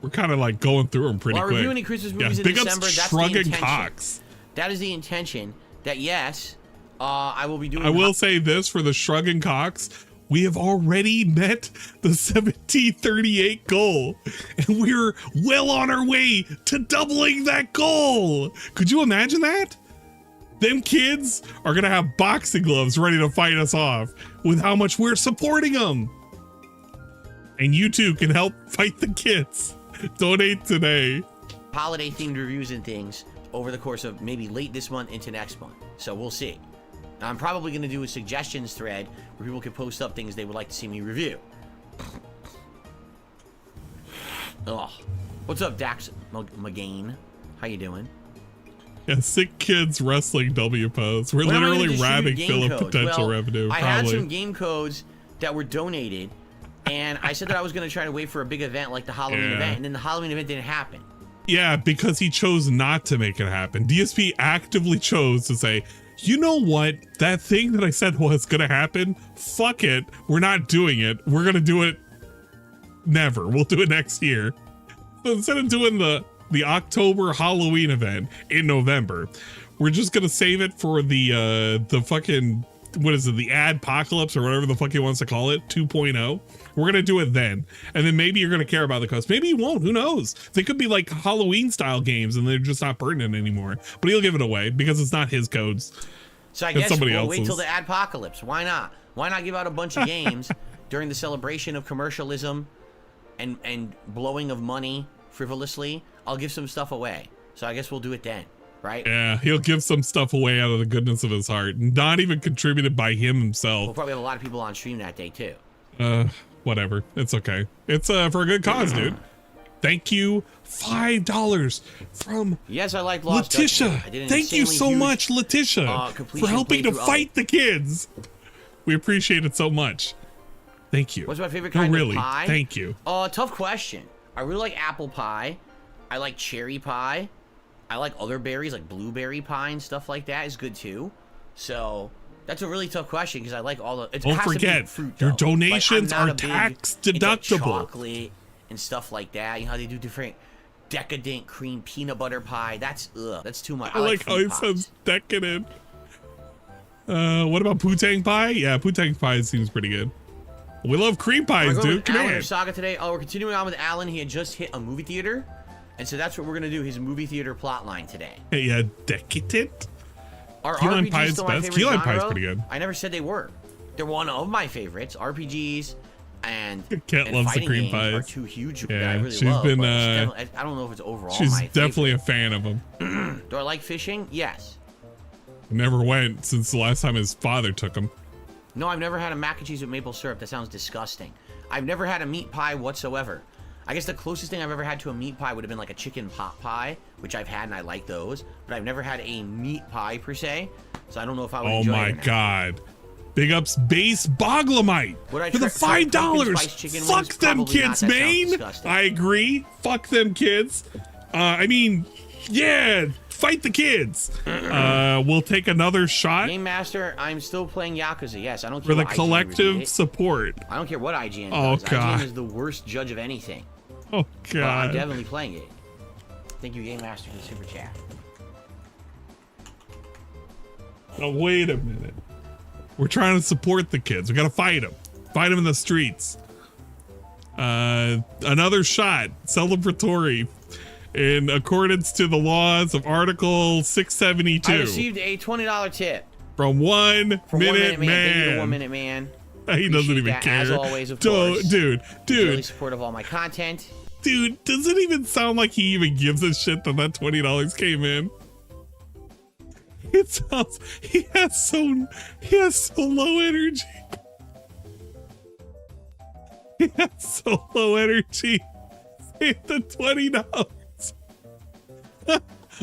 We're kind of like going through them pretty While quick. reviewing any Christmas movies in big December, ups that's the Shrugging intention. Cox. That is the intention. That yes, I will be doing. I will say this for the Shrugging Cox. We have already met the 1738 goal, and we're well on our way to doubling that goal. Could you imagine that? Them kids are going to have boxing gloves ready to fight us off with how much we're supporting them. And you too can help fight the kids. Donate today. holiday themed reviews and things over the course of maybe late this month into next month. So we'll see. I'm probably going to do a suggestions thread where people can post up things they would like to see me review. Oh, what's up, Dax McGain? How you doing? Yeah, sick kids wrestling W pose. We're When am I gonna literally distribute robbing game Philip codes? potential Well, revenue. I had Probably. some game codes that were donated, and I said that I was going to try to wait for a big event like the Halloween Yeah. event, and then the Halloween event didn't happen. Yeah, because he chose not to make it happen. DSP actively chose to say, you know what? That thing that I said was going to happen, fuck it. We're not doing it. We're going to do it never. We'll do it next year. So instead of doing the October Halloween event in November, we're just going to save it for the fucking, what is it? The Adpocalypse or whatever the fuck he wants to call it, 2.0. We're going to do it then. And then maybe you're going to care about the coast. Maybe you won't. Who knows? They could be like Halloween style games and they're just not pertinent anymore. But he'll give it away because it's not his codes. So I It's guess somebody we'll wait else's. till the Adpocalypse. Why not? Why not give out a bunch of games during the celebration of commercialism and blowing of money frivolously? I'll give some stuff away. So I guess we'll do it then, right? Yeah, he'll give some stuff away out of the goodness of his heart. Not even contributed by him We'll himself. probably have a lot of people on stream that day too. Whatever. It's okay. It's for a good cause, dude. Thank you. $5 from Yes, I like Lost Letitia. Judgment. I did an Thank you insanely so huge, much, Letitia, completion for helping to playthrough of fight the kids. We appreciate it so much. Thank you. What's my favorite No, kind really. of pie? Thank you. Tough question. I really like apple pie. I like cherry pie. I like other berries, like blueberry pie and stuff like that is good too. So that's a really tough question because I like all the. It Don't has to be forget, fruit, your though. donations I'm not are a big tax into deductible. chocolate and stuff like that. You know how they do different decadent cream peanut butter pie. That's too much. I like how fruit it pies. says decadent. What about Putang pie? Yeah, Putang pie seems pretty good. We love cream We're pies, going dude. with Come Alan here. or Saga today. Oh, we're continuing on with Alan. He had just hit a movie theater, And so that's what we're gonna do. His movie theater plot line today. Hey, yeah, decadent. Are Key lime RPGs pie is still my best. favorite Key lime pie is genre? pretty good. I never said they were. They're one of my favorites. RPGs and Cat and loves the fighting cream games are pies. two huge that Yeah, I really she's love. been, but I don't know if it's overall She's my definitely favorite. a fan of him. Do I like fishing? Yes. Never went since the last time his father took him. No, I've never had a mac and cheese with maple syrup. That sounds disgusting. I've never had a meat pie whatsoever. I guess the closest thing I've ever had to a meat pie would have been like a chicken pot pie, which I've had and I like those. But I've never had a meat pie per se, so I don't know if I would Oh enjoy it my or not. god. Big ups base Boglamite Would I for the try pumpkin $5. spice chicken Fuck wings? them Probably not. kids, That sounds man. disgusting. I agree. Fuck them kids. I mean, yeah, fight the kids. We'll take another shot Game Master, I'm still playing Yakuza. Yes, I don't care for the what IGN collective reviewed it. support. I don't care what IGN Oh, does. God. IGN is the worst judge of anything. Oh But I'm god. definitely playing it. Thank you, Game Master, for the super chat. Now wait a minute. We're trying to support the kids. We gotta fight them. Fight them in the streets. Another shot. Celebratory. In accordance to the laws of Article 672. I received a $20 tip From one from minute 1 Minute Man. Thank you to 1 man. Minute Man. He doesn't Appreciate even that, care. as always, of Don't- course. Dude, Really supportive of all my content. dude, does it even sound like he even gives a shit that that $20 came in? It sounds he has so low energy. He has so low energy. Save the $20.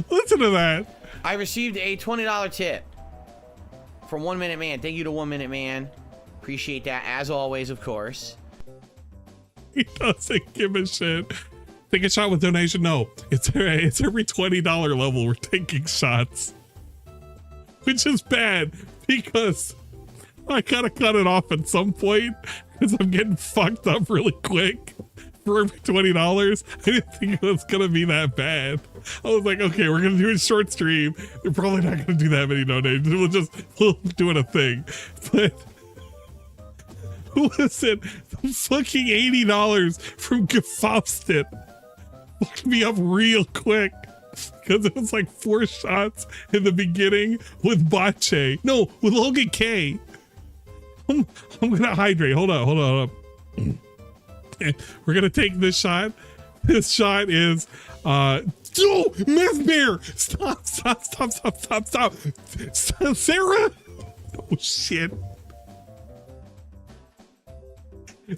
Listen to that. I received a $20 tip from 1 Minute Man. Thank you to 1 Minute Man. Appreciate that, as always, of course. He doesn't give a shit. Take a shot with donation. No, it's every $20 level we're taking shots, which is bad because I gotta cut it off at some point because I'm getting fucked up really quick. For every $20, I didn't think it was gonna be that bad. I was like, okay, we're gonna do a short stream. We're probably not gonna do that many donations. We'll do it a thing. But listen, the fucking $80 from Gefaustet fucked me up real quick because it was like 4 shots in the beginning with Bache. No, with Logan K. I'm gonna hydrate. Hold up. We're gonna take this shot. This shot is oh, Meth Bear! Stop! Sarah! Oh shit.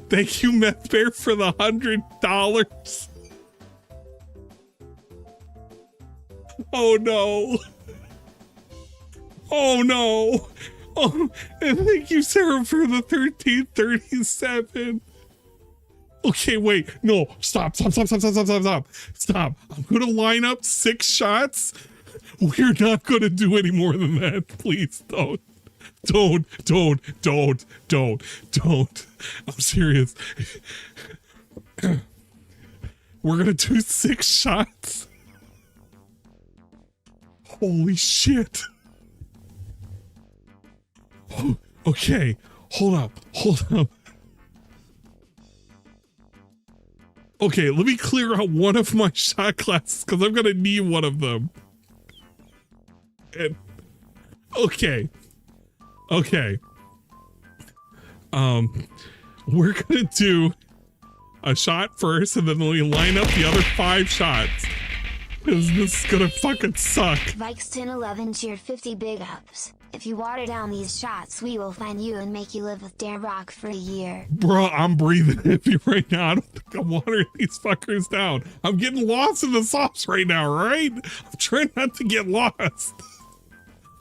Thank you, Meth Bear, for the $100. Oh no. Oh no. Oh, and thank you, Sarah, for the 1337. Okay, wait. No, stop. Stop. I'm gonna line up 6 shots. We're not gonna do any more than that. Please don't. Don't. I'm serious. We're gonna do 6 shots. Holy shit. Oh, okay, hold up. Okay, let me clear out one of my shot glasses because I'm gonna need one of them. And okay. We're gonna do a shot first, and then we line up the other 5 shots. This is gonna fucking suck. Vikes1011 cheered 50 big ups. If you water down these shots, we will find you and make you live with Dan Rock for a year. Bro, I'm breathing heavy right now. I don't think I'm watering these fuckers down. I'm getting lost in the sauce right now, right? I'm trying not to get lost.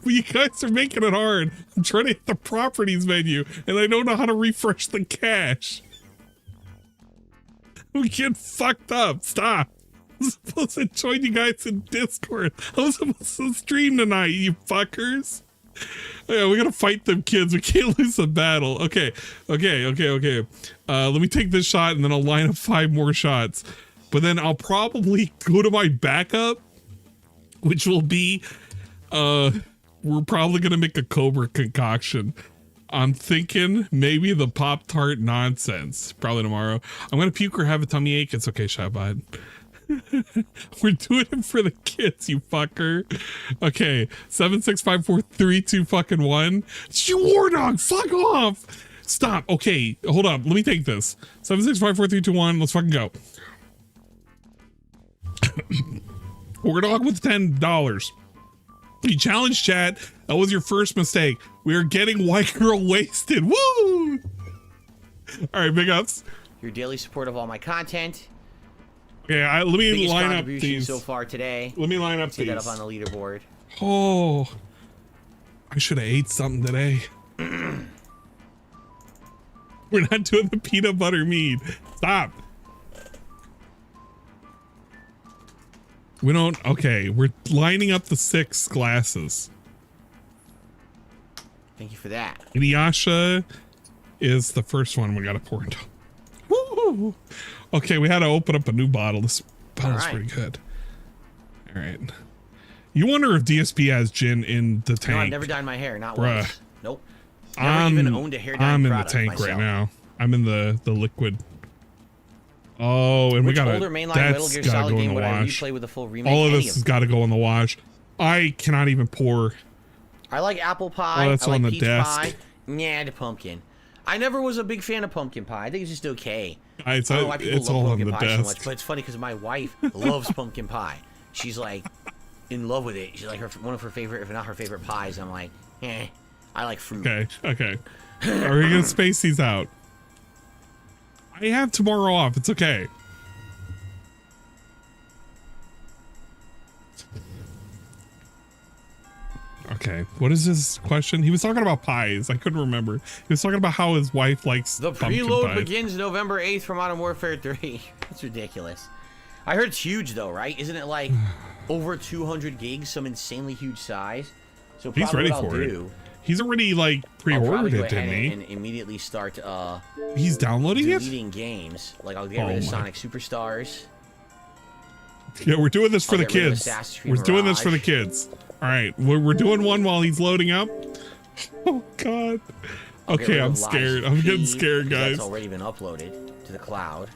But you guys are making it hard. I'm trying to hit the properties menu, and I don't know how to refresh the cache. I'm getting fucked up. Stop. I'm supposed to join you guys in Discord. I'm supposed to stream tonight, you fuckers. Yeah, we gotta fight them kids. We can't lose the battle. Okay. Let me take this shot and then I'll line up 5 more shots. But then I'll probably go to my backup, which will be, we're probably gonna make a Cobra concoction. I'm thinking maybe the Pop-Tart nonsense. Probably tomorrow. I'm gonna puke or have a tummy ache. It's okay, Shabbat. We're doing it for the kids, you fucker. Okay, 7654321. It's you, War Dog. Fuck off. Stop. Okay, hold up. Let me take this. 7654321. Let's fucking go. War Dog with $10. You challenged chat. That was your first mistake. We are getting white girl wasted. Woo! All right, big ups. Your daily support of all my content. Yeah, let me Biggest line up contribution these. so far today. Let me line up See these. that up on the leaderboard. Oh, I should have ate something today. We're not doing the peanut butter mead. Stop. We don't. Okay, we're lining up the 6 glasses. Thank you for that. Inuyasha is the first one we got to pour into. Woo! Okay, we had to open up a new bottle. This bottle's right. pretty good. All right. You wonder if DSP has gin in the tank. No, I've never dyed my hair. Not Bruh. once. Nope. Never even owned a hair dye I'm in the product tank myself. right now. I'm in the liquid. Oh, and Which we got older mainline Metal that's Gear got to Solid go in game the would I wash. replay with a full remake? All of Any this has got to go in the wash. I cannot even pour. I like apple pie. Oh, that's I like on the peach desk. pie. Nah, the pumpkin. I never was a big fan of pumpkin pie. I think it's just okay. It's I don't know why people love all on pumpkin the pie so desk. much, but it's funny because my wife loves pumpkin pie. She's like in love with it. She's like one of her favorite, if not her favorite pies. I'm like, I like fruit. Okay. Are we gonna space these out? I have tomorrow off. It's okay. Okay, what is his question? He was talking about pies. I couldn't remember. He was talking about how his wife likes The pumpkin preload pie. begins November 8th for Modern Warfare 3. That's ridiculous. I heard it's huge though, right? Isn't it like over 200 gigs, some insanely huge size? So He's ready what I'll for it. do, He's already like I'll pre-ordered probably go it, didn't ahead he? and immediately start He's downloading it? deleting games. Like I'll get rid of Oh my. Sonic Superstars. Yeah, we're doing this for I'll the get rid of kids. Assassin's Creed We're doing this for the Mirage. kids. All right, we're doing one while he's loading up. Oh God. I'll get Okay, rid I'm of scared. Lies I'm P, getting scared, because guys. That's already been uploaded to the cloud.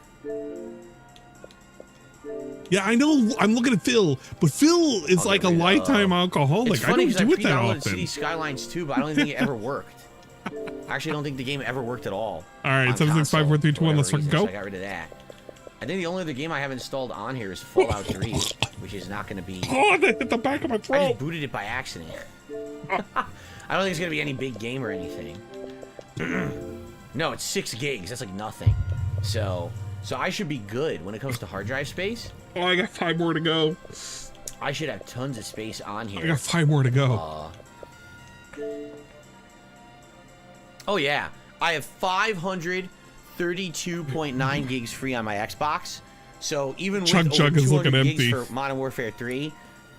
Yeah, I know. I'm looking at Phil, but Phil is I'll like get a rid of- lifetime alcoholic. It's I funny don't do it that pre-downloaded often. City Skylines 2, but I don't even think it ever worked. I actually don't think the game ever worked at all. All right, on 7654321. console, Let's for fucking whatever reason, go. so I got rid of that. I think the only other game I have installed on here is Fallout 3, which is not going to be. Oh, that hit the back of my I throat. just booted it by accident. I don't think it's going to be any big game or anything. No, it's 6 gigs. That's like nothing. So I should be good when it comes to hard drive space. Oh, I got 5 more to go. I should have tons of space on here. I got 5 more to go. Oh yeah, I have 532.9 gigs free on my Xbox. So even with Chug over Chug is 200 looking gigs empty. for Modern Warfare 3,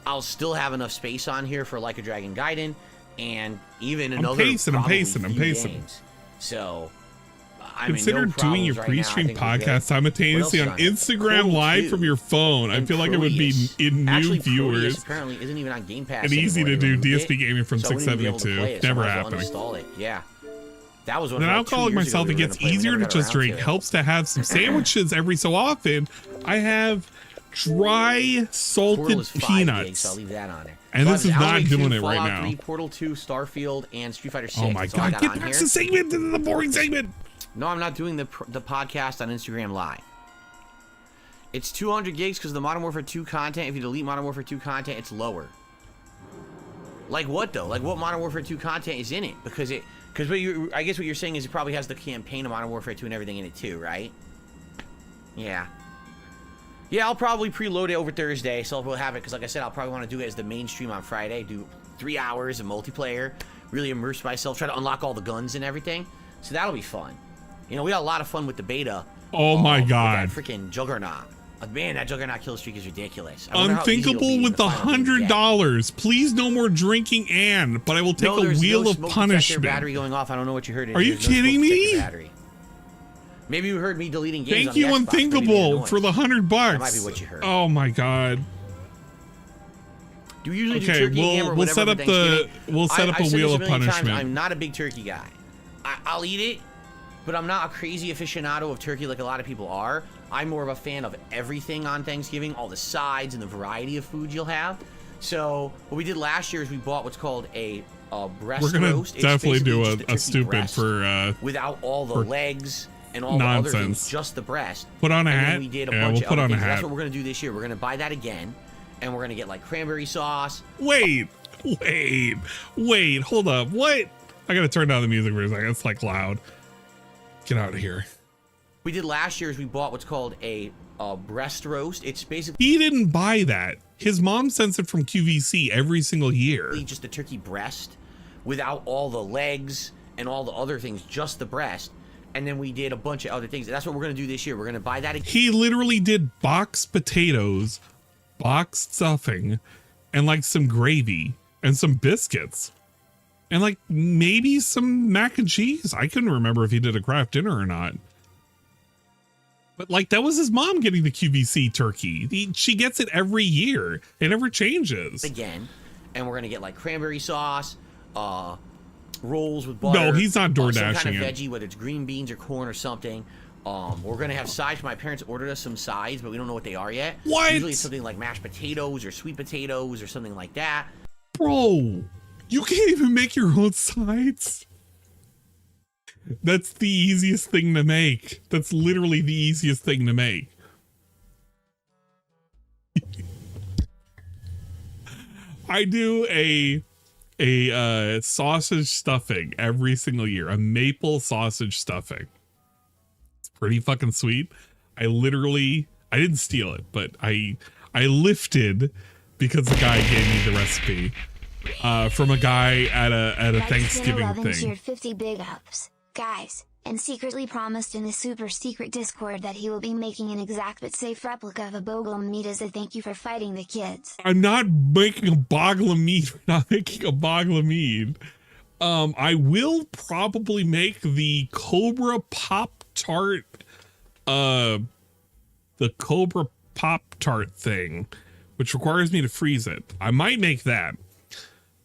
I'll still have enough space on here for Like a Dragon Gaiden and even another pacing, I'm probably pacing, I'm few pacing. games. So I'm in Consider no doing your problems right now. I pre-stream think we're good. podcast simultaneously What on else is Instagram Portal Live 2 from your phone. I and feel like it would be Proteus. in new Actually, Proteus viewers apparently isn't even on Game Pass and easy anymore. to They do. removed DSP it, gaming from so I wouldn't even be able to 672. play it, so Never I might as well happening. uninstall it. Yeah. That was one Then from I'll like 2 call it years myself. ago It we were gets gonna play, we easier to never got just around drink. it. Helps to have some sandwiches every so often. I have dry salted Portal is 5 gigs, peanuts. so I'll leave that on there. And So this I is have not Alan Wake doing 2, it right Fallout now. 3, Portal 2, Starfield, and Street Fighter 6. Oh my That's all I God! got Get on back here. to the segment. This is the boring segment. No, I'm not doing the podcast on Instagram Live. It's 200 gigs because the Modern Warfare 2 content, if you delete Modern Warfare 2 content, it's lower. Like what, though? Like what Modern Warfare 2 content is in it? Because I guess what you're saying is it probably has the campaign of Modern Warfare 2 and everything in it too, right? Yeah. Yeah, I'll probably preload it over Thursday, so we'll have it, because like I said, I'll probably want to do it as the main stream on Friday, do 3 hours of multiplayer, really immerse myself, try to unlock all the guns and everything. So that'll be fun. You know, we had a lot of fun with the beta. Oh my God! With that freaking Juggernaut. Man, that Juggernaut kill streak is ridiculous. I wonder how easy it'll Unthinkable be in with the final game to get. $100. Please, no more drinking, and but I will take No, a there's wheel no of smoke detector punishment. battery going off. I don't know what you heard. Are you There's no kidding smoke me? detector battery. Maybe you heard me deleting games. Thank on the you, Xbox. Maybe you Unthinkable, didn't know for it. the $100. That might be what you heard. Oh my God! Do you usually do Okay, turkey and ham or we'll whatever set for up the Thanksgiving? we'll set up I've a said wheel this of a million times, punishment. I'm not a big turkey guy. I'll eat it, but I'm not a crazy aficionado of turkey like a lot of people are. I'm more of a fan of everything on Thanksgiving, all the sides and the variety of food you'll have. So what we did last year is we bought what's called a breast We're gonna roast. It's definitely do basically just the a turkey stupid breast for without all the for legs and all the other things, nonsense. just the breast. Put on a And then hat. we did a Yeah, bunch we'll of put other on a things. That's hat. what we're gonna do this year. We're gonna buy that again, and we're gonna get like cranberry sauce. Wait, hold up. What? I gotta turn down the music for a second. It's like loud. Get out of here. We did last year is we bought what's called a breast roast. It's basically He didn't buy that. His mom sends it from QVC every single year. just a turkey breast without all the legs and all the other things, just the breast. And then we did a bunch of other things. That's what we're gonna do this year. We're gonna buy that again. He literally did boxed potatoes, boxed stuffing, and like some gravy and some biscuits. And like maybe some mac and cheese. I couldn't remember if he did a craft dinner or not. But like that was his mom getting the QVC turkey. She gets it every year. It never changes. Again, and we're gonna get like cranberry sauce, rolls with butter. No, he's not door some dashing kind of it. veggie, whether it's green beans or corn or something. We're gonna have sides. My parents ordered us some sides, but we don't know what they are yet. What? Usually it's something like mashed potatoes or sweet potatoes or something like that. Bro, you can't even make your own sides. That's the easiest thing to make. That's literally the easiest thing to make. I do a sausage stuffing every single year, a maple sausage stuffing. It's pretty fucking sweet. I didn't steal it, but I lifted because the guy gave me the recipe from a guy at a Thanksgiving 11 thing. cheered 50 big ups, guys, and secretly promised in the super secret Discord that he will be making an exact but safe replica of a bogle meat as a thank you for fighting the kids. I'm not making a bogle of meat. We're not making a bogle of meat. I will probably make the Cobra Pop Tart, the Cobra Pop Tart thing, which requires me to freeze it. I might make that,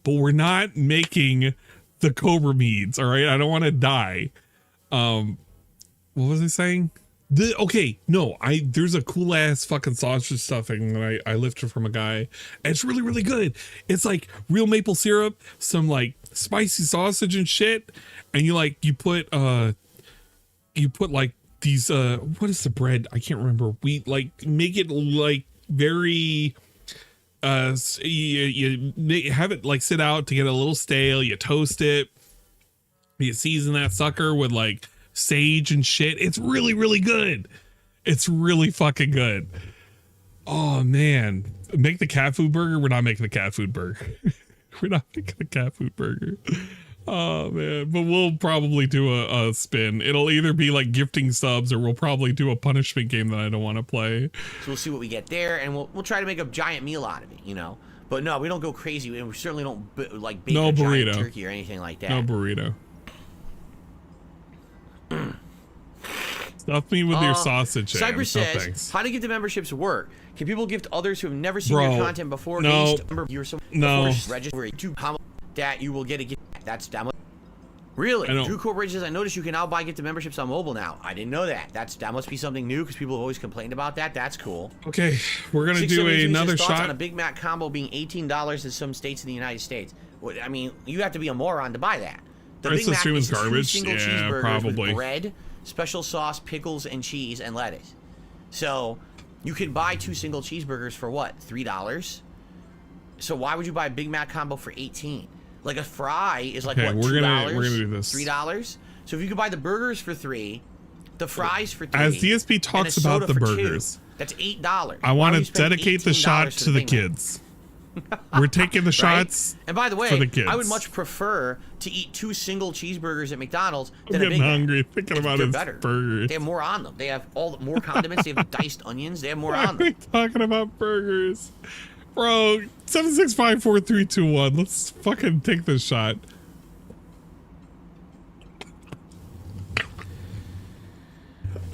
but we're not making the Cobra meats. All right, I don't want to die. What was I saying? There's a cool ass fucking sausage stuffing that I lifted from a guy. And it's really, really good. It's like real maple syrup, some like spicy sausage and shit. And you put like these, what is the bread? I can't remember. We like make it like very, you have it like sit out to get a little stale. You toast it. You season that sucker with like sage and shit. It's really, really good. It's really fucking good. Oh man, make the cat food burger. We're not making the cat food burger. We're not making the cat food burger. Oh man, but we'll probably do a spin. It'll either be like gifting subs or we'll probably do a punishment game that I don't want to play. So we'll see what we get there, and we'll try to make a giant meal out of it, you know. But no, we don't go crazy, and we certainly don't bake No a burrito. giant turkey or anything like that. No burrito. Stuff me with your sausage. Cyber says, thanks. how do gift memberships work? Can people gift others who have never seen Bro, your content before? no. You're some No. register to comment that you will get a gift. That's down. Really? Drew Corbridge says, I noticed you can now buy gift memberships on mobile now. I didn't know that. That must be something new because people have always complained about that. That's cool. Okay, we're gonna do 672 another says, thoughts shot on a Big Mac combo being $18 in some states in the United States. Well, I mean, you have to be a moron to buy that. The Big Mac is garbage. 2 single Yeah, cheeseburgers probably. with bread, special sauce, pickles, and cheese, and lettuce. So you could buy 2 single cheeseburgers for what, $3? So why would you buy a Big Mac combo for $18? Like a fry is like what, $2? We're gonna do this. $3. So if you could buy the burgers for $3, the fries for $3, As DSP talks and a soda about the for $2, burgers, that's $8. I Why want would to you spend dedicate the $18 shot for to the Big Mac? kids. We're taking the shots. Right? And by the way, for the kids. I would much prefer to eat 2 single cheeseburgers at McDonald's I'm than a getting Big Mac. hungry thinking about They're his better. burgers. They have more on them. They have more condiments. They have diced onions. They have more Why on are we them. talking about burgers? Bro, 7654321. Let's fucking take this shot.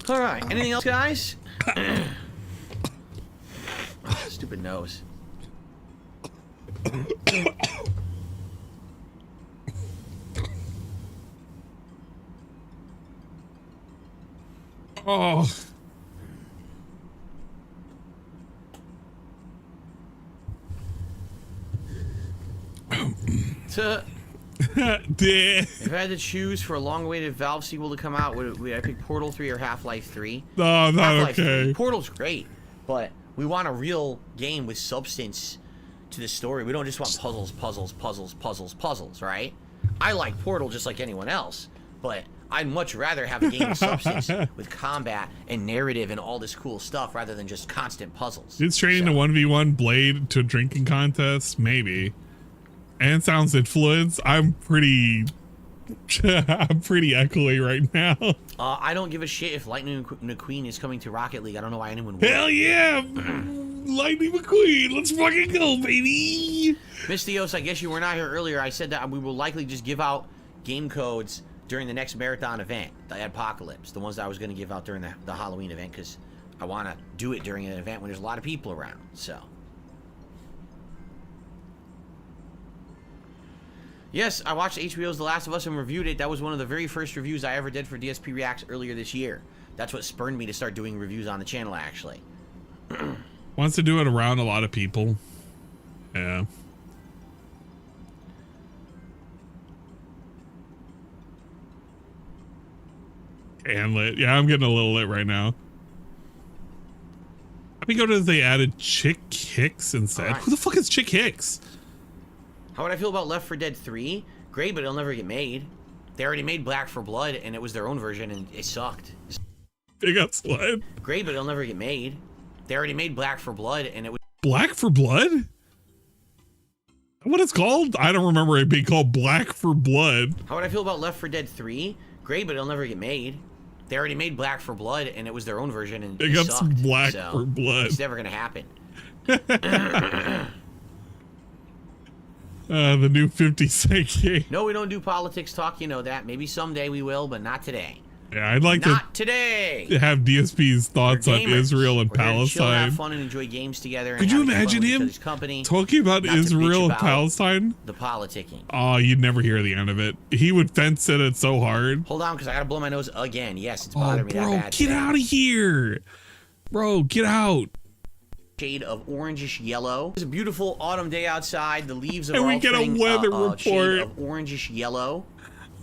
All right. Anything else, guys? Stupid nose. Oh. If I had to choose for a long-awaited Valve sequel to come out, would I pick Portal 3 or Half-Life 3? No, not Half-Life okay. 3. Portal's great, but we want a real game with substance to the story. We don't just want puzzles, right? I like Portal just like anyone else, but I'd much rather have a game with substance with combat and narrative and all this cool stuff rather than just constant puzzles. It's training to 1v1 Blade to a drinking contest, maybe. And sounds influence. I'm pretty echoey right now. I don't give a shit if Lightning McQueen is coming to Rocket League. I don't know why anyone would. Hell yeah! Lightning McQueen, let's fucking go, baby! Miss Theos, I guess you were not here earlier. I said that we will likely just give out game codes during the next marathon event, the Apocalypse, the ones that I was going to give out during the Halloween event, because I want to do it during an event when there's a lot of people around, so. Yes, I watched HBO's The Last of Us and reviewed it. That was one of the very first reviews I ever did for DSP Reacts earlier this year. That's what spurred me to start doing reviews on the channel, actually. Wants to do it around a lot of people. Yeah. And lit. Yeah, I'm getting a little lit right now. Happy go to they added Chick Hicks instead. Right. Who the fuck is Chick Hicks? How would I feel about Left 4 Dead 3? Great, but it'll never get made. They already made Black for Blood, and it was their own version, and it sucked. They got slut. Great, but it'll never get made. They already made Black for Blood, and it was... Black for Blood? What it's called? I don't remember it being called Black for Blood. How would I feel about Left 4 Dead 3? Great, but it'll never get made. They already made Black for Blood, and it was their own version, and They it got sucked. some Black So, for Blood. It's never gonna happen. The new 50 Cent game. No, we don't do politics talk, you know that. Maybe someday we will, but not today. Yeah, I'd like Not today! to have DSP's thoughts We're on gamers. Israel and We're here to chill, Palestine. have fun, and enjoy games together. Could and you have fun imagine with each him other's company, talking about not to bitch Israel and about Palestine? the politicking. Oh, you'd never hear the end of it. He would fence it so hard. Hold on, because I gotta blow my nose again. Yes, it's Oh, bothering me bro, that bad. get today. out of here. Bro, get out. Shade of orangish yellow. It's a beautiful autumn day outside. The leaves are And we all get a turning, weather shade report. of orangish yellow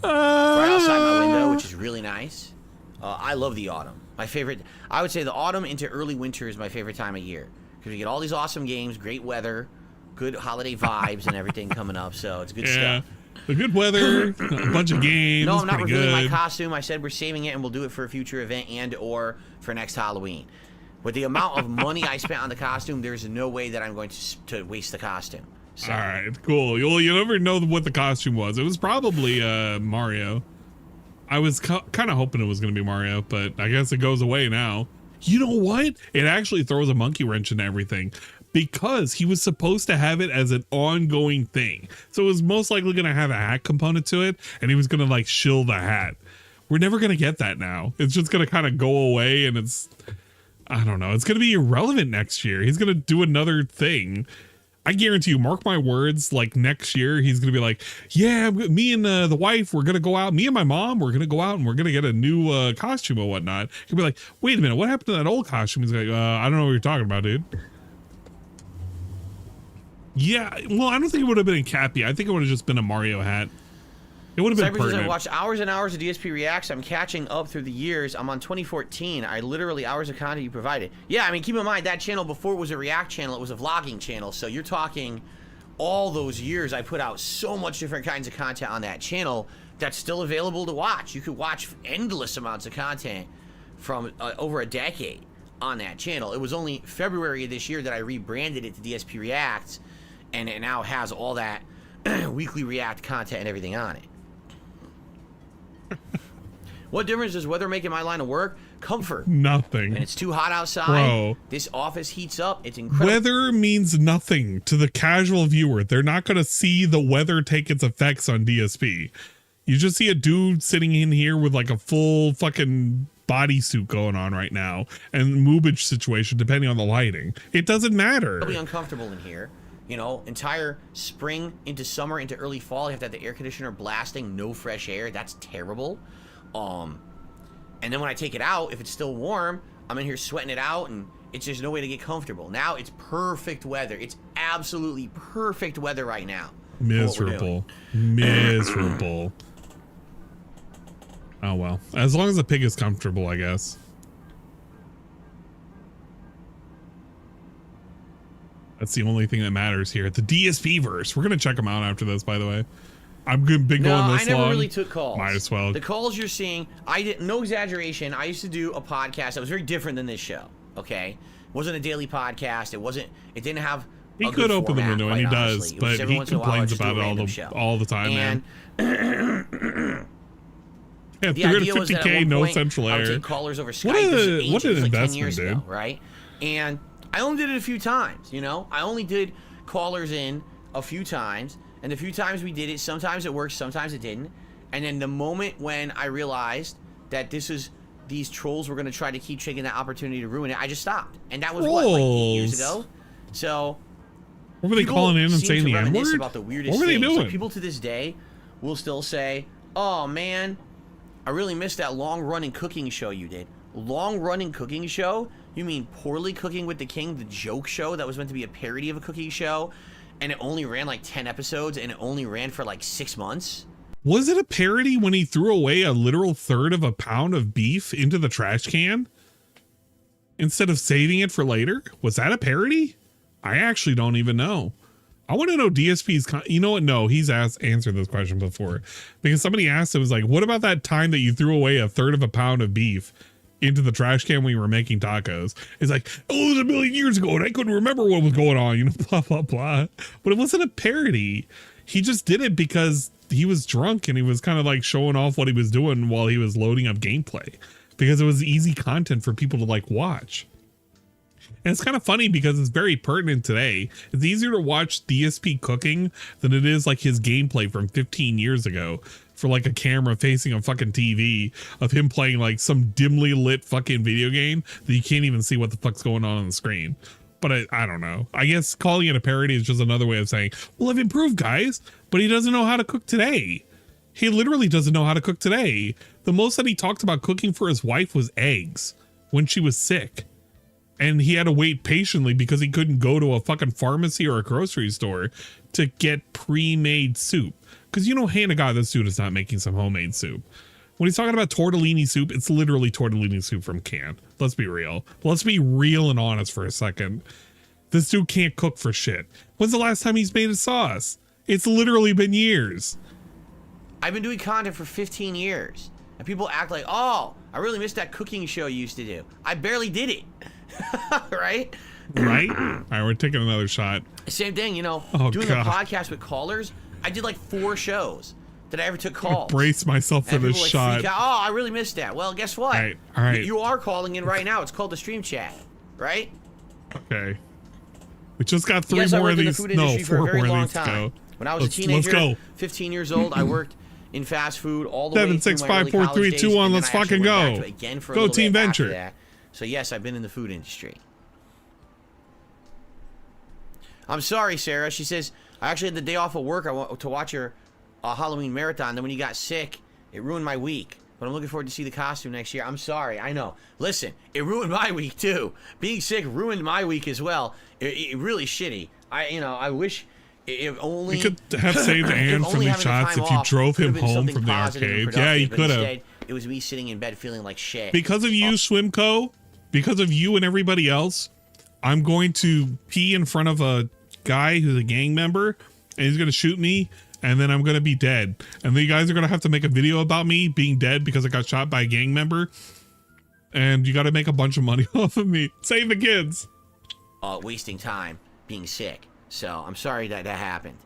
right outside my window, Ah. which is really nice. I love the autumn. My favorite. I would say the autumn into early winter is my favorite time of year because we get all these awesome games, great weather, good holiday vibes, and everything coming up. So it's good Yeah. stuff. The good weather, a bunch of games. No, I'm not pretty revealing my good. costume. I said we're saving it and we'll do it for a future event and or for next Halloween. With the amount of money I spent on the costume, there's no way that I'm going to waste the costume. So. All right, cool. You'll never know what the costume was. It was probably Mario. I was kind of hoping it was going to be Mario, but I guess it goes away now. You know what? It actually throws a monkey wrench into everything because he was supposed to have it as an ongoing thing. So it was most likely going to have a hat component to it, and he was going to like shill the hat. We're never going to get that now. It's just going to kind of go away, and it's, I don't know. It's going to be irrelevant next year. He's going to do another thing. I guarantee you, mark my words, like next year, he's going to be like, yeah, me and the wife, we're going to go out. Me and my mom, we're going to go out and we're going to get a new costume or whatnot. He'll be like, wait a minute, what happened to that old costume? He's like, I don't know what you're talking about, dude. Yeah, well, I don't think it would have been a Cappy. I think it would have just been a Mario hat. It would have been Cyber says, I pertinent. watched hours and hours of DSP Reacts. I'm catching up through the years. I'm on 2014. I literally hours of content you provided. Yeah, I mean, keep in mind, that channel before was a React channel. It was a vlogging channel. So you're talking all those years. I put out so much different kinds of content on that channel that's still available to watch. You could watch endless amounts of content from over a decade on that channel. It was only February of this year that I rebranded it to DSP Reacts, and it now has all that weekly React content and everything on it. What difference does weather make in my line of work? Comfort. Nothing. And it's too hot outside. Bro. This office heats up. It's incredible. Weather means nothing to the casual viewer. They're not going to see the weather take its effects on DSP. You just see a dude sitting in here with like a full fucking bodysuit going on right now and moobage situation depending on the lighting. It doesn't matter. It'll be uncomfortable in here. You know, entire spring into summer into early fall, you have to have the air conditioner blasting, no fresh air. That's terrible. And then when I take it out, if it's still warm, I'm in here sweating it out, and it's just no way to get comfortable. Now it's perfect weather. It's absolutely perfect weather right now. Miserable. Miserable. Oh well. As long as the pig is comfortable, I guess. That's the only thing that matters here. The DSP verse. We're gonna check them out after this, by the way. I've been going this long. No, I never really took calls. Might as well. The calls you're seeing, I didn't. No exaggeration. I used to do a podcast that was very different than this show. Okay, it wasn't a daily podcast. It wasn't. It didn't have. He could open the window, and he does, but he complains about it all the time, man. Yeah, the idea was that at 350K, one no point, central I would air. take callers over Skype. What an like 10 investment, years dude. ago, right? And I only did it a few times. You know, I only did callers in a few times. And the few times we did it, sometimes it worked, sometimes it didn't. And then the moment when I realized that these trolls were going to try to keep taking that opportunity to ruin it, I just stopped. And that was what, like 8 years ago? So, what were they calling in and saying the N-word? About the weirdest what were they things. doing? Like, people to this day will still say, oh man, I really missed that long-running cooking show you did. Long-running cooking show? You mean Poorly Cooking with the King, the joke show that was meant to be a parody of a cooking show? And it only ran like 10 episodes, and it only ran for like 6 months. Was it a parody when he threw away a literal third of a pound of beef into the trash can instead of saving it for later? Was that a parody? I actually don't even know. I want to know DSP's. You know what? No, he's answered this question before, because somebody asked him, was like, "What about that time that you threw away a third of a pound of beef into the trash can when you were making tacos?" It's like, oh, it was a million years ago and I couldn't remember what was going on, you know, blah, blah, blah. But it wasn't a parody. He just did it because he was drunk and he was kind of like showing off what he was doing while he was loading up gameplay, because it was easy content for people to like watch. And it's kind of funny because it's very pertinent today. It's easier to watch DSP cooking than it is like his gameplay from 15 years ago. For like a camera facing a fucking TV of him playing like some dimly lit fucking video game that you can't even see what the fuck's going on the screen. But I don't know. I guess calling it a parody is just another way of saying, well, I've improved, guys, but he doesn't know how to cook today. He literally doesn't know how to cook today. The most that he talked about cooking for his wife was eggs when she was sick. And he had to wait patiently because he couldn't go to a fucking pharmacy or a grocery store to get pre-made soup. Because you know, hand to God, this dude is not making some homemade soup. When he's talking about tortellini soup, it's literally tortellini soup from can. Let's be real. Let's be real and honest for a second. This dude can't cook for shit. When's the last time he's made a sauce? It's literally been years. I've been doing content for 15 years. And people act like, oh, I really missed that cooking show you used to do. I barely did it. Right? Right? All right, we're taking another shot. Same thing, you know, doing God. a podcast with callers. I did like 4 shows that I ever took calls. Brace myself for this shot. Oh, I really missed that. Well, guess what? All right. You are calling in right now. It's called the stream chat, right? Okay. We just got 3 yes, more I worked of these. In the food industry for a very long to time. go. When I was a teenager, let's go. 15 years old, I worked in fast food all the Tevin, way through 6, my 5, early 4, college 3, days, 2, 1, and then let's I actually fucking went back go. to it again for a Go little Team bit after Venture. that. So yes, I've been in the food industry. I'm sorry, Sarah. She says, I actually had the day off of work to watch your Halloween marathon. Then when you got sick, it ruined my week. But I'm looking forward to see the costume next year. I'm sorry. I know. Listen, it ruined my week too. Being sick ruined my week as well. It really shitty. I wish if only... You could have saved Anne from these shots if you drove him home from the arcade. Yeah, you could have. It was me sitting in bed feeling like shit. Because of you, Swimco, because of you and everybody else, I'm going to pee in front of a guy who's a gang member, and he's going to shoot me, and then I'm going to be dead. And then you guys are going to have to make a video about me being dead because I got shot by a gang member. And you got to make a bunch of money off of me. Save the kids. Wasting time being sick. So I'm sorry that happened.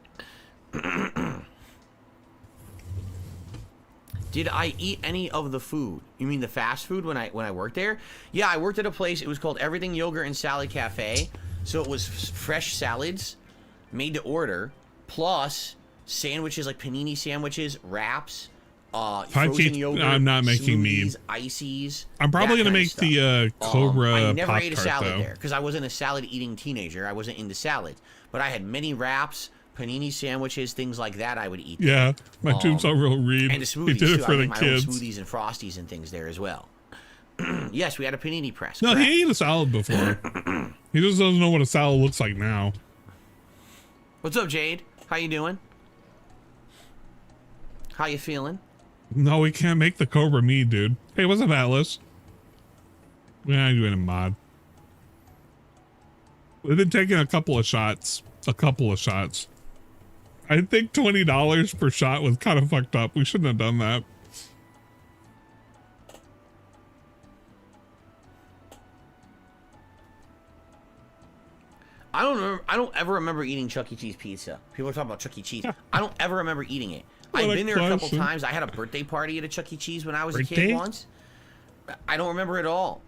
Did I eat any of the food? You mean the fast food when I worked there? Yeah, I worked at a place. It was called Everything Yogurt and Salad Cafe. So it was fresh salads made to order, plus sandwiches like panini sandwiches, wraps, frozen yogurt. I'm not making smoothies, ices. I'm probably gonna make the Cobra. I never Pop ate a Tart, salad though. there because I wasn't a salad-eating teenager. I wasn't into salads, but I had many wraps, panini sandwiches, things like that. I would eat. Yeah, my Tombstone read. And the smoothies He did it too. for I the made my kids. own smoothies and frosties and things there as well. Yes, we had a panini press. No, correct. he ate a salad before. He just doesn't know what a salad looks like now. What's up, Jade? How you doing? How you feeling? No, we can't make the Cobra mead, dude. Hey, what's up, Atlas? We're not doing a mod. We've been taking a couple of shots. I think $20 per shot was kind of fucked up. We shouldn't have done that. I don't ever remember eating Chuck E. Cheese pizza. People are talking about Chuck E. Cheese. I don't ever remember eating it. I've been there a couple times. I had a birthday party at a Chuck E. Cheese when I was a kid once. I don't remember it all.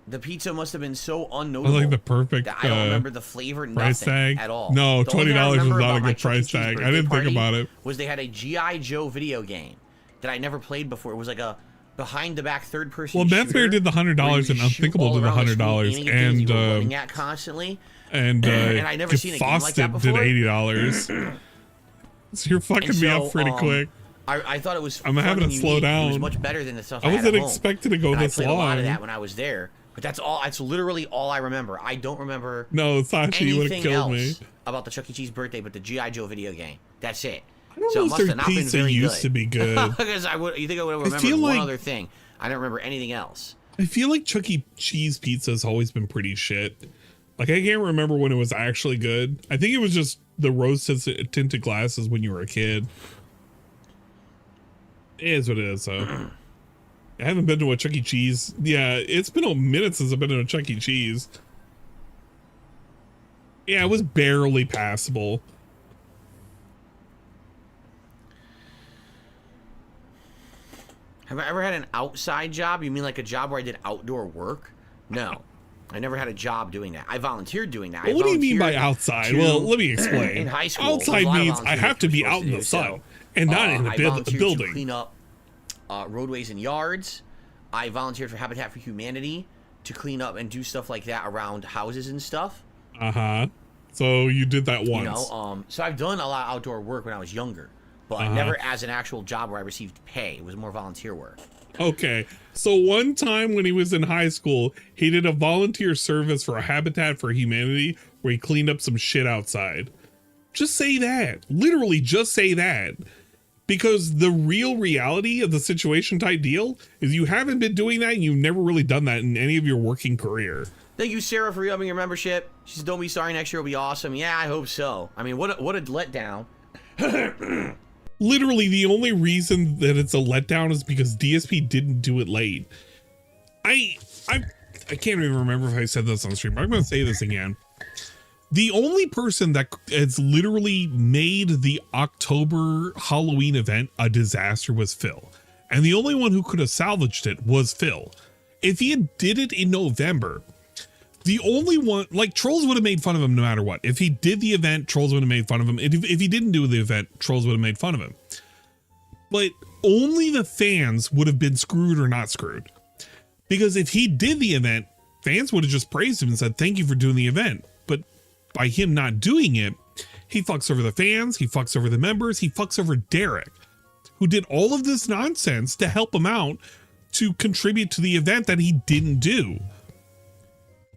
The pizza must have been so unknowable. I like the perfect. I don't remember the flavor, price nothing tag at all. No, $20 was not a good price E. tag. I didn't think about it. Was they had a G.I. Joe video game that I never played before. It was like a behind-the-back third-person. Well, Methfair did the $100 and Unthinkable did the $100, and at constantly. And I never seen a game like that before. did $80. So you're fucking me up pretty quick. I thought it was. I'm having to slow down. It was much better than the stuff I wasn't expecting to go this long. I played a lot of that when I was there, but that's all. That's literally all I remember. I don't remember. No, Sashi, you would have killed me. About the Chuck E. Cheese birthday, but the G.I. Joe video game. That's it. I don't know if their pizza used to be good. Because you think I would have remembered one other thing. I don't remember anything else. I feel like Chuck E. Cheese pizza has always been pretty shit. Like, I can't remember when it was actually good. I think it was just the rose tinted glasses when you were a kid. It is what it is, though. I haven't been to a Chuck E. Cheese. Yeah, it's been a minute since I've been to a Chuck E. Cheese. Yeah, it was barely passable. Have I ever had an outside job? You mean like a job where I did outdoor work? No. I never had a job doing that. I volunteered doing that. Well, what do you mean by outside? Well, let me explain. In high school, outside means I have to be out in the sun and not in the building. To clean up roadways and yards. I volunteered for Habitat for Humanity to clean up and do stuff like that around houses and stuff. So you did that once. You know, so I've done a lot of outdoor work when I was younger, but never as an actual job where I received pay. It was more volunteer work. Okay, so one time when he was in high school, he did a volunteer service for a Habitat for Humanity where he cleaned up some shit outside. Just say that. Literally just say that. Because the real reality of the situation type deal is you haven't been doing that and you've never really done that in any of your working career. Thank you, Sarah, for re-upping your membership. She says, don't be sorry, next year will be awesome. Yeah, I hope so. I mean, what a letdown. Literally, the only reason that it's a letdown is because DSP didn't do it late. I can't even remember if I said this on stream, but I'm going to say this again. The only person that has literally made the October Halloween event a disaster was Phil. And the only one who could have salvaged it was Phil. If he had did it in November, the only one, like, trolls would have made fun of him no matter what. If he did the event, trolls would have made fun of him. If he didn't do the event, trolls would have made fun of him. But only the fans would have been screwed or not screwed. Because if he did the event, fans would have just praised him and said, thank you for doing the event. But by him not doing it, he fucks over the fans, he fucks over the members, he fucks over Derek, who did all of this nonsense to help him out to contribute to the event that he didn't do.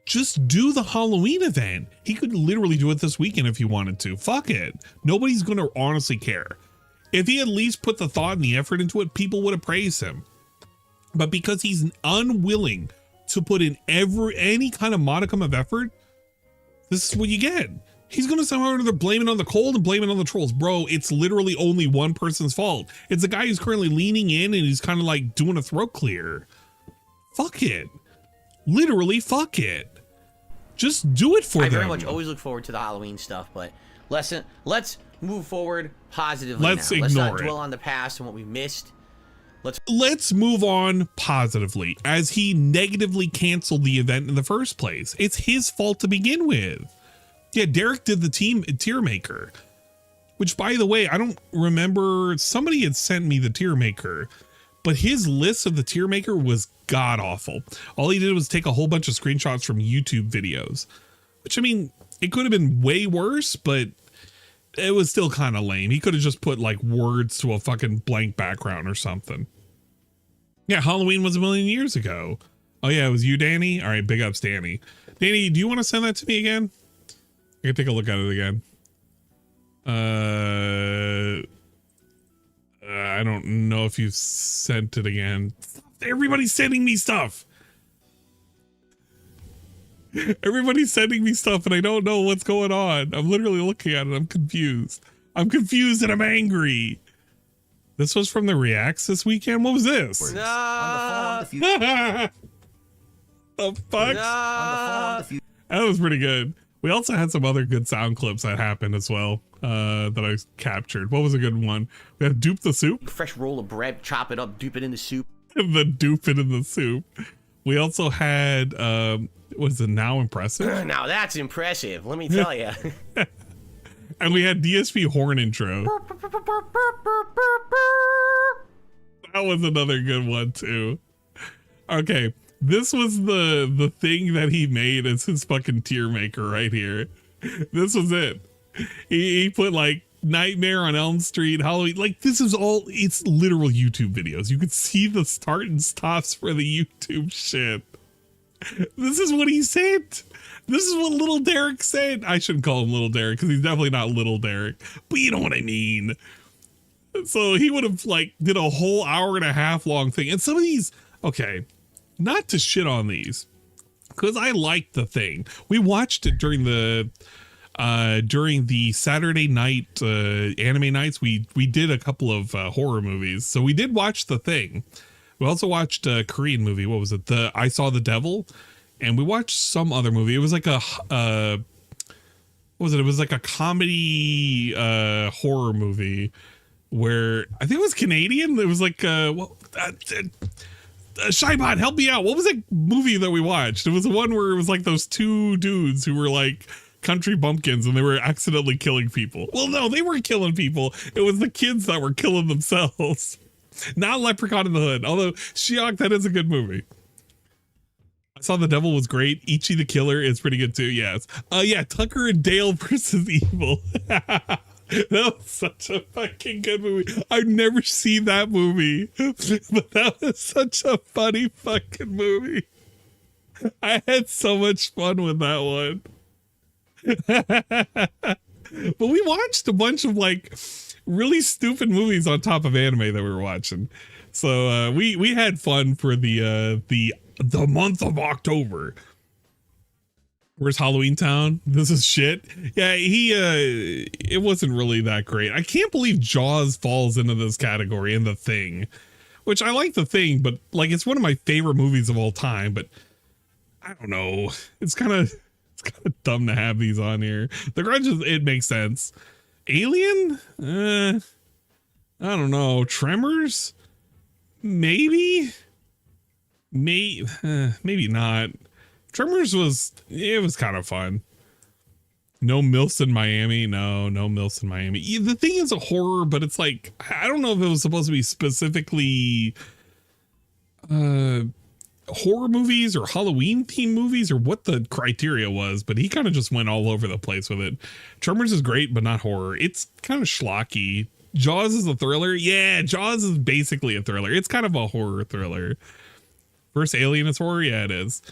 Just do the Halloween event. He could literally do it this weekend if he wanted to. Fuck it. Nobody's going to honestly care. If he at least put the thought and the effort into it, people would have praised him. But because he's unwilling to put in any kind of modicum of effort, this is what you get. He's going to somehow or another blame it on the cold and blame it on the trolls. Bro, it's literally only one person's fault. It's the guy who's currently leaning in and he's kind of like doing a throat clear. Fuck it. Literally, fuck it. Just do it for them. I very much always look forward to the Halloween stuff, but let's move forward positively. Let's now. ignore Let's not it. dwell on the past and what we missed. Let's move on positively, as he negatively canceled the event in the first place. It's his fault to begin with. Yeah, Derek did the tier maker, which, by the way, I don't remember. Somebody had sent me the tier maker, but his list of the tier maker was god awful. All he did was take a whole bunch of screenshots from YouTube videos, which, I mean, it could have been way worse, but it was still kind of lame. He could have just put like words to a fucking blank background or something. Yeah, Halloween was a million years ago. Oh yeah, it was you, Danny? All right, big ups, Danny. Danny, do you want to send that to me again? I can take a look at it again. I don't know if you've sent it again. Everybody's sending me stuff. Everybody's sending me stuff and I don't know what's going on. I'm literally looking at it. I'm confused. I'm confused and I'm angry. This was from the Reacts this weekend? What was this? No. The fuck? No. That was pretty good. We also had some other good sound clips that happened as well that I captured. What was a good one? We had Dupe the Soup. Fresh roll of bread, chop it up, dupe it in the soup. The Dupe it in the Soup. We also had, was it Now Impressive? Now that's impressive, let me tell you. And we had DSP horn intro. That was another good one too. Okay, this was the thing that he made as his fucking tier maker right here. This was it. He put like Nightmare on Elm Street, Halloween. Like this is all, it's literal YouTube videos. You could see the start and stops for the YouTube shit. This is what he said. This is what Little Derek said. I shouldn't call him Little Derek because he's definitely not Little Derek, but you know what I mean. So he would have like did a whole hour and a half long thing. And some of these, okay, not to shit on these, because I liked the thing. We watched it during the Saturday night anime nights. We did a couple of horror movies. So we did watch the thing. We also watched a Korean movie. What was it? I Saw the Devil. And we watched some other movie. It was like a what was it? It was like a comedy horror movie where I think it was Canadian. It was like Shybot, help me out. What was that movie that we watched? It was the one where it was like those two dudes who were like country bumpkins and they were accidentally killing people. Well, no, they weren't killing people. It was the kids that were killing themselves. Not Leprechaun in the Hood. Although, Shiok, that is a good movie. I Saw the Devil was great. Ichi the Killer is pretty good too. Yes. Yeah, Tucker and Dale versus Evil. That was such a fucking good movie. I've never seen that movie, but that was such a funny fucking movie. I had so much fun with that one. But we watched a bunch of like really stupid movies on top of anime that we were watching. So we had fun for the month of October. Where's Halloween Town? This is shit. Yeah, it wasn't really that great. I can't believe Jaws falls into this category in The Thing, which I like The Thing, but like it's one of my favorite movies of all time, but I don't know. It's kind of dumb to have these on here. The Grudge, it makes sense. Alien? I don't know. Tremors? Maybe not. Tremors was kind of fun. No MILFs in Miami. No MILFs in Miami. The Thing is a horror, but it's like, I don't know if it was supposed to be specifically horror movies or Halloween themed movies or what the criteria was, but he kind of just went all over the place with it. Tremors is great, but not horror. It's kind of schlocky. Jaws is a thriller. Yeah, Jaws is basically a thriller. It's kind of a horror thriller. First Alien is horror. Yeah, it is.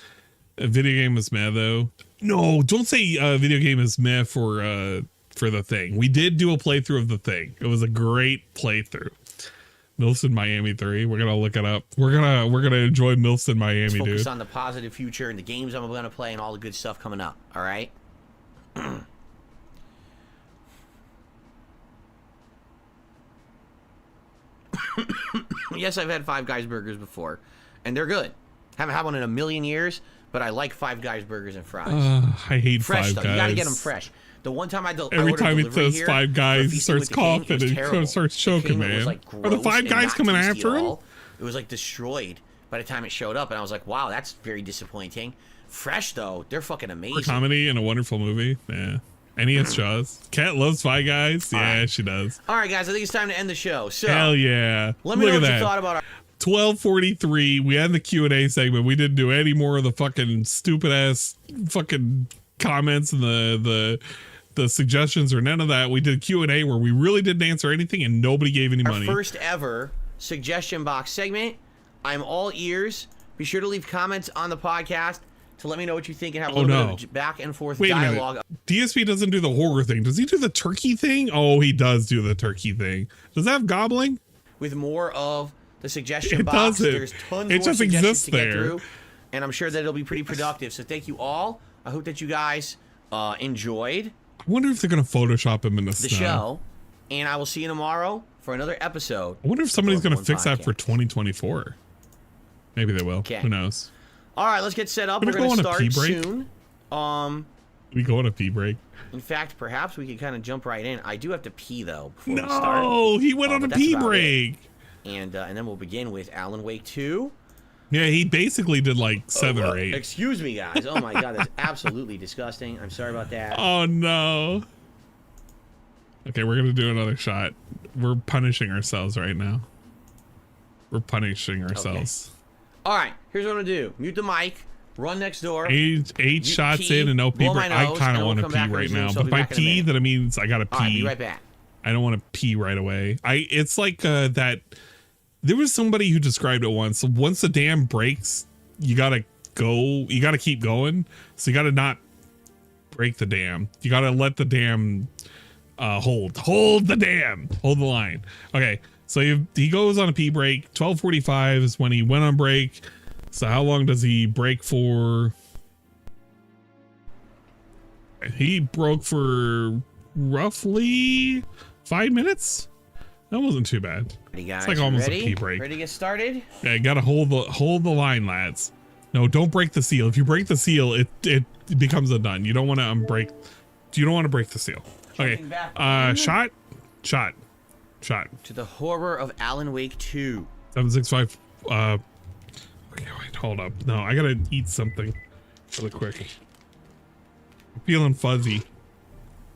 A video game is meh though. No, don't say video game is meh for The Thing. We did do a playthrough of The Thing. It was a great playthrough. MILFs in Miami 3. We're gonna look it up. We're gonna enjoy MILFs in Miami, dude. Focus on the positive future and the games I'm gonna play and all the good stuff coming up. All right. Yes, I've had Five Guys burgers before, and they're good. Haven't had one in a million years, but I like Five Guys burgers and fries. I hate fresh Five though. Guys. You gotta get them fresh. The one time every time it says here, Five Guys, he starts coughing and starts choking, man. Like Are the Five Guys coming after him? It was like destroyed by the time it showed up, and I was like, wow, that's very disappointing. Fresh though, they're fucking amazing. For comedy and a wonderful movie. Yeah. NES Jaws. Cat loves Five Guys. Yeah, right. She does. All right, guys, I think it's time to end the show. So hell yeah. Let me know what you thought about our 12:43. We had the Q&A segment. We didn't do any more of the fucking stupid ass fucking comments and the suggestions or none of that. We did Q&A where we really didn't answer anything and nobody gave any money. Our first ever suggestion box segment. I'm all ears. Be sure to leave comments on the podcast to let me know what you think and have a little bit of back and forth dialogue. DSP doesn't do the horror thing. Does he do the turkey thing? Oh, he does do the turkey thing. Does that have gobbling? with more of the suggestion It box. doesn't. There's tons It more just suggestions exists to get there. through, and I'm sure that it'll be pretty productive. So thank you all. I hope that you guys enjoyed I wonder if they're gonna Photoshop him in the the snow. show, and I will see you tomorrow for another episode. I wonder if somebody's of gonna One fix that for Podcast. 2024. Maybe they will. Okay. Who knows? All right, let's get set up. We're We're gonna going go to on a start pee break? soon. We go on a pee break. In fact, perhaps we could kind of jump right in. I do have to pee though before we start. No, he went on a but that's pee about it. break. And then we'll begin with Alan Wake 2. Yeah, he basically did like 7 or 8. Excuse me, guys. Oh my god, that's absolutely disgusting. I'm sorry about that. Oh no. Okay, we're gonna do another shot. We're punishing ourselves right now. We're punishing ourselves. All right, here's what I'm gonna do. Mute the mic. Run next door. Eight shots pee, in and no pee blow my break. I nose, kind and of we'll want to come pee back and right resume, now, so but I'll if be I back in a pee, minute. that means I gotta pee. All right, be right back. I don't want to pee right away. It's like that. There was somebody who described it once. Once the dam breaks, you gotta go. You gotta keep going. So you gotta not break the dam. You gotta let the dam hold the dam. Hold the line. Okay. So he goes on a pee break. 12:45 is when he went on break. So how long does he break for? He broke for roughly 5 minutes. That wasn't too bad. Ready, guys? It's like almost ready? a pee break. Ready to get started? Yeah, you gotta hold the line, lads. No, don't break the seal. If you break the seal, it becomes a done. You don't want to unbreak. You don't want to break the seal. Okay. Jumping back. Shot. To the horror of Alan Wake 2. 765. Okay, wait, hold up. No, I gotta eat something really quick. I'm feeling fuzzy.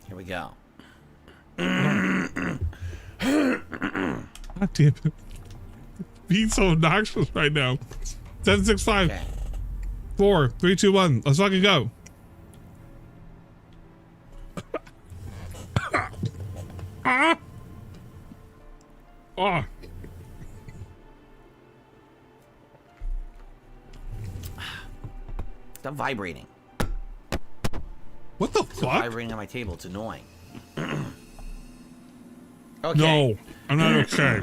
Here we go. God damn it. Being so obnoxious right now. 765. Okay. 4, 3, 2, 1. Let's fucking go. Oh. Stop vibrating. What the It's fuck? vibrating on my table. It's annoying. Okay. No, I'm not okay.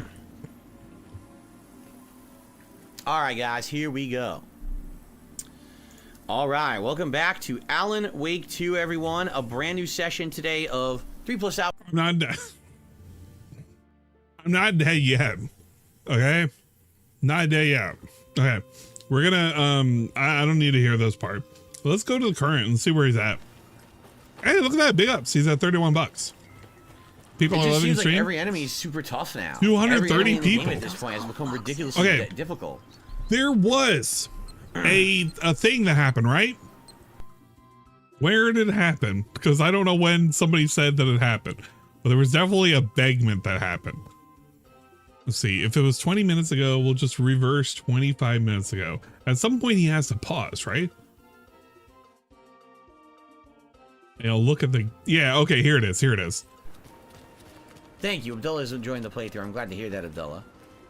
All right, guys, here we go. All right, welcome back to Alan Wake 2, everyone. A brand new session today of 3+ hours. I'm not dead. I'm not dead yet. Okay? Not dead yet. Okay. We're gonna I don't need to hear those part. Let's go to the current and see where he's at. Hey, look at that. Big ups. He's at $31. People It are just loving seems like stream. every enemy is super tough now. 230 Every enemy in the game people. at this point has become ridiculously Okay. difficult. There was a thing that happened, right? Where did it happen? Because I don't know when somebody said that it happened, but there was definitely a begment that happened. Let's see. If it was 20 minutes ago, we'll just reverse 25 minutes ago. At some point, he has to pause, right? You know, look at the. Yeah. Okay. Here it is. Here it is. Thank you. Abdullah is enjoying the playthrough. I'm glad to hear that, Abdullah.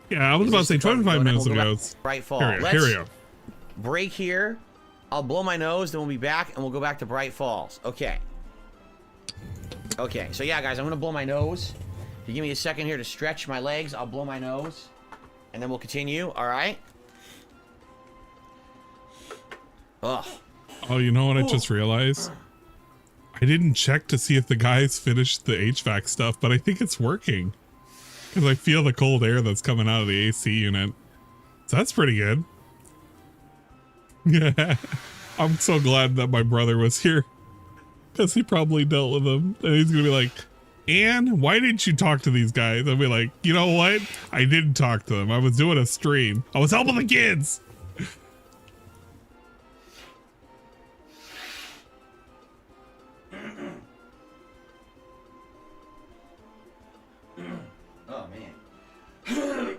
Yeah, I was about to say 25 minutes We'll go ago. back to Bright Fall. Here we go. Let's Here we go. break here. I'll blow my nose, then we'll be back, and we'll go back to Bright Falls. Okay. Okay, so yeah, guys, I'm going to blow my nose. If you give me a second here to stretch my legs, I'll blow my nose. And then we'll continue, all right? Ugh. Oh, you know what I just realized? I didn't check to see if the guys finished the HVAC stuff, but I think it's working. Because I feel the cold air that's coming out of the AC unit. So that's pretty good. Yeah. I'm so glad that my brother was here. Because he probably dealt with them. And he's going to be like, Ann, why didn't you talk to these guys? I'll be like, you know what? I didn't talk to them. I was doing a stream. I was helping the kids. Oh, man.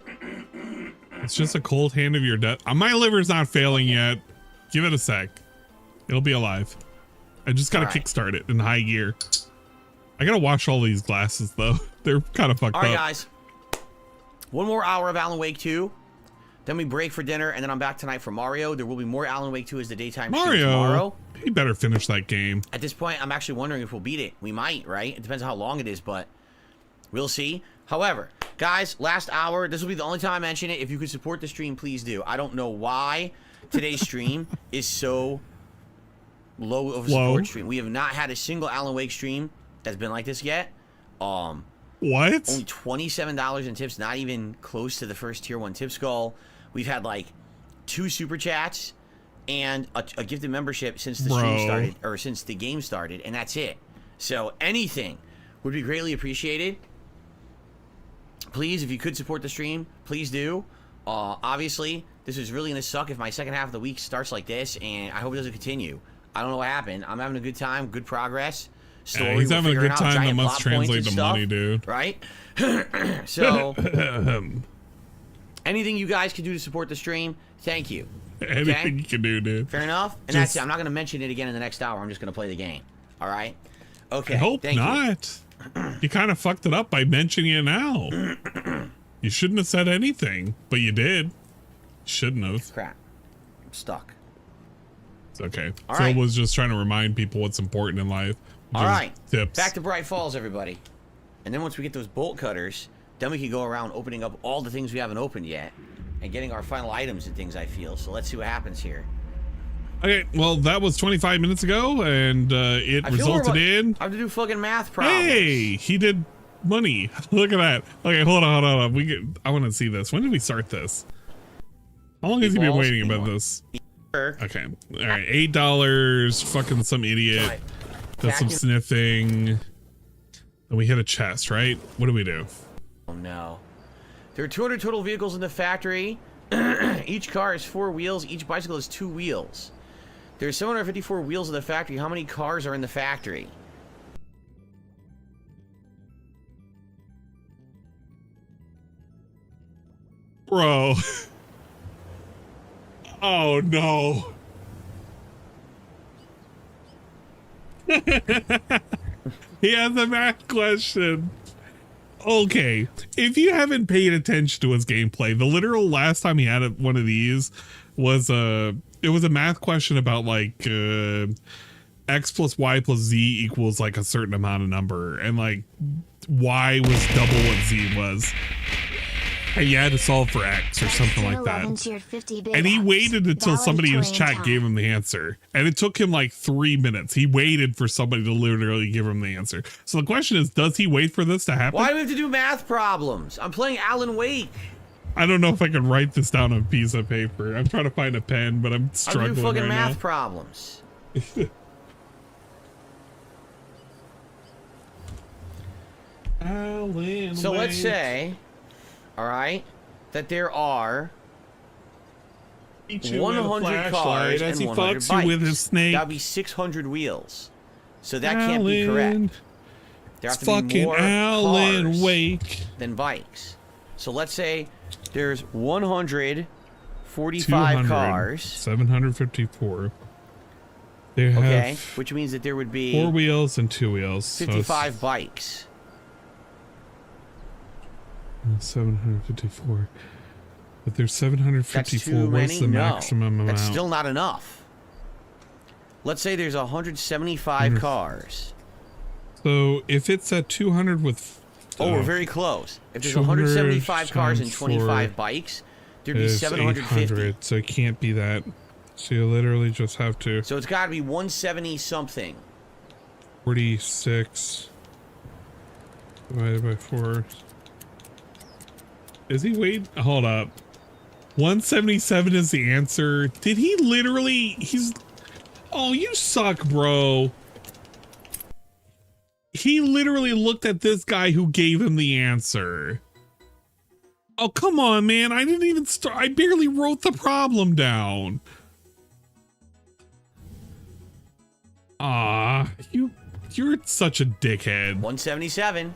It's just a cold hand of your death. My liver's not failing yet. Give it a sec. It'll be alive. I just gotta All right. kickstart it in high gear. I gotta wash all these glasses though. They're kind of fucked All right, up. guys. One more hour of Alan Wake 2. Then we break for dinner, and then I'm back tonight for Mario. There will be more Alan Wake 2 as the daytime stream Mario, tomorrow. he better finish that game. At this point, I'm actually wondering if we'll beat it. We might, right? It depends on how long it is, but we'll see. However, Guys, last hour, this will be the only time I mention it. If you could support the stream, please do. I don't know why today's stream is so low of a support stream. We have not had a single Alan Wake stream that's been like this yet. What? Only $27 in tips, not even close to the first tier 1 tips goal. We've had like 2 super chats and a gifted membership since the stream started, or since the game started, and that's it. So anything would be greatly appreciated. Please, if you could support the stream, please do. Obviously, this is really going to suck if my second half of the week starts like this, and I hope it doesn't continue. I don't know what happened. I'm having a good time, good progress. Story, yeah, he's having a good time that must translate to stuff, money, dude. Right? So, anything you guys can do to support the stream, thank you. Anything you can do, dude. Fair enough? And that's it. I'm not going to mention it again in the next hour. I'm just going to play the game. All right? Okay. I hope not. You kind of fucked it up by mentioning it now. You shouldn't have said anything, but you did. Shouldn't have. Crap. I'm stuck. It's okay. All Phil right. was just trying to remind people what's important in life. All right. Tips. Back to Bright Falls, everybody. And then once we get those bolt cutters, then we can go around opening up all the things we haven't opened yet and getting our final items and things, I feel. So let's see what happens here. Okay, well, that was 25 minutes ago, and it resulted in... I have to do fucking math problems. Hey, he did money. Look at that. Okay, hold on. I want to see this. When did we start this? How long has he been waiting about this? Okay, all right, $8. Fucking some idiot. Right. Does some sniffing. And we hit a chest, right? What do we do? Oh no. There are 200 total vehicles in the factory. Each car has 4 wheels. Each bicycle has 2 wheels. There's 754 wheels in the factory. How many cars are in the factory? Bro. Oh no. He has a math question. Okay, if you haven't paid attention to his gameplay, the literal last time he had one of these was it was a math question about like x plus y plus z equals like a certain amount of number, and like y was double what z was, and you had to solve for x or something like that. And he waited until somebody in his chat gave him the answer, and it took him like 3 minutes. He waited for somebody to literally give him the answer. So the question is, does he wait for this to happen? Why do we have to do math problems? I'm playing Alan Wake. I don't know if I can write this down on a piece of paper. I'm trying to find a pen, but I'm struggling I'm doing fucking right math now. problems. Alan So Wake. let's say, all right, that there are 100 cars as and he 100 fucks bikes. you with his snake. That'd be 600 wheels. So that can't be correct. There have It's to be fucking more Alan cars Wake. than bikes. So let's say there's 145 200, cars. 754. They have Okay, which means that there would be 4 wheels and 2 wheels. 55 bikes. So 754. But there's 754. That's too What's many? the No, maximum amount? that's still not enough. Let's say there's 175 cars. So if it's at 200 with... Oh, we're very close. If there's 175 cars and 25 bikes, there'd be 750. 800, so it can't be that. So you literally just have to... So it's got to be 170 something. 46 divided by 4. Is he wait? Hold up. 177 is the answer. Did he literally... He's... Oh, you suck, bro. He literally looked at this guy who gave him the answer. Oh, come on, man. I didn't even start. I barely wrote the problem down. Ah, you're such a dickhead. 177.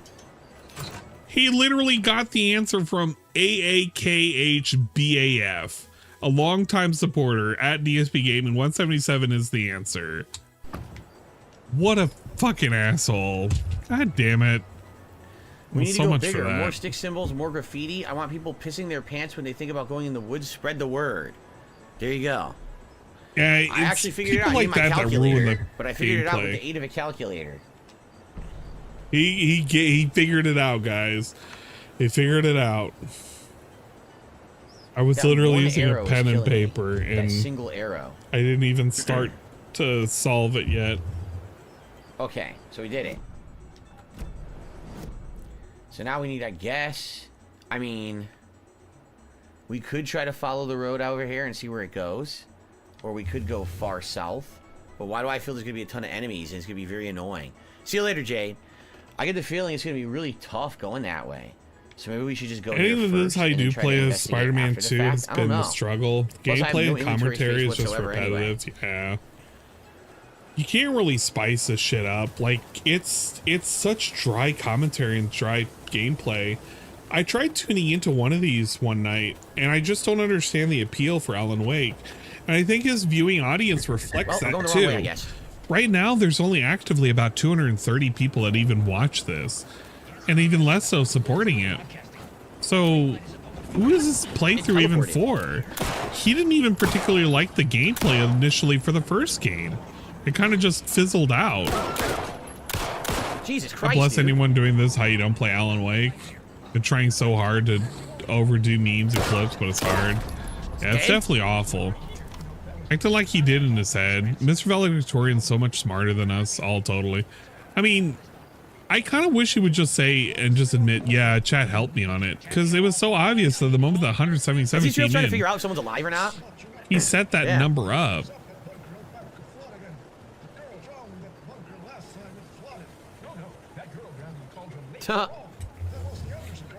He literally got the answer from AAKHBAF, a longtime supporter at DSP Gaming. 177 is the answer. What a fucking asshole. God damn it. We need so to go much bigger. for that. More stick symbols, more graffiti. I want people pissing their pants when they think about going in the woods. Spread the word. There you go. Yeah, I actually figured it out. people I like need my that ruin calculator, the but I figured it out with gameplay. the aid of a calculator. He figured it out, guys. They figured it out. I was That literally one using a arrow is pen and killing me. paper, That and single arrow. I didn't even start to solve it yet. Okay, so we did it. So now we need, I guess, I mean, we could try to follow the road over here and see where it goes. Or we could go far south. But why do I feel there's going to be a ton of enemies and it's going to be very annoying? See you later, Jade. I get the feeling it's going to be really tough going that way. So maybe we should just go Anything here that first is how you and then do try to play as investigate Spider-Man after the 2 fact. has I don't been the know. struggle. Plus, I have Gameplay no and commentary inventory is just space whatsoever repetitive. Yeah. You can't really spice this shit up. Like, it's such dry commentary and dry gameplay. I tried tuning into one of these one night, and I just don't understand the appeal for Alan Wake. And I think his viewing audience reflects Well, we're that going the too. wrong way, I guess. Right now, there's only actively about 230 people that even watch this, and even less so supporting it. So, who is this playthrough even for? He didn't even particularly like the gameplay initially for the first game. It kind of just fizzled out. Jesus Christ, Bless dude. anyone doing this, how you don't play Alan Wake. Been trying so hard to overdo memes and clips, but it's hard. Yeah, it's definitely awful. Acting like he did in his head. Mr. Valedictorian's so much smarter than us, all totally. I mean, I kind of wish he would just say and just admit, yeah, chat helped me on it. Because it was so obvious that the moment the 177 Is he still came trying to in, figure out if someone's alive or not? he set that Yeah. number up.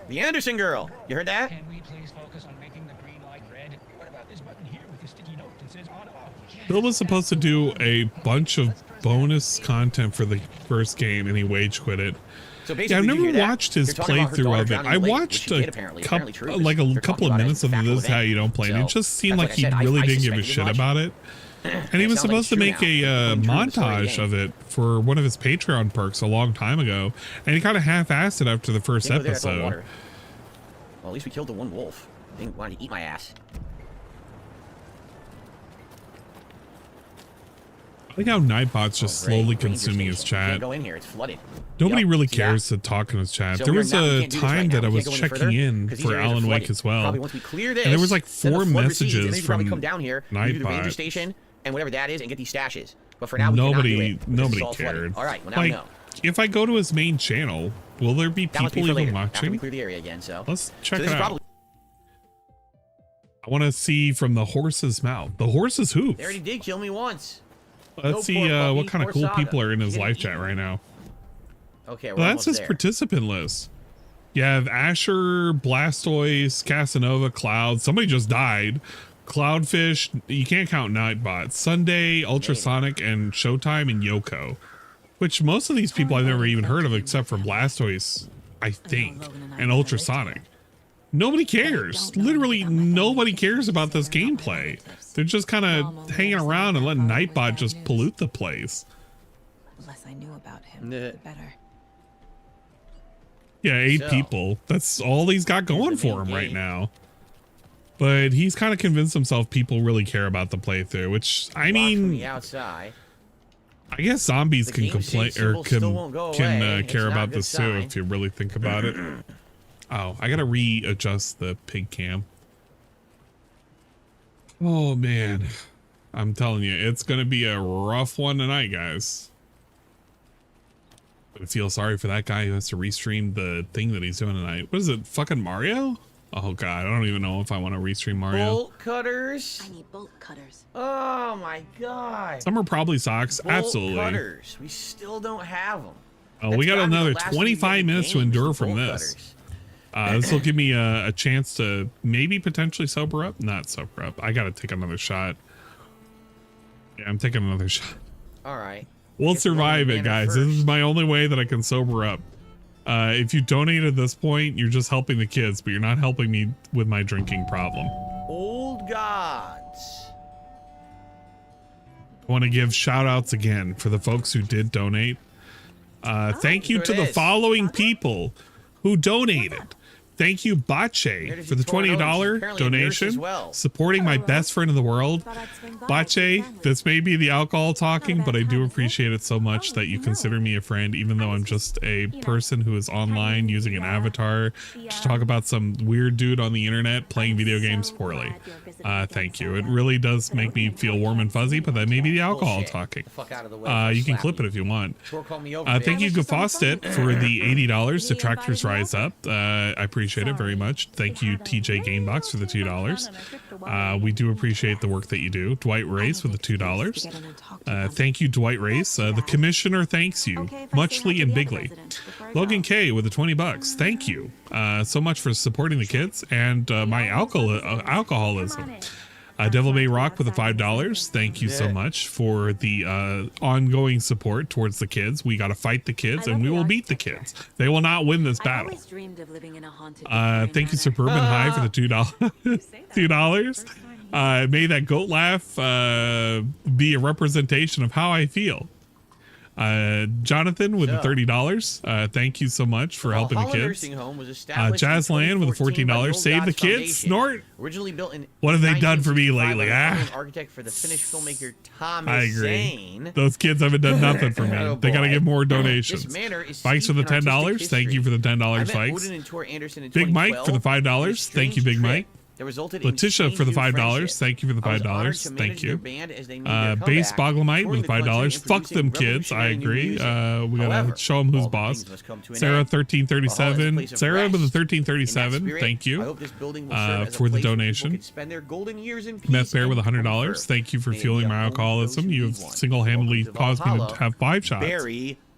The Anderson girl. You heard that? Can we please focus on making the green light red? What about this button here with the sticky note that says on off? Bill was supposed to do a bunch of bonus content for the first game, and he wage quit it. So Yeah, I've basically, did you never hear that? watched his You're talking about her playthrough daughter of it. drowning I in the lake, which watched she a did, apparently. Apparently true. like a They're couple talking of about it. minutes of It's a factual this how event. you don't play, and it So, just seemed that's like he what I said. really I didn't give a suspected shit as much. about it. And he was sounds like supposed to true make now. a It's true in the story montage game. of it for one of his Patreon perks a long time ago, and he kind of half-assed it after the first Can't go there, that's all episode. water. Well, at least we killed the one wolf. They wanted to eat my ass. I like how Nightbot's just Oh, great. slowly Ranger consuming his station. chat. Can't go in here. It's flooded. Nobody Yep, really see that? cares to talk in his chat. So There we are was not- we a can't do this right time now. that I We was can't go any checking further in 'cause these for areas are Alan Wake flooded. as well. Probably once we clear this, And there was like then the 4 flood recedes, and then messages we should probably from come down here, we do the ranger Nightbot. station and whatever that is, and get these stashes. But for now, we cannot do it, because Nobody it's all flooded. cared. All right, well now we Like, know. if I go to his main channel, will there be That must be people for even later, after we watching? clear the area again. So Let's check so it this is out. probably I want to see from the horse's mouth. The horse's hoof. they already did kill me once. Let's No see poor puppy, what kind of poor cool Saga. people are in his She's live getting chat right now. Okay, we're Well, almost that's his there. participant list. You have Asher, Blastoise, Casanova, Cloud. Somebody just died. Cloudfish. You can't count Nightbot. Sunday, Ultrasonic, and Showtime, and Yoko. Which most of these people I've never even heard of except for Blastoise, I think, and Ultrasonic. Nobody cares. Literally nobody cares about this gameplay. They're just kind of hanging around and letting Nightbot just pollute the place. The less I knew about him, Nah. the better. Yeah, 8 So, people. That's all he's got going the main for him right game. now. But he's kind of convinced himself people really care about the playthrough, which I Blocked from mean, the outside. I guess zombies The can game complain save or symbol still won't go away. It's care not a about good this too sign. if you really think about it. Oh, I gotta readjust the pig cam. Oh man, I'm telling you, it's gonna be a rough one tonight, guys. I feel sorry for that guy who has to restream the thing that he's doing tonight. What is it? Fucking Mario? Oh god, I don't even know if I want to restream Mario. Bolt cutters. I need bolt cutters. Oh my god. Some are probably socks. Bolt Absolutely. cutters. We still don't have them. Oh, we got another 25 minutes to endure from Bolt this. cutters. This will give me a chance to maybe potentially sober up. Not sober up. I gotta take another shot. Yeah, I'm taking another shot. All right. We'll Guess we're survive going it, banner guys. This is first. my only way that I can sober up. If you donate at this point, you're just helping the kids, but you're not helping me with my drinking problem. Old gods. I want to give shout outs again for the folks who did donate. Thank you Who to it the is? following people who donated. Thank you, Bache, for the $20 donation, supporting my best friend in the world. Bache, this may be the alcohol talking, but I do appreciate it so much that you consider me a friend, even though I'm just a person who is online using an avatar to talk about some weird dude on the internet playing video games poorly. Thank you. It really does make me feel warm and fuzzy, but that may be the alcohol talking. You can clip it if you want. Thank you, Gafostit, for the $80. Detractors Rise Up. I appreciate it very much. Thank you, TJ Gamebox, for the $2. We do appreciate the work that you do. Dwight Race with the $2. Thank you, Dwight Race. The commissioner thanks you, muchly and bigly. Logan K with the $20. Thank you so much for supporting the kids and my alcoholism. Devil May Rock with the $5. Thank you so much for the ongoing support towards the kids. We got to fight the kids, and we will beat the kids. They will not win this battle. Thank you, Suburban High, for the $2. May that goat laugh be a representation of how I feel. Jonathan with the $30. Thank you so much for helping the kids. Jazzland with the $14. Save the kids. Snort. Originally built in what have they done for me lately? Architect for the Finnish filmmaker Thomas. I agree. Those kids haven't done nothing for me. They gotta get more donations. Fikes for the $10. Thank you for the $10, Fikes. Big Mike for the $5. Thank you, Big Mike. Letitia for the $5. Thank you for the $5. Thank you. Base Boglemite with the $5. Fuck them kids. I agree. We gotta show them who's boss. Sarah 1337. Sarah with the 1337. Thank you for the donation. Meth Bear with $100. Thank you for fueling my alcoholism. You have single-handedly caused me to have 5 shots.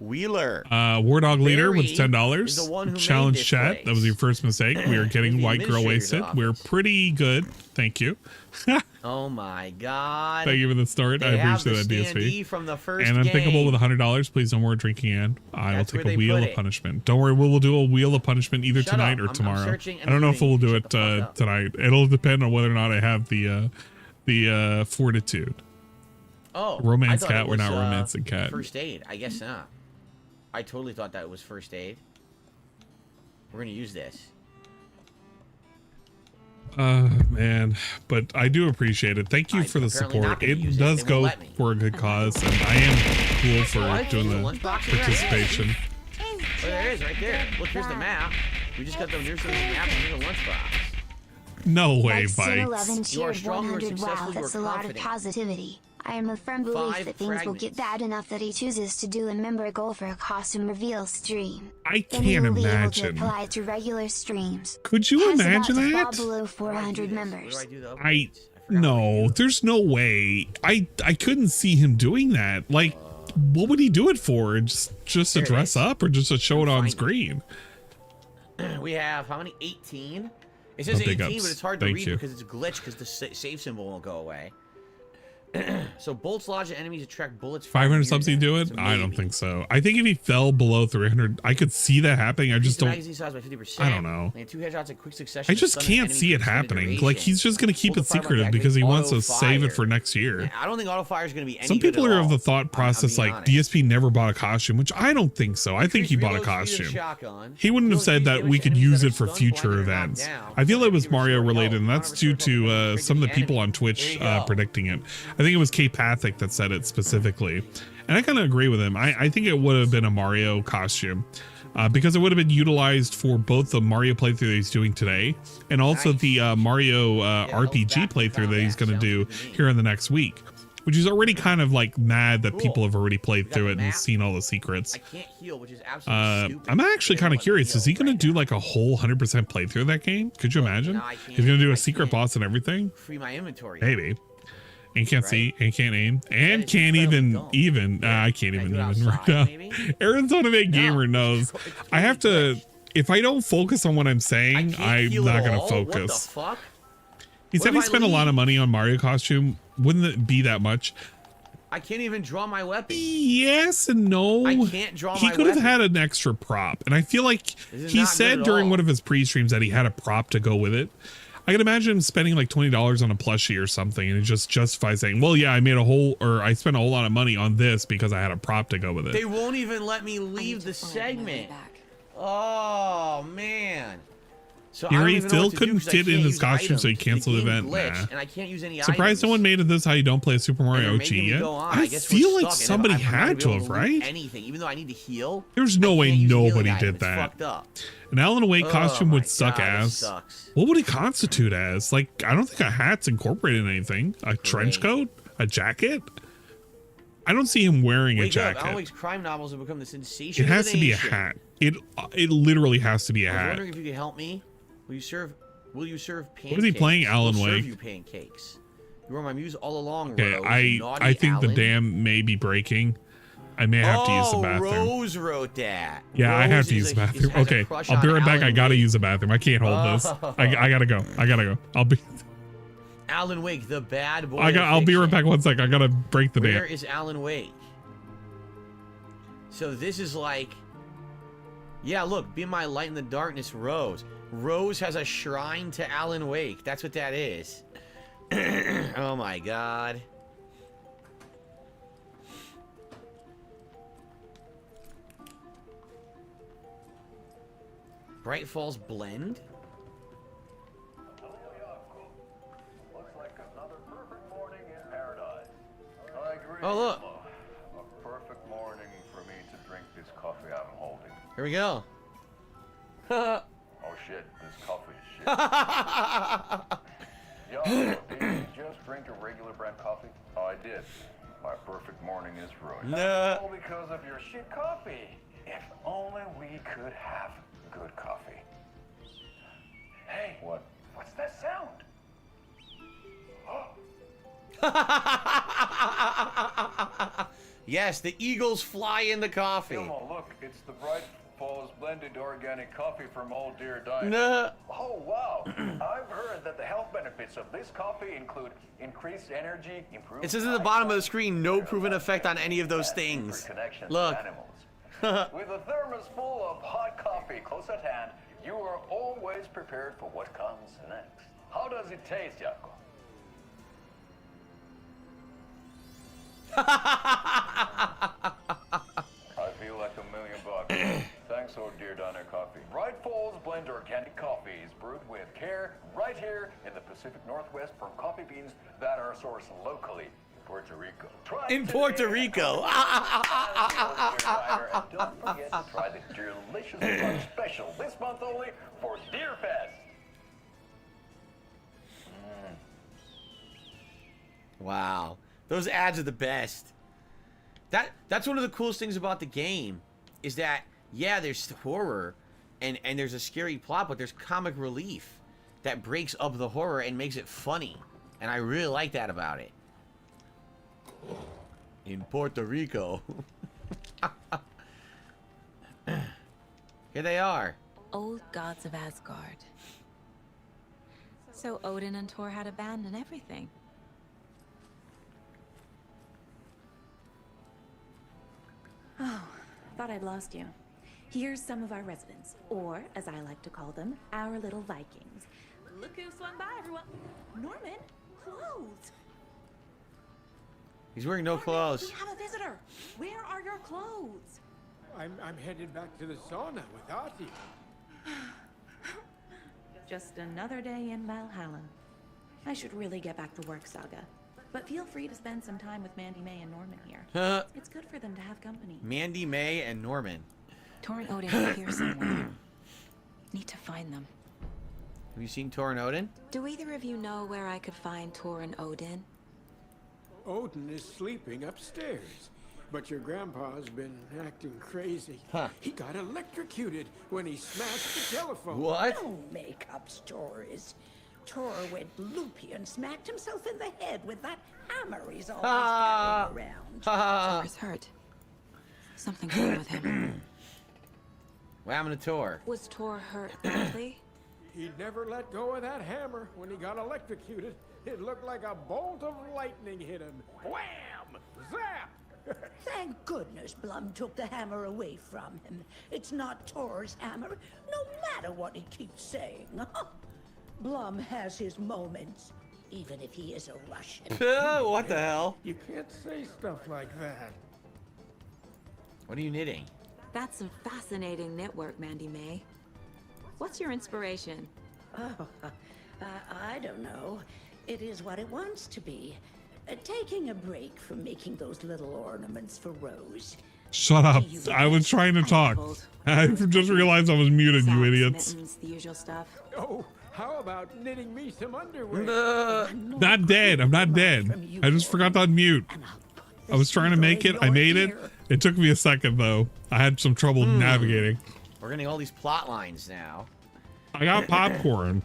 Wheeler. War Dog Leader with $10. Challenge chat. That was your first mistake. We are getting White Girl Wasted. We're pretty good. Thank you. Oh my god. Thank you for the start. I appreciate that, DSP. From the first and Unthinkable with $100. Please no more drinking in. I will take a wheel of punishment. Don't worry, we will do a wheel of punishment either tonight or tomorrow. I don't know if we'll do it tonight. It'll depend on whether or not I have the fortitude. Oh, romance cat. We're not romancing cat. First aid. I guess not. I totally thought that was first aid. We're gonna use this. Man, but I do appreciate it. Thank you for the support. It does go for a good cause, and I am cool for doing the participation. Oh, there it is, right there. Look, here's the map. We just got the nearest map and here's the lunchbox. No way, Bikes. You are strong, you are 100. successful, Wow, that's you are a lot of confident. positivity. I am a firm belief that things will get bad enough that he chooses to do a member goal for a costume reveal stream. I Then he can't will be able to imagine. apply to regular streams. Could you Has imagine about to fall that? below 400 members. No, there's no way. I couldn't see him doing that. Like, what would he do it for? Just to dress up or just to show it on screen? We have how many? 18. It says 18, but it's hard to read because it's glitched because the save symbol won't go away. So bolts lodge at enemies attract bullets. 500 subs he do it? I don't think so. I think if he fell below 300, I could see that happening. I just don't. I don't know. I just can't see it happening. Like, he's just gonna keep it secretive because he wants to save it for next year. I don't think auto fire is gonna be any Some people are of the thought process like DSP never bought a costume, which I don't think so. I think he bought a costume. He wouldn't have said that we could use it for future events. I feel it was Mario related, and that's due to some of the people on Twitch predicting it. I think it was K-Pathic that said it specifically. And I kind of agree with him. I think it would have been a Mario costume because it would have been utilized for both the Mario playthrough that he's doing today and also the Mario RPG playthrough that he's going to do here in the next week, which is already kind of like mad that people have already played through it and seen all the secrets. I'm actually kind of curious. Is he going to do like a whole 100% playthrough of that game? Could you imagine? He's going to do a secret boss and everything? Free my inventory. Maybe. And can't see, and can't aim, and can't even I can't even right now. Arizona Made Gamer knows. I have to, if I don't focus on what I'm saying, I'm not going to focus. What the fuck? He said he spent a lot of money on Mario costume. Wouldn't it be that much? I can't even draw my weapon. Yes and no. I can't draw my weapon. He could have had an extra prop. And I feel like he said during one of his pre-streams that he had a prop to go with it. I can imagine him spending like $20 on a plushie or something, and it just justifies saying, well, yeah, I spent a whole lot of money on this because I had a prop to go with it. They won't even let me leave the segment. Oh, man. So I don't Yuri even know still what to do couldn't 'cause I fit in can't his use costume, so he items. canceled the game event. glitched, Nah. and I can't use any Surprised items. someone made it this how you don't play Super And Mario they're OG making me yet. go on. I guess we're feel like stuck, and somebody I'm not had gonna be to able have, loot right? Anything, even though I need to heal. There's I no way can't use a healing nobody item. did It's that. fucked up. An Alan Wake Oh costume my would suck God, ass. this sucks. What would it constitute as? Like, I don't think a hat's incorporated in anything. A trench coat? A jacket? I don't see him wearing a Wake up! jacket. Alan Wake's crime novels have become the sensation. It has of to the be a nation. hat. It literally has to be a I was hat. wondering if you could help me. Will you serve pancakes? What is he playing, Alan We'll Wake? serve you pancakes. You were my muse all along, Okay, Rose. you naughty I think the Alan. dam may be breaking. I may have to use the bathroom. Rose wrote that. Yeah, I have Rose to use is the bathroom. has a Okay, crush I'll be on right back. Alan I gotta Wake. use the bathroom. I can't hold this. I gotta go. I gotta go. I'll be. Alan Wake, the bad boy. I'll be right back. 1 sec. I gotta break the Where dam. is Alan Wake? So this is like, yeah, look, be my light in the darkness, Rose. Rose has a shrine to Alan Wake. That's what that is. Oh my God. Bright Falls Blend? Looks like another perfect morning in paradise. I agree. Oh, look. A perfect morning for me to drink this coffee I'm holding. Here we go. Oh shit, this coffee is shit. Yo, did you just drink a regular brand coffee? Oh, I did. My perfect morning is ruined. Nah. All because of your shit coffee. If only we could have good coffee. Hey, what? What's that sound? Yes, the eagles fly in the coffee. Come on, look, it's the Bright Falls blended organic coffee from Old Deer Diner. Nah. Oh, wow. I've heard that the health benefits of this coffee include increased energy, improved It says at the bottom of the eyesight, screen, no proven effect on any of those and things. deeper connections with Look. animals. With a thermos full of hot coffee close at hand, you are always prepared for what comes next. How does it taste, Jaco? I feel like $1,000,000. Thanks, Old Deer Diner Coffee. Bright Falls Blend Organic Coffee is brewed with care right here in the Pacific Northwest from coffee beans that are sourced locally in Puerto Rico. Try In today Puerto at Rico. Old Deer Diner, and don't forget to try the delicious lunch special this month only for Deer Fest. Wow. Those ads are the best. That's one of the coolest things about the game is that, yeah, there's horror and there's a scary plot, but there's comic relief that breaks up the horror and makes it funny. And I really like that about it. In Puerto Rico. Here they are. Old gods of Asgard. So Odin and Thor had a band and everything. Oh, thought I'd lost you. Here's some of our residents, or as I like to call them, our little Vikings. Look who swung by, everyone. Norman, clothes. He's wearing no Norman, clothes. we have a visitor. Where are your clothes? I'm headed back to the sauna with Artie. Just another day in Valhalla. I should really get back to work, Saga. But feel free to spend some time with Mandy May and Norman here. It's good for them to have company. Mandy May and Norman. Thor and Odin are here somewhere. Need to find them. Have you seen Thor and Odin? Do either of you know where I could find Thor and Odin? Odin is sleeping upstairs, but your grandpa's been acting crazy. Huh. He got electrocuted when he smashed the telephone. What? Don't make up stories. Thor went loopy and smacked himself in the head with that hammer he's always carrying around. Thor is hurt. Something's wrong with him. What happened to Thor? Was Thor hurt badly? He never let go of that hammer when he got electrocuted. It looked like a bolt of lightning hit him. Wham! Zap! Thank goodness Blum took the hammer away from him. It's not Thor's hammer, no matter what he keeps saying. Blum has his moments, even if he is a Russian. What the hell? You can't say stuff like that. What are you knitting? That's some fascinating knitwork, Mandy May. What's your inspiration? Oh, I don't know. It is what it wants to be. Taking a break from making those little ornaments for Rose. Shut up. I was trying to talk. I just realized I was muted, you idiots. The usual stuff. Oh, how about knitting me some underwear? Not dead. I'm not dead. I just forgot to unmute. I was trying to make it. I made it. It took me a second, though. I had some trouble navigating. We're getting all these plot lines now. I got popcorn.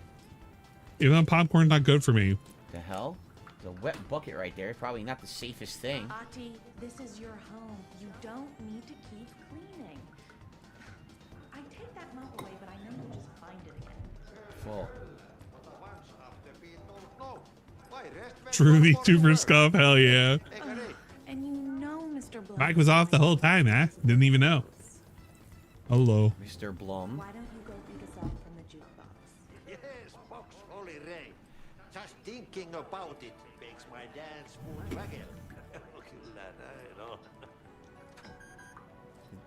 Even though popcorn's not good for me. The hell? The wet bucket right there. Probably not the safest thing. Ati, this is your home. You don't need to keep cleaning. I take that mop away, but I know you'll just find it again. Full. True VTuber scuff. Hell yeah. And you know Mr. Blum. Mike was off the whole time, eh? Didn't even know. Hello. Mr. Blum. Why don't you go pick a song from the jukebox? Yes, box Holy Ray. Just thinking about it makes my dance full wagon.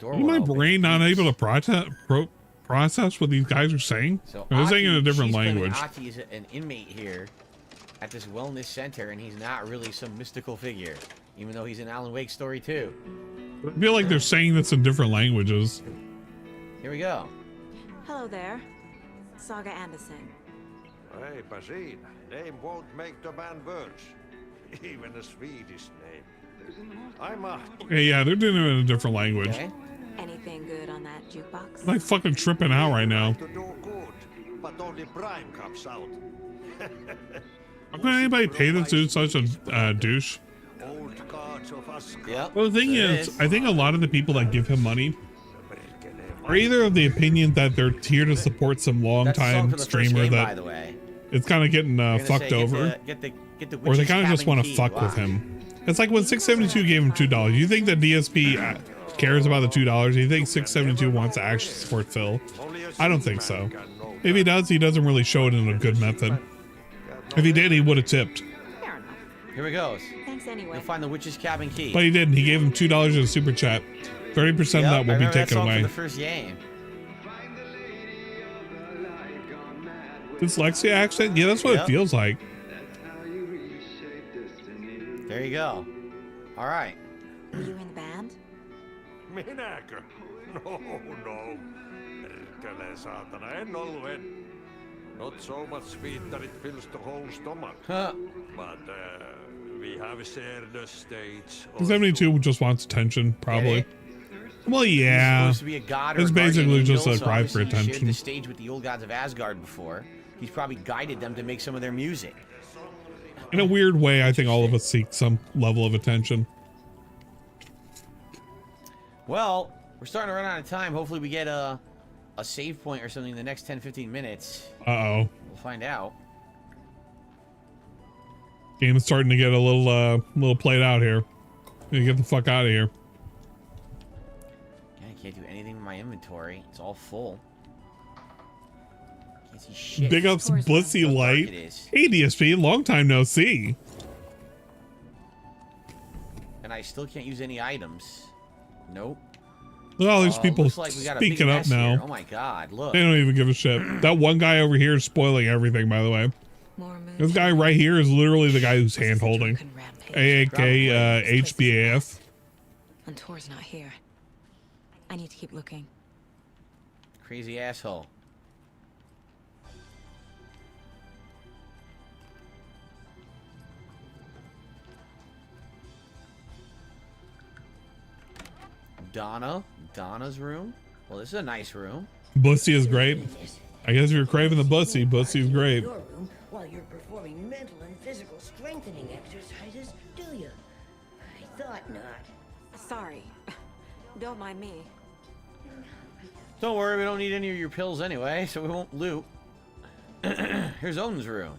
Is my brain not able to process what these guys are saying? So They're saying it in a different she's claiming language. Ati is an inmate here at this wellness center, and he's not really some mystical figure, even though he's in Alan Wake's story too. I feel like they're saying this in different languages. Here we go. Hello there. Saga Anderson. Hey, Basin, name won't make the man worse. Even a Swedish name. I'm Okay, yeah, they're doing it in a different language. Okay. Anything good on that jukebox? I'm like fucking tripping out right now. to do good, but only Prime comes out. How can anybody pay this dude such a douche? Old cards of us. Yep. Well, the thing there it is, I think a lot of the people that give him money are either of the opinion that they're here to support some That's a song long-time from the first streamer game, by that the way. it's kind of getting You're gonna fucked say, over. Get the Or they witch's kind of just cabin want to key. fuck with Wow. him. It's like when 672 gave him $2. You think that DSP cares about the $2? You think 672 wants to actually support Phil? I don't think so. If he does, he doesn't really show it in a good method. If he did, he would have tipped. Fair enough. Here we go. Thanks anyway. You'll find the witch's cabin key. But he didn't. He gave him $2 in a super chat. 30% of that I will be remember that taken song away. from the first game. Dyslexia accent? Yeah, that's what it Yep. feels like. There you go. All right. Are you in the band? Minäkö? No, no. Perkele saatana, en ollut en. Not so much sweet that it fills the whole stomach. Huh. But we have shared the stage. 72 just wants attention, probably. Get Well, He's yeah. supposed to be a god or It's a guardian basically just angel, a so cry for obviously he shared attention. the stage with the old gods of Asgard before. He's probably guided them to make some of their music. In a weird way, I think all of us seek some level of attention. Well, we're starting to run out of time. Hopefully we get a save point or something in the next 10-15 minutes. Uh-oh. We'll find out. Game is starting to get a little played out here. Gonna get the fuck out of here. Yeah, I can't do anything with my inventory. It's all full. Can't see shit. Big ups Blissy How dark Light. it is. Hey DSP, long time no see. And I still can't use any items. Nope. Look at all these people looks like we got a big speaking up mess here. now. Oh my god, look. They don't even give a shit. That one guy over here is spoiling everything, by the way. This guy right here is literally the guy who's hand holding. AAK HBAF. And Tor's not here. I need to keep looking. Crazy asshole. Donna's room. Well, this is a nice room. Bussy is great. I guess if you're craving the bussy, bussy's great. Your room while you're performing mental and physical strengthening exercises, do you? I thought not. Sorry. Don't mind me. Don't worry, we don't need any of your pills anyway, so we won't loot. Here's Odin's room.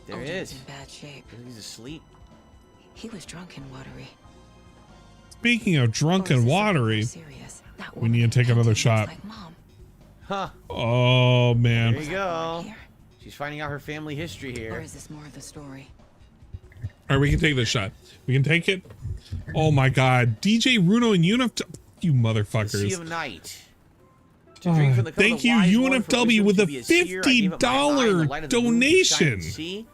There he Odin's is. in bad shape. He's asleep. He was drunk and watery. Speaking of drunk and watery, Serious. That we need to take another shot. like Mom. Huh. Oh, man. There you go. She's finding out her family history Or here. is this more of the story? All right, we can take this shot. We can take it. Oh, my God. DJ Runo and Unif... You Sea motherfuckers. of Night. To drink from the cup of Thank the you, wise one, for UNFW, wisdom with to a be a seer. I gave up my eye in the light of the moon to shine and donation. see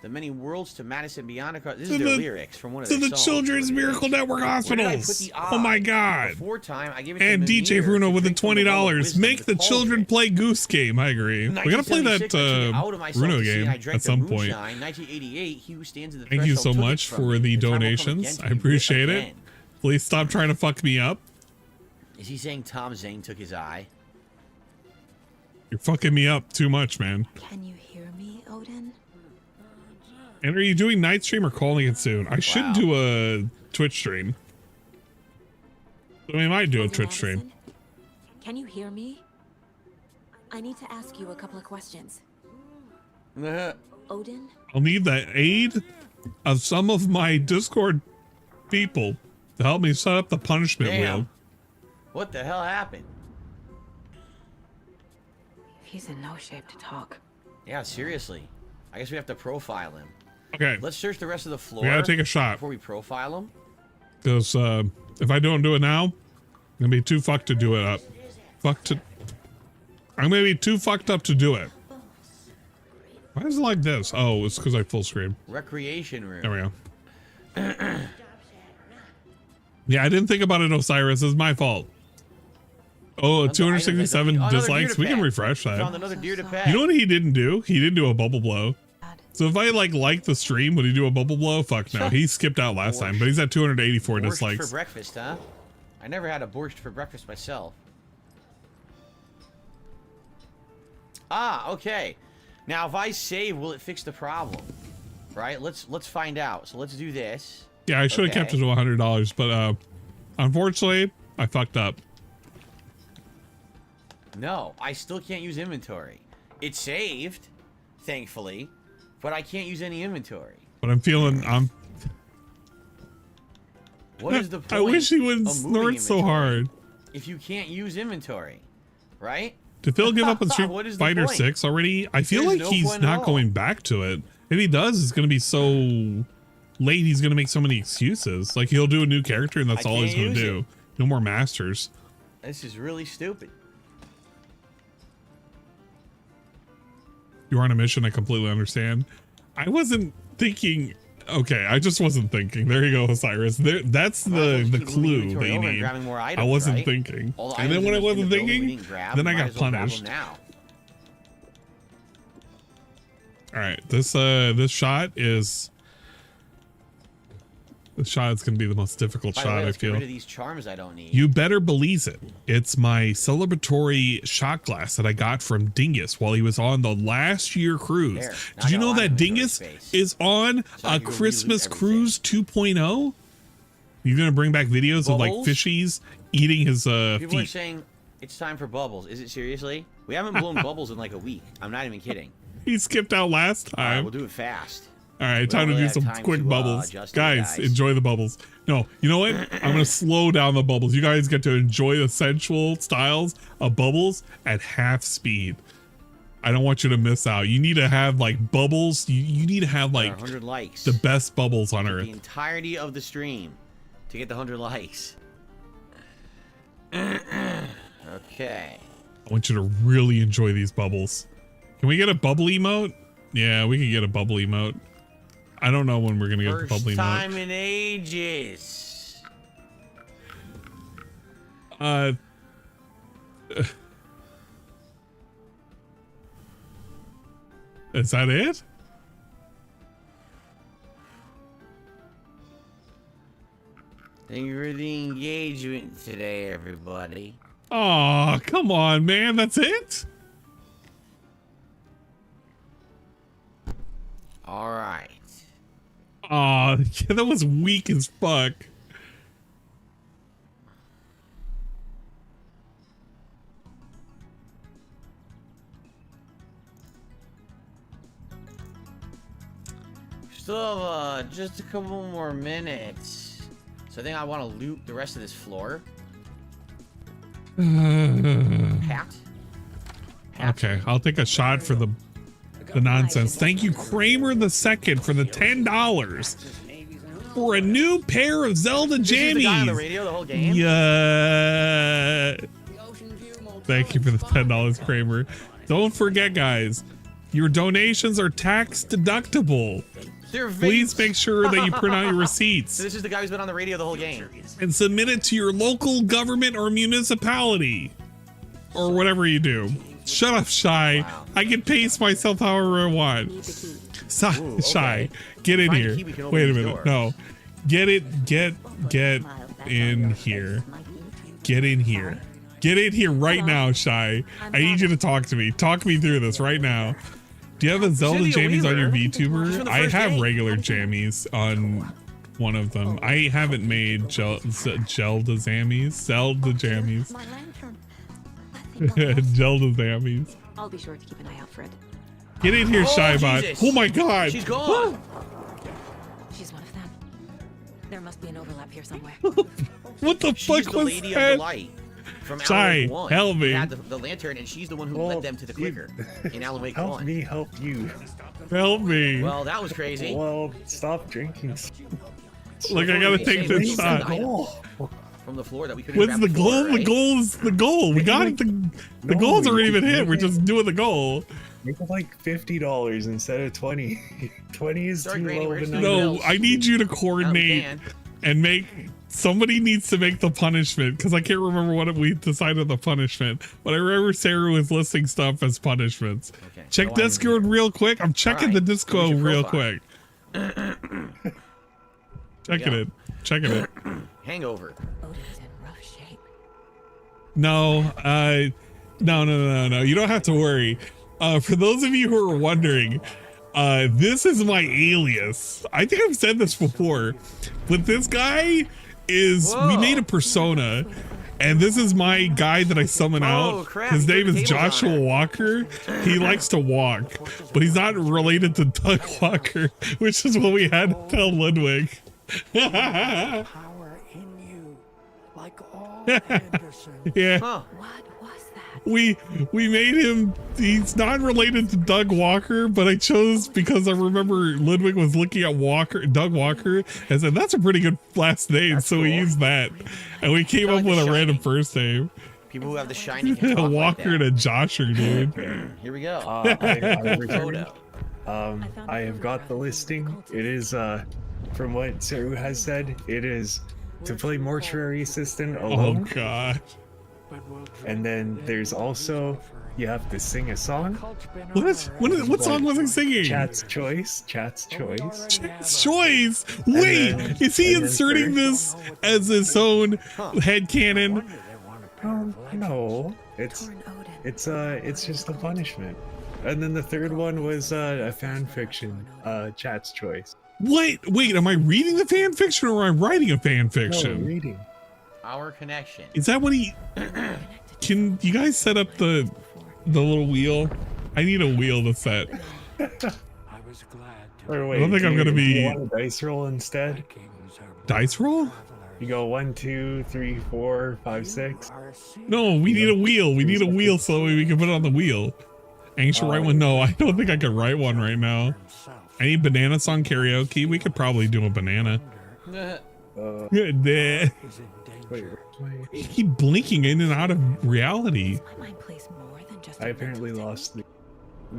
the many worlds to Madison beyond across. This To is their the- lyrics from one of To their the songs. Children's Where Miracle Network did I put Hospitals. the Oh my eye? God. Before time, I gave it to And DJ Mimir Bruno to with the drink from the well of $20. wisdom, Make the children play Goose Game. I agree. We gotta play that 1976, I took it out of myself Bruno to see, and I game drank at the some point. moonshine. 1988, he who stands in the Thank you so threshold took it much from for me. the The time will come donations. again to I be appreciate writ it. again. Please stop trying to fuck me up. Is he saying Tom Zane took his eye? You're fucking me up too much, man. Can you hear me, Odin? And are you doing night stream or calling it soon? I should do a Twitch stream. So we might do a Twitch stream. Can you hear me? I need to ask you a couple of questions. Odin? I'll need the aid of some of my Discord people to help me set up the punishment wheel. What the hell happened? He's in no shape to talk. Yeah, seriously. I guess we have to profile him. Okay. Let's search the rest of the floor. We gotta take a shot. Before we profile him. Because if I don't do it now, I'm gonna be too fucked to do it up. I'm gonna be too fucked up to do it. Why is it like this? Oh, it's because I full screen. Recreation room. There we go. Yeah, I didn't think about it, Osiris. It's my fault. Oh, 267 dislikes. We can refresh that. Found another deer to pet. You know what he didn't do? He didn't do a bubble blow. So if I like the stream, would he do a bubble blow? Fuck no. He skipped out last time, but he's at 284 Borscht dislikes. for breakfast, huh? I never had a borscht for breakfast myself. Ah, okay. Now if I save, will it fix the problem? Right? Let's find out. So let's do this. Yeah, I should have kept it to $100, but unfortunately, I fucked up. No, I still can't use inventory. It saved, thankfully, but I can't use any inventory. But I'm feeling What is the point? I wish he wouldn't of moving snort so inventory hard. if you can't use inventory, right? Did Phil give up on Street What is the Fighter point? 6 already? I feel There's like no he's point at not all. going back to it. If he does, it's going to be so late. He's going to make so many excuses. Like he'll do a new character and that's I all he's can't going to use do. it. No more masters. This is really stupid. You're on a mission. I completely understand. I wasn't thinking. Okay, I just wasn't thinking. There you go, Osiris. That's the clue that you need. I wasn't thinking. And then when I wasn't thinking, then I got punished. All right, this shot is gonna be the most difficult By the shot. way, I let's get feel. rid of these charms I don't need. You better believe it. It's my celebratory shot glass that I got from Dingus while he was on the last year cruise. There. Now Did I you got a know lot of that inventory Dingus space. is on So I a can go Christmas reloot cruise 2.0? You're gonna bring back videos of like Bubbles? fishies eating his People are feet. saying it's time for bubbles. Is it seriously? We haven't blown bubbles in like a week. I'm not even kidding. He skipped out last All right, time. we'll do it fast. All right, We time don't to really do have some time quick to, bubbles. adjust it, Guys, enjoy the bubbles. No, you know what? I'm going to slow down the bubbles. You guys get to enjoy the sensual styles of bubbles at half speed. I don't want you to miss out. You need to have like bubbles. You need to have like 100 likes. the best bubbles on The earth. entirety of the stream to get the 100 likes. Okay. I want you to really enjoy these bubbles. Can we get a bubble emote? Yeah, we can get a bubble emote. I don't know when we're going to get the First bubble emote. time in ages. Is that it? Thank you for the engagement today, everybody. Oh, come on, man. That's it? All right. Oh, yeah, that was weak as fuck. Still have just a couple more minutes. So I think I want to loot the rest of this floor. Hat. Okay, I'll take a shot for the nonsense. Thank you, Kramer the Second, for the $10 for a new pair of Zelda This is the guy on the jammies. radio the whole game? Yeah. Thank you for the $10, Kramer. Don't forget, guys, your donations are tax deductible. Please make sure that you print out your receipts. So this is the guy who's been on the radio the whole game. And submit it to your local government or municipality. Or whatever you do. Shut up, Shy. Wow. I can pace myself however I want. Ooh, Shy, get in Find a here. key, we can open Wait a this minute. door. No. Get in here. Get in here. Get in here right now, Shy. I need you to talk to me. Talk me through this right now. Do you have a Zelda jammies on your VTuber? I have regular jammies on one of them. I haven't made Zelda jammies. Zelda jammies. Zelda jammies. I'll be sure to keep an eye out for it. Get in here, Shybot. Jesus. Oh my god. She's gone. She's one of them. There must be an overlap here somewhere. What the She's fuck the was lady that? of the light from Shy, Alan Wake 1. help me. She had the lantern, and she's the one who led them to the clicker in Alan Wake 1. Help me help you. Help me. Well, that was crazy. Well, stop drinking. Look, I gotta take this shot. From the floor that we couldn't What's grab the before, goal? right? The goal is the goal. We got it. The goal's already been hit. We're just doing the goal. Make it like $50 instead of 20. 20 is Sorry, too Granny, low we're of a just number. No, I need you to coordinate can. and make. Somebody needs to make the punishment because I can't remember what we decided the punishment. But I remember Sarah was listing stuff as punishments. Okay, Check go on Discord real quick. I'm checking the Alright, Discord who's your real profile? quick. Checking it. Checking it. Hangover. Odin's in rough shape. No, no. You don't have to worry. For those of you who are wondering, this is my alias. I think I've said this before, but this guy is, we made a persona, and this is my guy that I summon out. Crap, His you name put is the tables on Joshua it. Walker. He likes to walk, but he's not related to Doug Walker, which is what we had to tell Ludwig. Power in you, like all Anderson. Yeah. Huh. What was that? We made him, he's not related to Doug Walker, but I chose because I remember Ludwig was looking at Doug Walker and said that's a pretty good last name. That's so we cool. used that. And we came Kinda up like with the a random Shining. first name. People who have the shiny can talk Walker like and a Josher, dude. that. Here we go. I returned. Photo. I have got the listing. It is, from what Saru has said, it is to play Mortuary Assistant Oh alone. god. And then there's also, you have to sing a song. What song was I singing? Chat's Choice. Chat's Choice. Chat's Choice. Wait, then- is he and then inserting third- this as his own headcanon? No, it's just a punishment. And then the third one was a fan fiction, Chat's Choice. What? Wait, am I reading the fan fiction or am I writing a fan No, fiction? reading. Our connection. Is that what he? Can you guys set up the little wheel? I need a wheel to set. Or wait, I don't think I'm gonna do you be want a dice roll instead. dice roll. You go 1, 2, 3, 4, 5, 6. No, we need a wheel. We need a wheel so we can put it on the wheel. Ancient write one? No, I don't think I can write one right now. I need banana song karaoke. We could probably do a banana. Wait, You keep blinking in and out of reality. My mind plays more than just. I apparently lost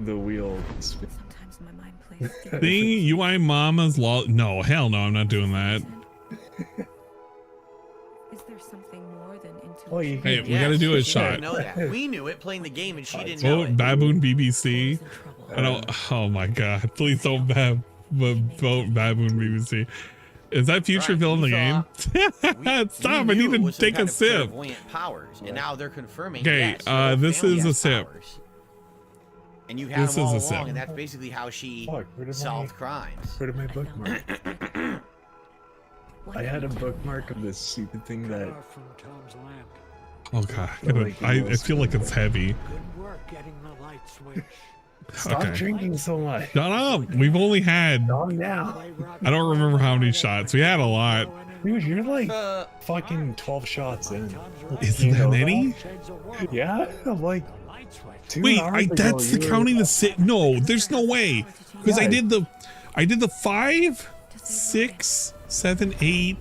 the wheel. Sometimes my mind plays. Thing UI Mama's law. No, hell no, I'm not doing that. Is there something more than intuition? Well, you Hey, can, we gotta do a She shot. didn't know that. We knew it playing the game, and she didn't know Vote it. Baboon BBC. I don't. Oh my god! Please don't vote Baboon BBC. Is that future Right, Phil in the we game? Stop! We I knew need it to was some take kind a of sip. clairvoyant powers, and now they're confirming. Okay, yes, your whole this family is a has sip. powers. And you had This them all is a sip. along, and that's basically how she Fuck, where did solved crimes. Where did my bookmark? I had a bookmark of this stupid thing that. Oh god! Like, I feel like it's heavy. Stop Okay. drinking so much. Shut up! We've only had. Calm down. I don't remember how many shots. We had a lot. Dude, you're like fucking 12 shots in. Is You that know many? Yeah, I'm like 2 Wait, hours ago, that's the you were- counting the sit. No, there's no way. Because I Yeah. did the 5, 6, 7, 8.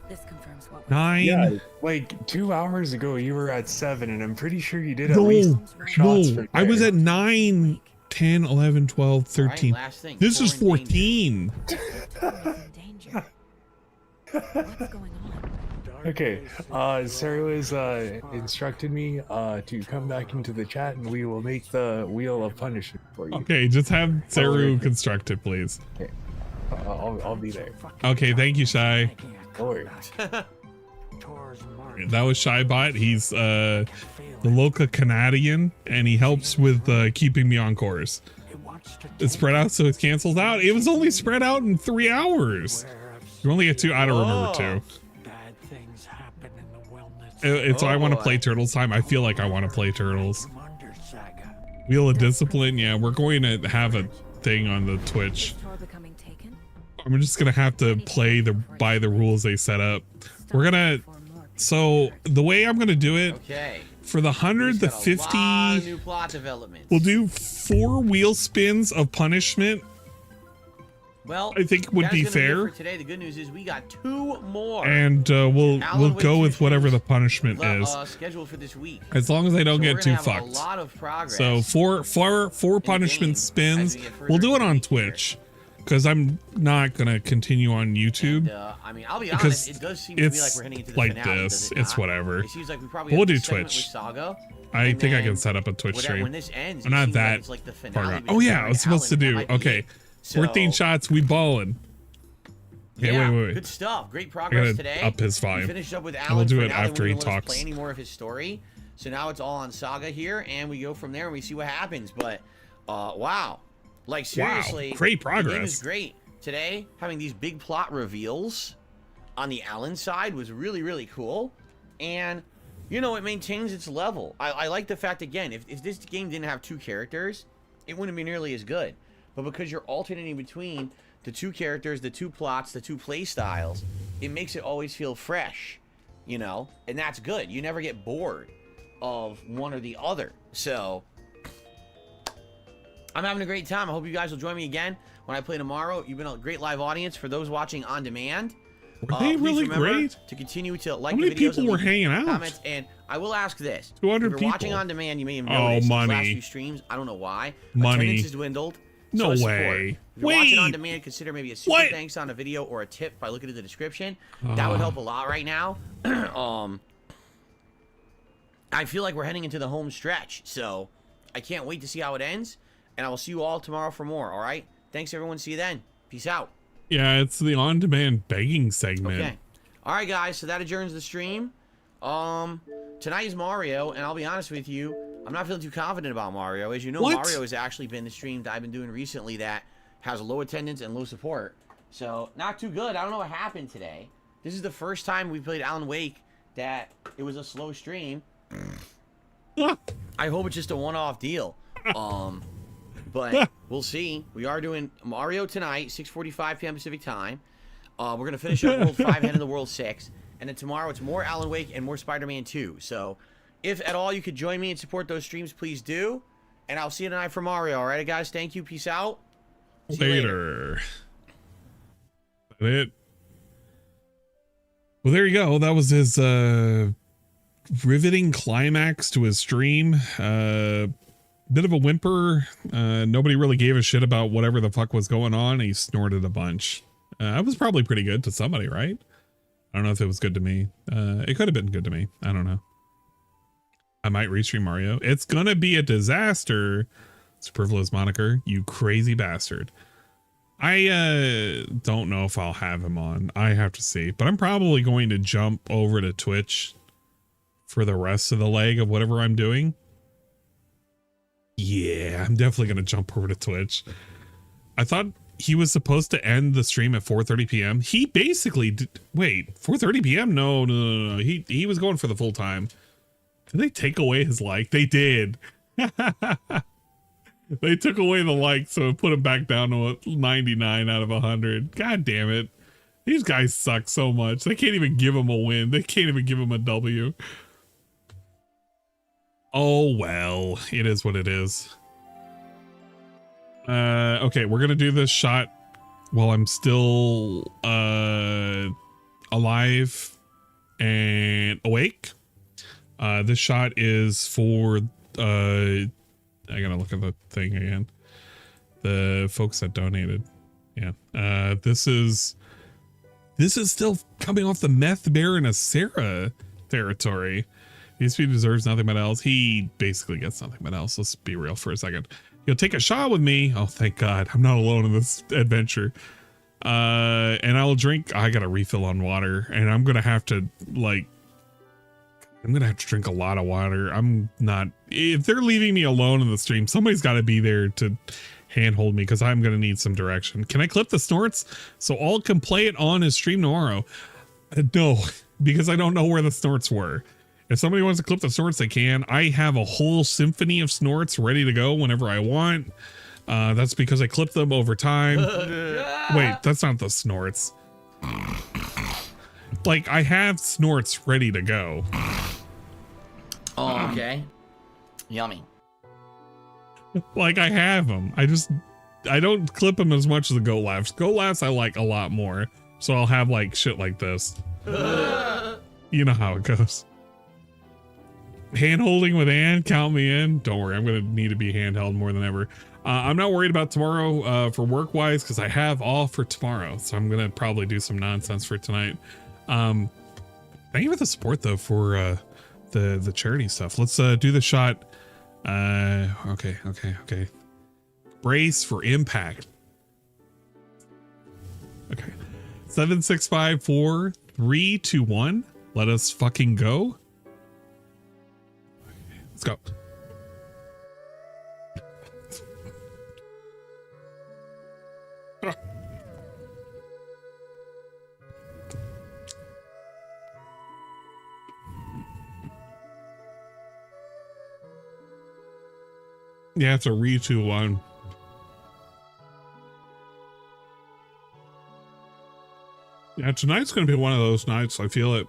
This confirms what 9? Yeah, like 2 hours ago you were at 7, and I'm pretty sure you did at least 4 shots per I was day. at 9, 10, 11, 12, 13. last thing, This is four in 14. Okay, Sarah has instructed me to come back into the chat, and we will make the wheel of punishment for you. Okay, just have Saru construct it, please. Okay, I'll be there. Okay, thank you, Shy. No worries. That was Shybot. He's the local Canadian, and he helps with keeping me on course. It's spread out so it cancels out. It was only spread out in 3 hours. You only get 2. I don't remember 2. So I want to play Turtles time. I feel like I want to play Turtles. Wheel of Discipline. Yeah, we're going to have a thing on the Twitch. I'm just gonna have to play by the rules they set up. We're gonna. So the way I'm gonna do it. Okay. For the 100, the 50. New plot development. We'll do 4 wheel spins of punishment. Well, I think would that's be gonna do it fair. for today, the good news is we got 2 more. And we'll go with whatever the punishment is. Scheduled for this week. As long as I don't So get we're too gonna have fucked. A lot of progress. So four punishment spins. We'll do it on Twitch because I'm not gonna continue on YouTube. And, I mean, I'll be because honest, it does seem to me like we're heading into the like finale. this. Does it It's not? whatever. It seems like we probably We'll have do the segment Twitch. with Saga, I and think I then can set up a Twitch when stream. this ends, I'm it not seems like that it's like the far finale gone. because Oh yeah, I Barry was supposed to Allen do. might be. Okay, So- 14 shots. We ballin'. Okay, Yeah, wait. good stuff. Great I progress gotta today. up his We volume. finished up with And Alan. we'll do for it now. They after he wouldn't let us talks. Play any more of his story. So now it's all on Saga here, and we go from there and we see what happens. But wow, like seriously, great The game progress. is great today. Having these big plot reveals on the Alan side was really cool, and you know it maintains its level. I like the fact again, if this game didn't have 2 characters, it wouldn't be nearly as good. But because you're alternating between the 2 characters, the 2 plots, the 2 play styles, it makes it always feel fresh, you know, and that's good. You never get bored of one or the other. So I'm having a great time. I hope you guys will join me again when I play tomorrow. You've been a great live audience. For those watching on demand, Were they please really remember great? to continue to like How many the videos people and were leave hanging out? comments. And I will ask this: 200 if you're watching people. on demand, you may have Oh, noticed these last money. few streams. I don't know why. Money. Attendance has dwindled. No So has way. support. If you're watching on Wait. demand, consider maybe a super What? thanks on a video or a tip by looking at the description. That would help a lot right now. I feel like we're heading into the home stretch, so I can't wait to see how it ends. And I will see you all tomorrow for more. All right. Thanks, everyone. See you then. Peace out. Yeah, it's the on-demand begging segment. Okay. All right, guys. So that adjourns the stream. Tonight is Mario, and I'll be honest with you, I'm not feeling too confident about Mario. As you know, What? Mario has actually been the stream that I've been doing recently that has low attendance and low support. So not too good. I don't know what happened today. This is the first time we played Alan Wake that it was a slow stream. I hope it's just a one-off deal. But we'll see. We are doing Mario tonight, 6:45 p.m. Pacific time. We're gonna finish up World 5, head into World 6, and then tomorrow it's more Alan Wake and more Spider-Man 2. So, if at all you could join me and support those streams, please do. And I'll see you tonight for Mario. All right, guys. Thank you. Peace out. See you later. Later. That it? Well, there you go. That was his riveting climax to his stream. Bit of a whimper. Nobody really gave a shit about whatever the fuck was going on. He snorted a bunch. It was probably pretty good to somebody, right? I don't know if it was good to me. It could have been good to me. I don't know. I might restream Mario. It's gonna be a disaster. Superfluous moniker, you crazy bastard. I don't know if I'll have him on. I have to see. But I'm probably going to jump over to Twitch for the rest of the leg of whatever I'm doing. Yeah, I'm definitely going to jump over to Twitch. I thought he was supposed to end the stream at 4:30 p.m. He basically did. Wait, 4:30 p.m.? No. He was going for the full time. Did they take away his like? They did. They took away the like, so it put him back down to 99 out of 100. God damn it. These guys suck so much. They can't even give him a win. They can't even give him a W. Oh, well, it is what it is. Okay, we're going to do this shot while I'm still alive and Awake. This shot is for I gotta look at the thing again. The folks that donated. Yeah. This is still coming off the Meth Baroness Cera territory. DSP deserves nothing but else. He basically gets nothing but else. Let's be real for a second. You'll take a shot with me. Oh, thank God. I'm not alone in this adventure. And I'll drink. I got a refill on water, and I'm going to have to drink a lot of water. If they're leaving me alone in the stream, somebody's got to be there to handhold me, because I'm going to need some direction. Can I clip the Snorts so all can play it on his stream tomorrow? No, because I don't know where the Snorts were. If somebody wants to clip the Snorts, they can. I have a whole symphony of Snorts ready to go whenever I want. That's because I clipped them over time. Wait, that's not the Snorts. Like, I have Snorts ready to go. Oh, okay. Yummy. Like, I have them. I don't clip them as much as the Go Laughs. Go Laughs I like a lot more. So I'll have like shit like this. You know how it goes. Hand holding with Ann, count me in. Don't worry, I'm gonna need to be handheld more than ever. I'm not worried about tomorrow for work wise, because I have all for tomorrow. So I'm gonna probably do some nonsense for tonight. Thank you for the support though for the charity stuff. Let's do the shot. Okay. Brace for impact. Okay. 7, 6, 5, 4, 3, 2, 1. Let us fucking go. Let's go. Yeah, it's a re-2-1. Yeah, tonight's going to be one of those nights. I feel it.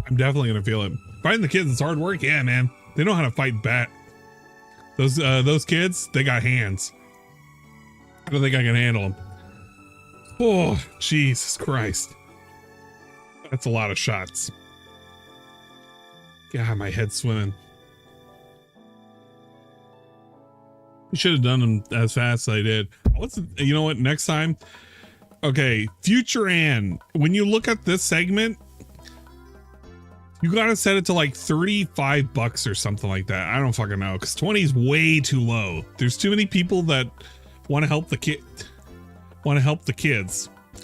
I'm definitely going to feel it. Fighting the kids is hard work. Yeah, man. They know how to fight back. Those kids, they got hands. I don't think I can handle them. Oh, Jesus Christ. That's a lot of shots. God, my head's swimming. We should have done them as fast as I did. You know what? Next time. Okay, Future Ann. When you look at this segment, you gotta set it to like $35 or something like that. I don't fucking know, because 20 is way too low. There's too many people that want to help the kids,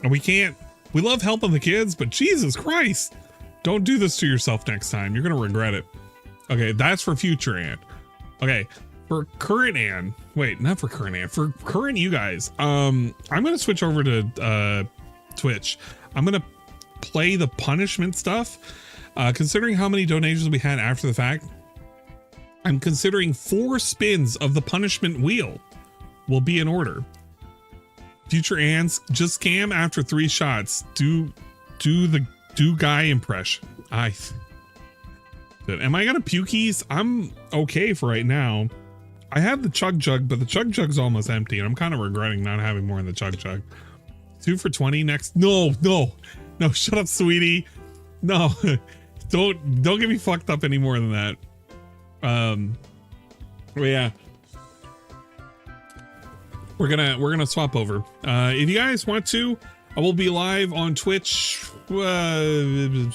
and we can't. We love helping the kids, but Jesus Christ, don't do this to yourself next time. You're gonna regret it. Okay, that's for Future Ann. Okay, for current Ann. Wait, not for current Ann. For current you guys. I'm gonna switch over to Twitch. I'm gonna play the punishment stuff. Considering how many donations we had after the fact, I'm considering 4 spins of the punishment wheel will be in order. Future Ann's just scam after 3 shots. Do guy impression. Am I gonna pukies? I'm okay for right now. I have the chug jug, but the chug jug's almost empty, and I'm kind of regretting not having more in the chug jug. 2 for 20 next. No, shut up, sweetie. No, don't get me fucked up any more than that. But yeah. We're gonna swap over. If you guys want to, I will be live on Twitch in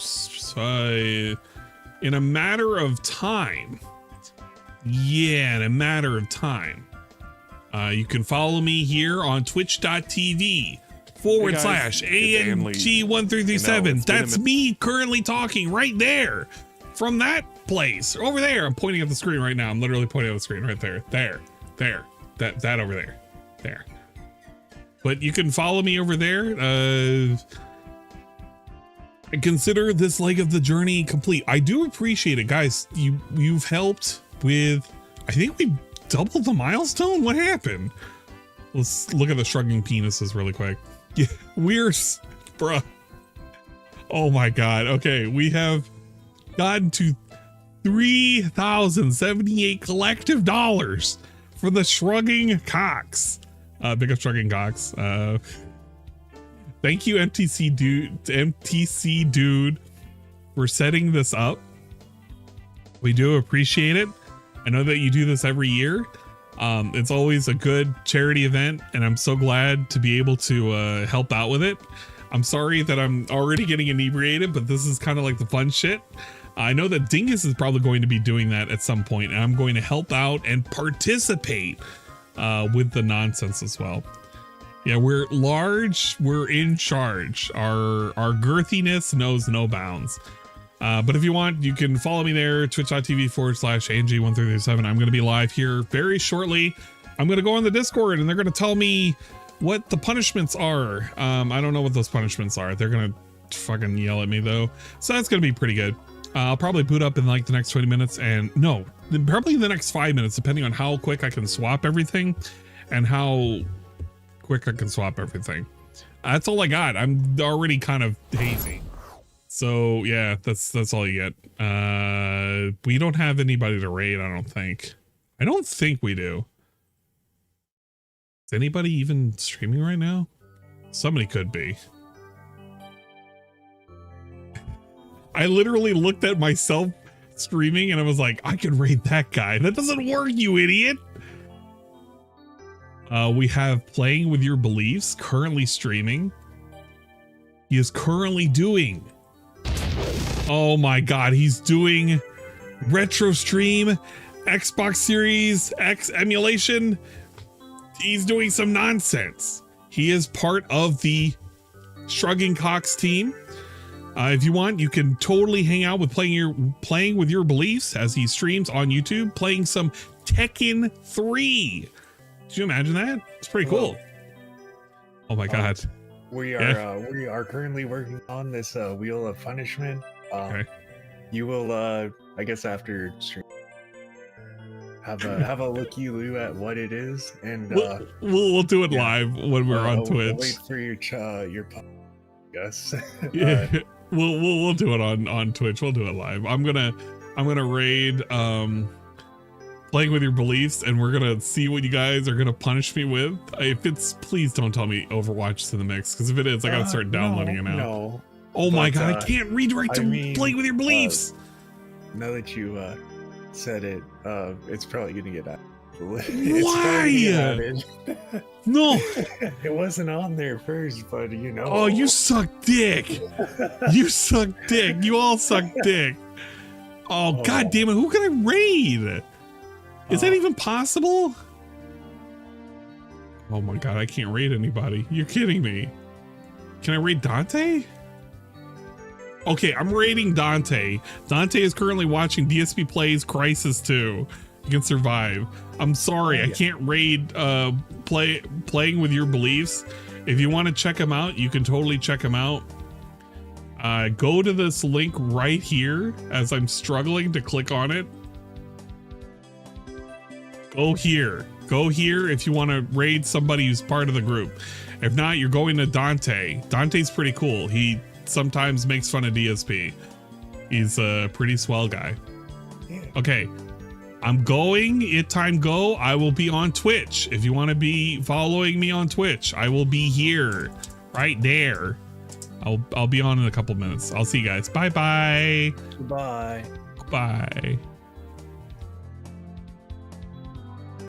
a matter of time. Yeah, in a matter of time. You can follow me here on twitch.tv/AMG1337. That's me currently talking right there from that place over there. I'm pointing at the screen right now. I'm literally pointing at the screen right there. There. That over there. There. But you can follow me over there. And consider this leg of the journey complete. I do appreciate it, guys. You've helped with, I think we doubled the milestone. What happened? Let's look at the shrugging penises really quick. Yeah, bruh. Oh my God. Okay, we have gotten to $3,078 collective dollars for the Shrugging Cocks. Big up Shrugging Cocks. Thank you, MTC dude, for setting this up. We do appreciate it. I know that you do this every year. It's always a good charity event, and I'm so glad to be able to help out with it. I'm sorry that I'm already getting inebriated, but this is kind of like the fun shit. I know that Dingus is probably going to be doing that at some point, and I'm going to help out and participate with the nonsense as well. Yeah, we're large, we're in charge. Our girthiness knows no bounds. But if you want, you can follow me there, twitch.tv/ANG1337. I'm going to be live here very shortly. I'm going to go on the Discord and they're going to tell me what the punishments are. I don't know what those punishments are. They're going to fucking yell at me though. So that's going to be pretty good. I'll probably boot up in like the next 20 minutes and no, probably the next 5 minutes, depending on how quick I can swap everything and how quick I can swap everything. That's all I got. I'm already kind of hazy. So yeah, that's all you get. We don't have anybody to raid, I don't think. I don't think we do. Is anybody even streaming right now? Somebody could be. I literally looked at myself streaming and I was like, I could raid that guy. That doesn't work, you idiot. We have Playing With Your Beliefs currently streaming. He is currently doing, oh my god, he's doing Restream, Xbox Series X emulation. He's doing some nonsense. He is part of the Shrugging Cocks team. If you want, you can totally hang out with Playing With Your Beliefs as he streams on YouTube, playing some Tekken 3. Did you imagine that? It's pretty cool. Oh my god. We are currently working on this Wheel of Punishment. Okay. You will I guess after stream have a looky-loo at what it is, and we'll do it live when we're on Twitch. Wait for your yes. Yeah. We'll do it on Twitch. We'll do it live. I'm gonna raid Playing With Your Beliefs, and we're gonna see what you guys are gonna punish me with. If it's, please don't tell me Overwatch's in the mix, because if it is, I gotta start downloading it now. No. Oh my god, I can't redirect to Playing With Your Beliefs. Now that you said it, it's probably gonna get out. Why? No, it wasn't on there first, but you know. Oh, you suck dick. You suck dick. You all suck dick. Oh god damn it! Who can I raid? Is that even possible? Oh my god, I can't raid anybody. You're kidding me. Can I raid Dante? Okay, I'm raiding Dante. Dante is currently watching DSP Plays Crisis 2. You can survive. I'm sorry, I can't raid Playing With Your Beliefs. If you want to check him out, you can totally check him out. Go to this link right here as I'm struggling to click on it. Go here if you want to raid somebody who's part of the group. If not, you're going to Dante. Dante's pretty cool. He sometimes makes fun of DSP. He's a pretty swell guy. Okay, I'm going. Time go. I will be on Twitch. If you want to be following me on Twitch, I will be here, right there. I'll be on in a couple minutes. I'll see you guys. Bye bye. Bye. Bye.